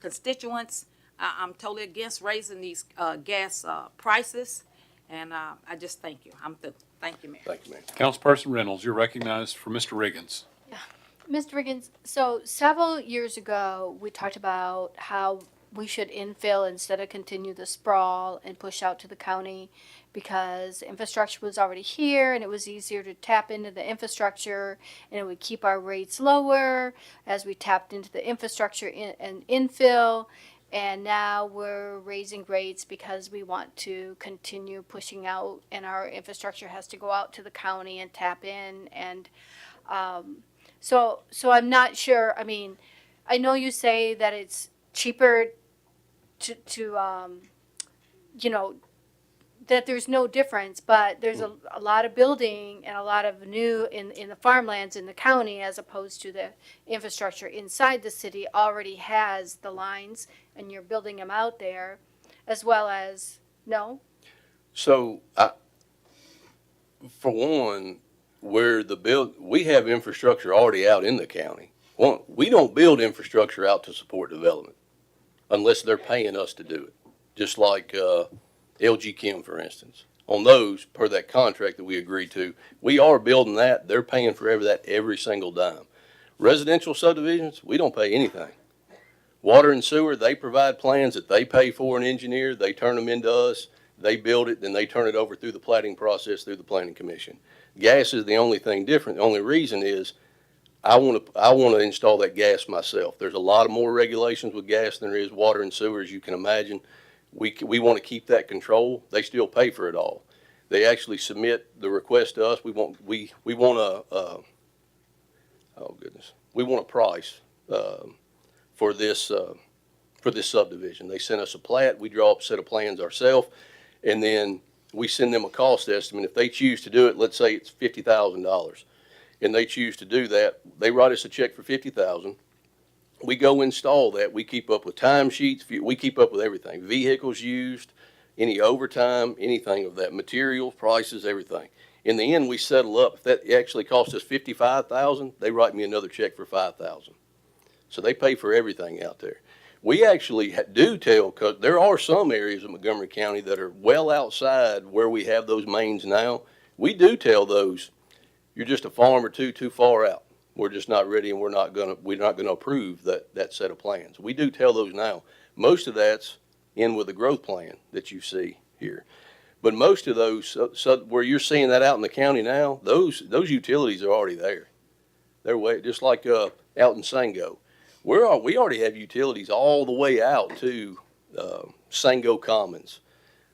constituents. I'm totally against raising these gas prices. And I just thank you. I'm through. Thank you, Mayor. Thank you, Mayor. Councilperson Reynolds, you're recognized for Mr. Riggins. Mr. Riggins, so several years ago, we talked about how we should infill instead of continue the sprawl and push out to the county because infrastructure was already here and it was easier to tap into the infrastructure and it would keep our rates lower as we tapped into the infrastructure and infill. And now we're raising rates because we want to continue pushing out and our infrastructure has to go out to the county and tap in. And so I'm not sure. I mean, I know you say that it's cheaper to that there's no difference, but there's a lot of building and a lot of new in the farmlands in the county as opposed to the infrastructure inside the city already has the lines and you're building them out there as well as, no? So, for one, we have infrastructure already out in the county. We don't build infrastructure out to support development unless they're paying us to do it. Just like LG Chem, for instance. On those, per that contract that we agreed to, we are building that. They're paying for that every single dime. Residential subdivisions, we don't pay anything. Water and sewer, they provide plans that they pay for an engineer. They turn them into us. They build it, then they turn it over through the plating process, through the planning commission. Gas is the only thing different. The only reason is I want to install that gas myself. There's a lot of more regulations with gas than there is water and sewer, as you can imagine. We want to keep that control. They still pay for it all. They actually submit the request to us. We want oh goodness, we want a price for this subdivision. They sent us a plat. We draw up a set of plans ourselves, and then we send them a cost estimate. If they choose to do it, let's say it's $50,000, and they choose to do that, they write us a check for $50,000. We go install that. We keep up with timesheets. We keep up with everything. Vehicles used, any overtime, anything of that, materials, prices, everything. In the end, we settle up. If that actually costs us $55,000, they write me another check for $5,000. So they pay for everything out there. We actually do tell, because there are some areas of Montgomery County that are well outside where we have those mains now. We do tell those, you're just a farm or two too far out. We're just not ready, and we're not gonna approve that set of plans. We do tell those now. Most of that's in with the growth plan that you see here. But most of those, so where you're seeing that out in the county now, those utilities are already there. They're way, just like out in Sango. We already have utilities all the way out to Sango Commons.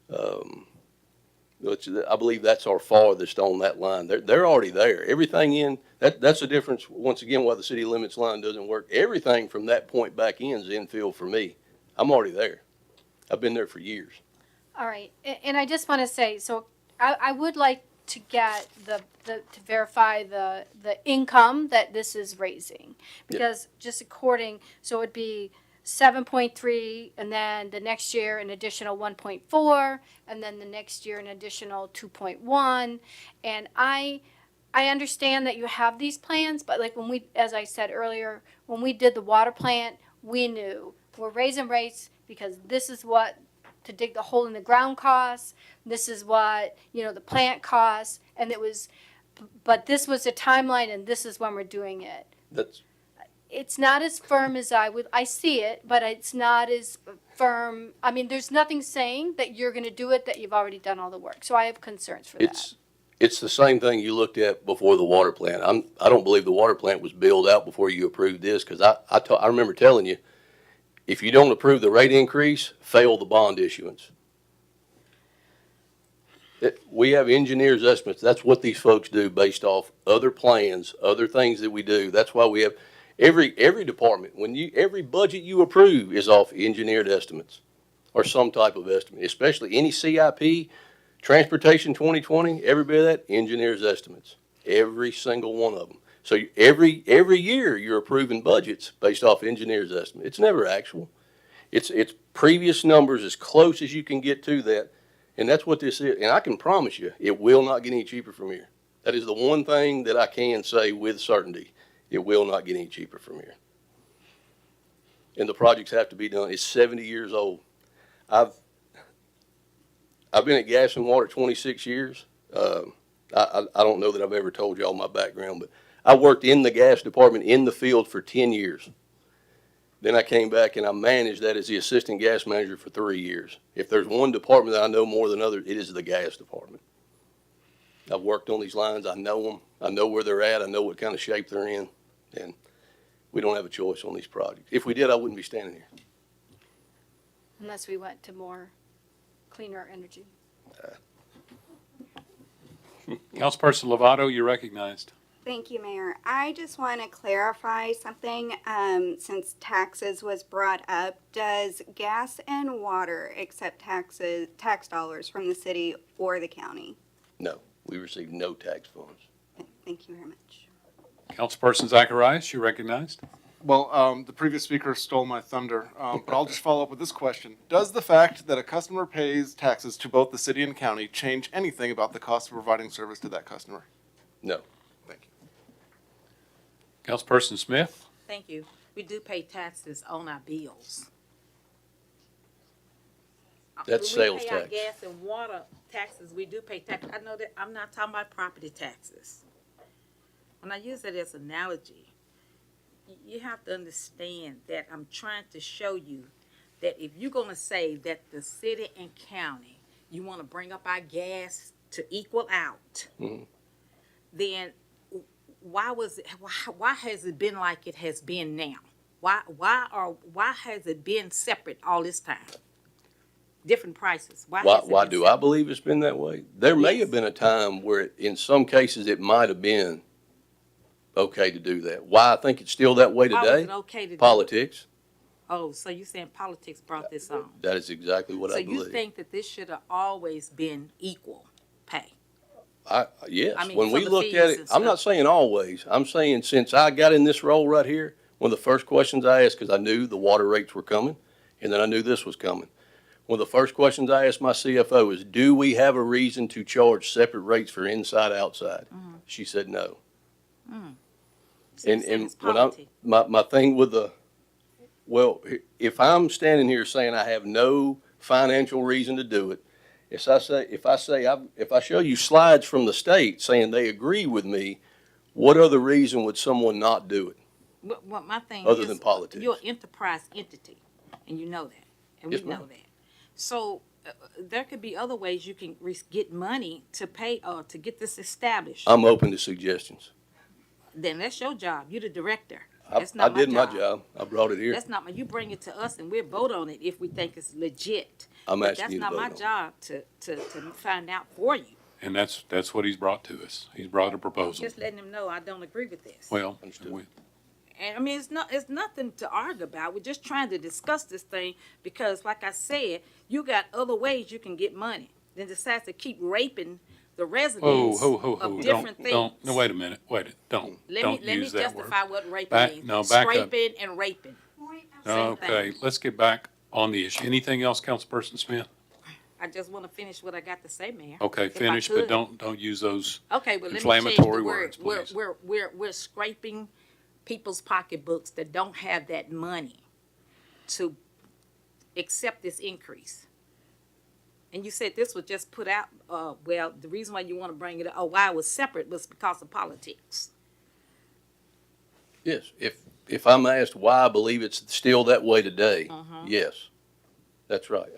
I believe that's our farthest on that line. They're already there. Everything in, that's the difference, once again, why the city limits line doesn't work. Everything from that point back in is infill for me. I'm already there. I've been there for years. All right, and I just want to say, so I would like to get to verify the income that this is raising. Because just according, so it'd be 7.3, and then the next year an additional 1.4, and then the next year an additional 2.1. And I understand that you have these plans, but like when we, as I said earlier, when we did the water plant, we knew we're raising rates because this is what to dig the hole in the ground costs. This is what, the plant costs, and but this was the timeline, and this is when we're doing it. It's not as firm as I see it, but it's not as firm. I mean, there's nothing saying that you're going to do it, that you've already done all the work. So I have concerns for that. It's the same thing you looked at before the water plant. I don't believe the water plant was built out before you approved this, because I remember telling you, if you don't approve the rate increase, fail the bond issuance. We have engineers' estimates. That's what these folks do based off other plans, other things that we do. That's why we have every department, every budget you approve is off engineered estimates or some type of estimate, especially any CIP, Transportation 2020, every bit of that, engineers' estimates, every single one of them. So every year you're approving budgets based off engineers' estimate. It's never actual. It's previous numbers as close as you can get to that. And that's what this is. And I can promise you, it will not get any cheaper from here. That is the one thing that I can say with certainty. It will not get any cheaper from here. And the projects have to be done. It's 70 years old. I've been at Gas and Water 26 years. I don't know that I've ever told y'all my background, but I worked in the gas department in the field for 10 years. Then I came back and I managed that as the assistant gas manager for 3 years. If there's one department that I know more than others, it is the gas department. I've worked on these lines. I know them. I know where they're at. I know what kind of shape they're in. And we don't have a choice on these projects. If we did, I wouldn't be standing here. Unless we went to more cleaner energy. Councilperson Lovato, you're recognized. Thank you, Mayor. I just want to clarify something, since taxes was brought up. Does gas and water accept tax dollars from the city or the county? No, we receive no tax funds. Thank you very much. Councilperson Zacharias, you're recognized. Well, the previous speaker stole my thunder, but I'll just follow up with this question. Does the fact that a customer pays taxes to both the city and county change anything about the cost of providing service to that customer? No. Thank you. Councilperson Smith. Thank you. We do pay taxes on our bills. That's sales tax. When we pay our gas and water taxes, we do pay tax. I know that I'm not talking about property taxes. When I use it as an analogy, you have to understand that I'm trying to show you that if you're going to say that the city and county, you want to bring up our gas to equal out, then why has it been like it has been now? Why has it been separate all this time? Different prices. Why has it Why been do I separate? believe it's been that way? There may Yes. have been a time where, in some cases, it might have been okay to do that. Why I think it's still that way Why was today? it okay to do it? Politics. Oh, so you saying politics brought this on? That is exactly what So I you believe. think that this should have always been equal pay? Yes, I mean, when for we the looked fees at it, and I'm not stuff. saying always. I'm saying since I got in this role right here, one of the first questions I asked, because I knew the water rates were coming, and then I knew this was coming. One of the first questions I asked my CFO is, do we have a reason to charge separate rates for inside, outside? She said no. So you And, saying and it's when I'm, politics. my thing with well, if I'm standing here saying I have no financial reason to do it, if I show you slides from the state saying they agree with me, what other reason would someone not do it What my thing other is, than politics? you're an enterprise entity, and you know that, and we Yes, ma'am. know that. So there could be other ways you can get money to pay to get this established. I'm open to suggestions. Then that's your job. You're the director. I That's not did my job. I brought it here. That's not my. You bring it to us, and we'll vote on it if we think it's legit. I'm But asking that's you to not vote my on it. job to find out for you. And that's what he's brought to us. He's brought a proposal. Just letting them know I don't agree with this. Well, Understood. And I mean, it's nothing to argue about. We're just trying to discuss this thing because, like I said, you got other ways you can get money than decide to keep raping the residents of don't, different things. don't, no, wait a minute, don't Let me use that word. justify what raping Back- means. no, back up. Scraping and raping. Same Okay, thing. let's get back on the issue. Anything else, Councilperson Smith? I just want to finish what I got to say, Mayor. Okay, If I finish, could. but don't use those Okay, well, let me change the inflammatory word. words, please. We're scraping people's pocketbooks that don't have that money to accept this increase. And you said this was just put out, well, the reason why you want to bring it up, why it was separate was because of politics. Yes, if I'm asked why I believe it's still that way today, yes, that's right.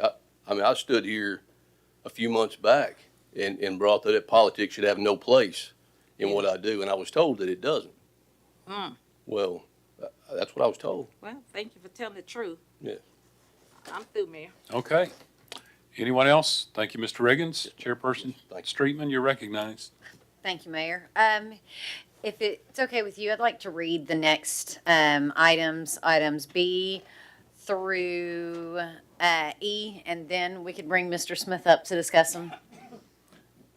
I mean, I stood here a few months back and brought that politics should have no place in what I do, and I was told that it doesn't. Well, that's what I was told. Well, thank you for telling the truth. Yes. I'm through, Mayor. Okay. Anyone else? Thank you, Mr. Riggins. Chairperson Streetman, you're recognized. Thank you, Mayor. If it's okay with you, I'd like to read the next items B through E, and then we could bring Mr. Smith up to discuss them.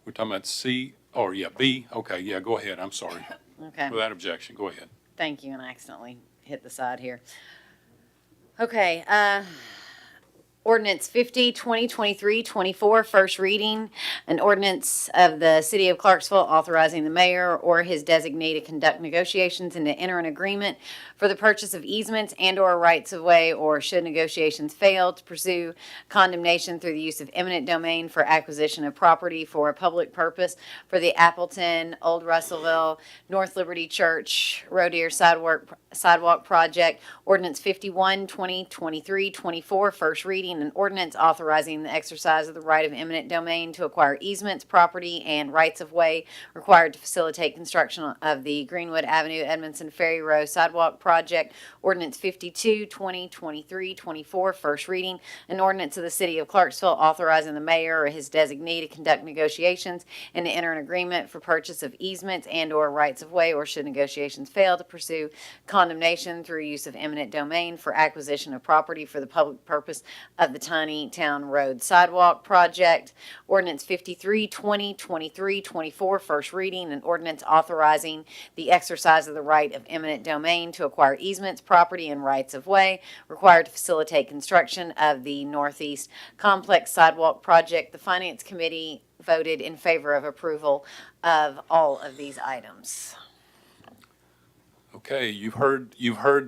We're talking about C, or yeah, B. Okay, yeah, go ahead. I'm sorry. Okay. Without objection, go ahead. Thank you, and I accidentally hit the side here. Okay, Ordinance 50, 2023, 24, first reading. An ordinance of the City of Clarksville authorizing the mayor or his designee to conduct negotiations and to enter an agreement for the purchase of easements and/or rights of way, or should negotiations fail, to pursue condemnation through the use of eminent domain for acquisition of property for a public purpose for the Appleton, Old Russellville, North Liberty Church, Road Ear Sidewalk Project. Ordinance 51, 2023, 24, first reading. An ordinance authorizing the exercise of the right of eminent domain to acquire easements, property, and rights of way required to facilitate construction of the Greenwood Avenue, Edmondson Ferry Row Sidewalk Project. Ordinance 52, 2023, 24, first reading. An ordinance of the City of Clarksville authorizing the mayor or his designee to conduct negotiations and to enter an agreement for purchase of easements and/or rights of way, or should negotiations fail, to pursue condemnation through use of eminent domain for acquisition of property for the public purpose of the Tiny Town Road Sidewalk Project. Ordinance 53, 2023, 24, first reading. An ordinance authorizing the exercise of the right of eminent domain to acquire easements, property, and rights of way required to facilitate construction of the Northeast Complex Sidewalk Project. The Finance Committee voted in favor of approval of all of these items. Okay, you've heard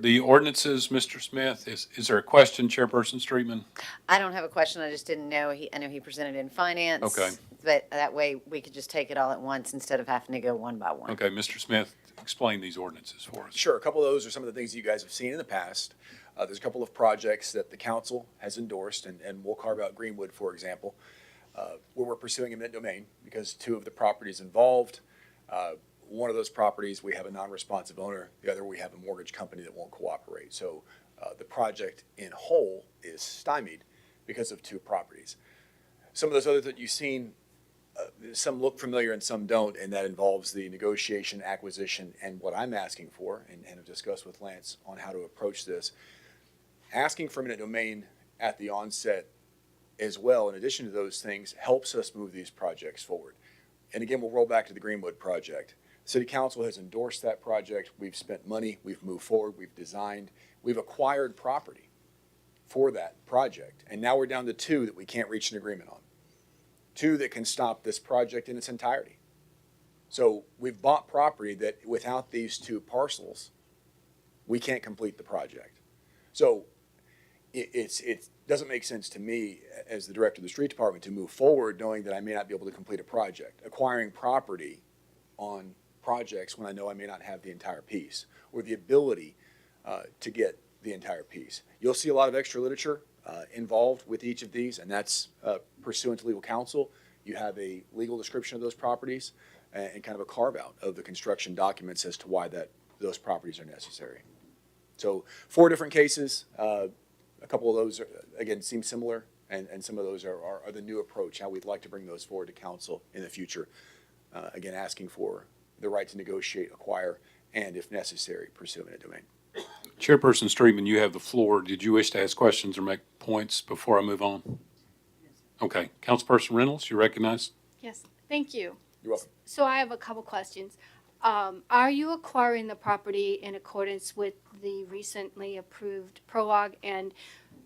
the ordinances, Mr. Smith. Is there a question, Chairperson Streetman? I don't have a question. I just didn't know. I know he presented in finance. Okay. But that way we could just take it all at once instead of having to go one by one. Okay, Mr. Smith, explain these ordinances for us. Sure, a couple of those are some of the things you guys have seen in the past. There's a couple of projects that the council has endorsed, and we'll carve out Greenwood, for example, where we're pursuing eminent domain because two of the properties involved One of those properties, we have a non-responsive owner. The other, we have a mortgage company that won't cooperate. So the project in whole is stymied because of two properties. Some of those others that you've seen, some look familiar and some don't, and that involves the negotiation, acquisition, and what I'm asking for, and have discussed with Lance on how to approach this. Asking for eminent domain at the onset as well, in addition to those things, helps us move these projects forward. And again, we'll roll back to the Greenwood project. City Council has endorsed that project. We've spent money, we've moved forward, we've designed, we've acquired property for that project. And now we're down to two that we can't reach an agreement on. Two that can stop this project in its entirety. So we've bought property that without these two parcels, we can't complete the project. So it doesn't make sense to me as the director of the street department to move forward knowing that I may not be able to complete a project. Acquiring property on projects when I know I may not have the entire piece or the ability to get the entire piece. You'll see a lot of extra literature involved with each of these, and that's pursuant to legal counsel. You have a legal description of those properties and kind of a carve out of the construction documents as to why those properties are necessary. So 4 different cases. A couple of those, again, seem similar, and some of those are the new approach, how we'd like to bring those forward to council in the future. Again, asking for the right to negotiate, acquire, and if necessary, pursue eminent domain. Chairperson Streetman, you have the floor. Did you wish to ask questions or make points before I move on? Okay. Councilperson Reynolds, you recognize? Yes, thank you. You're welcome. So I have a couple questions. Are you acquiring the property in accordance with the recently approved PROAG? And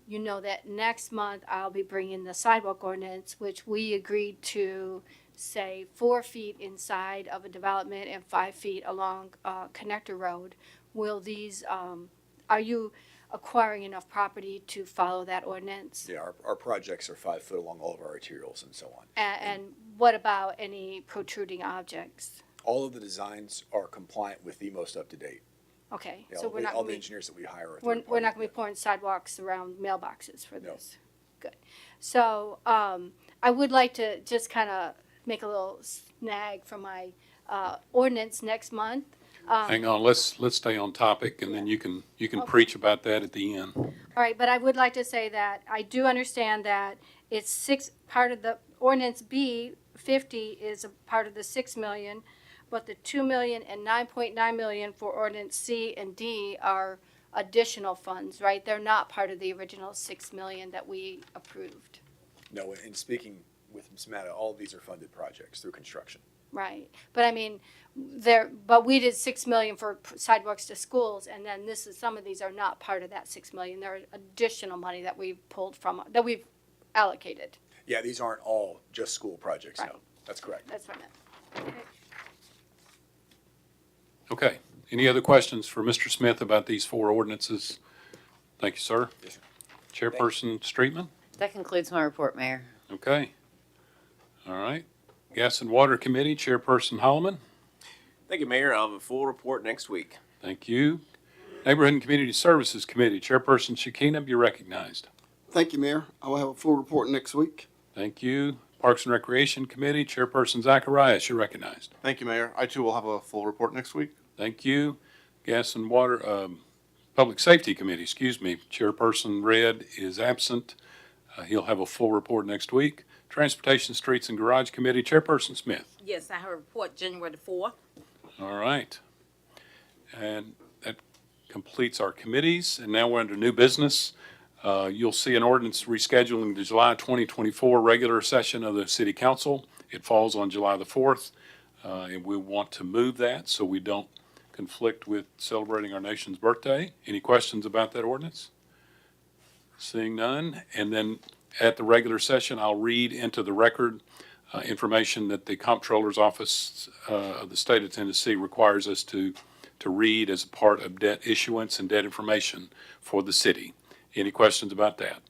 you know that next month I'll be bringing the sidewalk ordinance, which we agreed to say 4 feet inside of a development and 5 feet along Connector Road. Will these, are you acquiring enough property to follow that ordinance? Yeah, our projects are 5 foot along all of our arterials and so on. And what about any protruding objects? All of the designs are compliant with the most up-to-date. Okay, Yeah, so we're not all gonna the be, engineers that we hire are we're third-party. not gonna be pouring sidewalks around mailboxes for No. this? Good. So, I would like to just kind of make a little snag for my, ordinance next month. Hang on, let's stay on topic, and then you can preach about that at the end. All right, but I would like to say that I do understand that it's part of the ordinance B 50 is a part of the 6 million, but the 2 million and 9.9 million for ordinance C and D are additional funds, right? They're not part of the original 6 million that we approved. No, in speaking with Ms. Matta, all of these are funded projects through construction. Right, but I mean, we did 6 million for sidewalks to schools, and then some of these are not part of that 6 million. There are additional money that we've pulled from, that we've allocated. Yeah, these aren't all just school projects, no. Right. That's correct. That's what I meant. Okay. Okay. Any other questions for Mr. Smith about these 4 ordinances? Thank you, sir. Yes, sir. Chairperson Streetman? That concludes my report, Mayor. Okay. All right. Gas and Water Committee, Chairperson Holloman? Thank you, Mayor. I'll have a full report next week. Thank you. Neighborhood and Community Services Committee, Chairperson Shekina, be recognized. Thank you, Mayor. I will have a full report next week. Thank you. Parks and Recreation Committee, Chairperson Zacharias, you're recognized. Thank you, Mayor. I too will have a full report next week. Thank you. Gas and Water, Public Safety Committee, Chairperson Red is absent. He'll have a full report next week. Transportation, Streets and Garage Committee, Chairperson Smith. Yes, I have a report January the 4th. All right. And that completes our committees. And now we're under new business. You'll see an ordinance rescheduling the July 2024 regular session of the City Council. It falls on July the 4th. And we want to move that so we don't conflict with celebrating our nation's birthday. Any questions about that ordinance? Seeing none. And then at the regular session, I'll read into the record information that the Comptroller's Office of the State of Tennessee requires us to read as a part of debt issuance and debt information for the city. Any questions about that?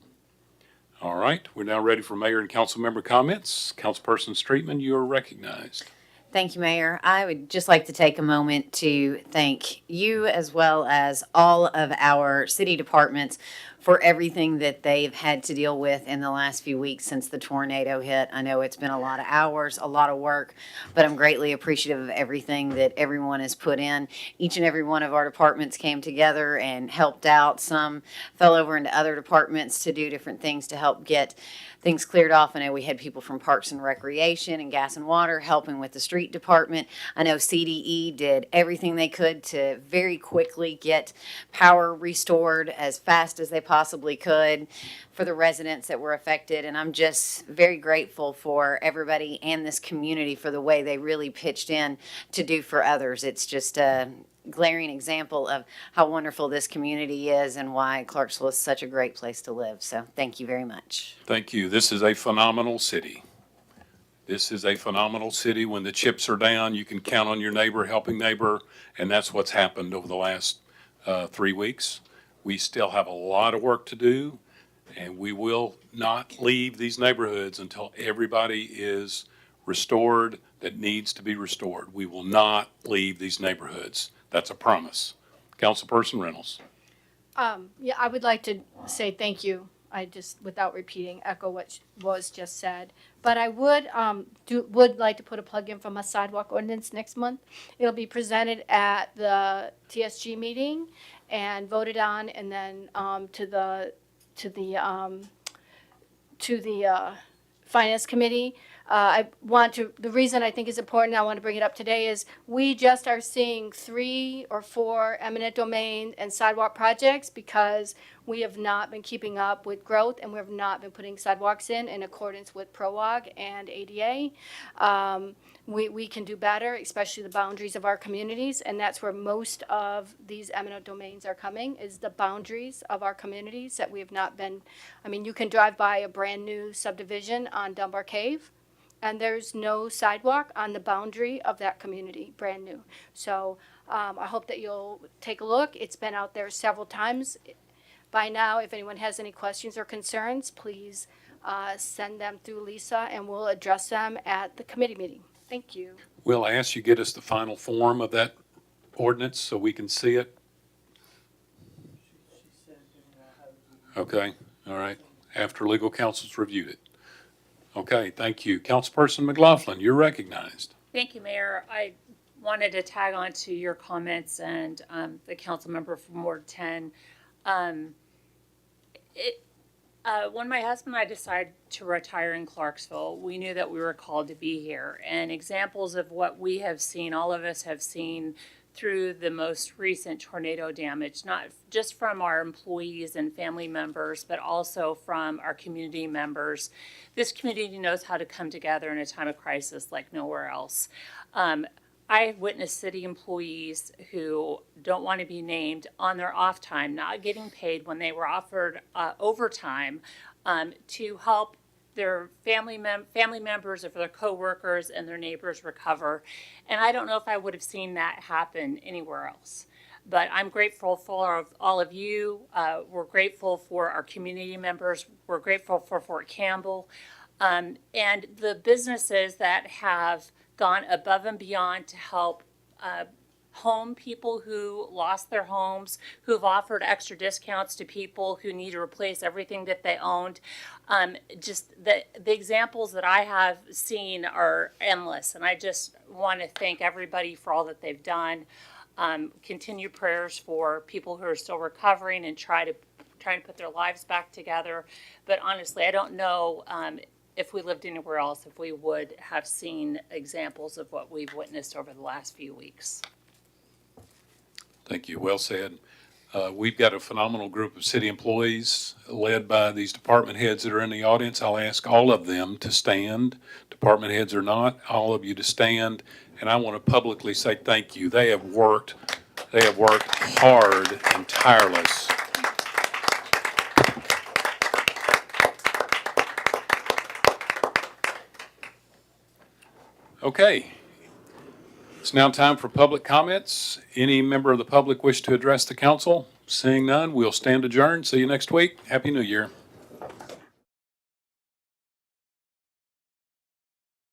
All right, we're now ready for mayor and council member comments. Councilperson Streetman, you are recognized. Thank you, Mayor. I would just like to take a moment to thank you as well as all of our city departments for everything that they've had to deal with in the last few weeks since the tornado hit. I know it's been a lot of hours, a lot of work, but I'm greatly appreciative of everything that everyone has put in. Each and every one of our departments came together and helped out. Some fell over into other departments to do different things to help get things cleared off. I know we had people from Parks and Recreation and Gas and Water helping with the street department. I know CDE did everything they could to very quickly get power restored as fast as they possibly could for the residents that were affected. And I'm just very grateful for everybody and this community for the way they really pitched in to do for others. It's just a glaring example of how wonderful this community is and why Clarksville is such a great place to live. So thank you very much. Thank you. This is a phenomenal city. This is a phenomenal city. When the chips are down, you can count on your neighbor helping neighbor, and that's what's happened over the last 3 weeks. We still have a lot of work to do, and we will not leave these neighborhoods until everybody is restored that needs to be restored. We will not leave these neighborhoods. That's a promise. Councilperson Reynolds. Yeah, I would like to say thank you. I just, without repeating, echo what was just said. But I would like to put a plug in from a sidewalk ordinance next month. It'll be presented at the TSG meeting and voted on, and then to the Finance Committee. The reason I think is important, I want to bring it up today, is we just are seeing 3 or 4 eminent domain and sidewalk projects because we have not been keeping up with growth and we have not been putting sidewalks in accordance with PROWOG and ADA. We can do better, especially the boundaries of our communities, and that's where most of these eminent domains are coming, is the boundaries of our communities that we have not been. I mean, you can drive by a brand new subdivision on Dunbar Cave, and there's no sidewalk on the boundary of that community, brand new. So I hope that you'll take a look. It's been out there several times by now. If anyone has any questions or concerns, please send them through Lisa, and we'll address them at the committee meeting. Thank you. Will I ask you get us the final form of that ordinance so we can see it? Okay, all right. After legal counsel's reviewed it. Okay, thank you. Councilperson McLaughlin, you're recognized. Thank you, Mayor. I wanted to tag on to your comments and the council member from Ward 10. When my husband and I decided to retire in Clarksville, we knew that we were called to be here. And examples of what we have seen, all of us have seen through the most recent tornado damage, not just from our employees and family members, but also from our community members. This community knows how to come together in a time of crisis like nowhere else. I witnessed city employees who don't want to be named on their off time, not getting paid when they were offered overtime to help their family members or their coworkers and their neighbors recover. And I don't know if I would have seen that happen anywhere else. But I'm grateful for all of you. We're grateful for our community members. We're grateful for Fort Campbell and the businesses that have gone above and beyond to help home people who lost their homes, who've offered extra discounts to people who need to replace everything that they owned. Just the examples that I have seen are endless, and I just want to thank everybody for all that they've done. Continue prayers for people who are still recovering and trying to put their lives back together. But honestly, I don't know if we lived anywhere else, if we would have seen examples of what we've witnessed over the last few weeks. Thank you. Well said. We've got a phenomenal group of city employees led by these department heads that are in the audience. I'll ask all of them to stand. Department heads or not, all of you to stand. And I want to publicly say thank you. They have worked hard and tireless. Okay. It's now time for public comments. Any member of the public wish to address the council? Seeing none, we'll stand adjourned. See you next week. Happy New Year.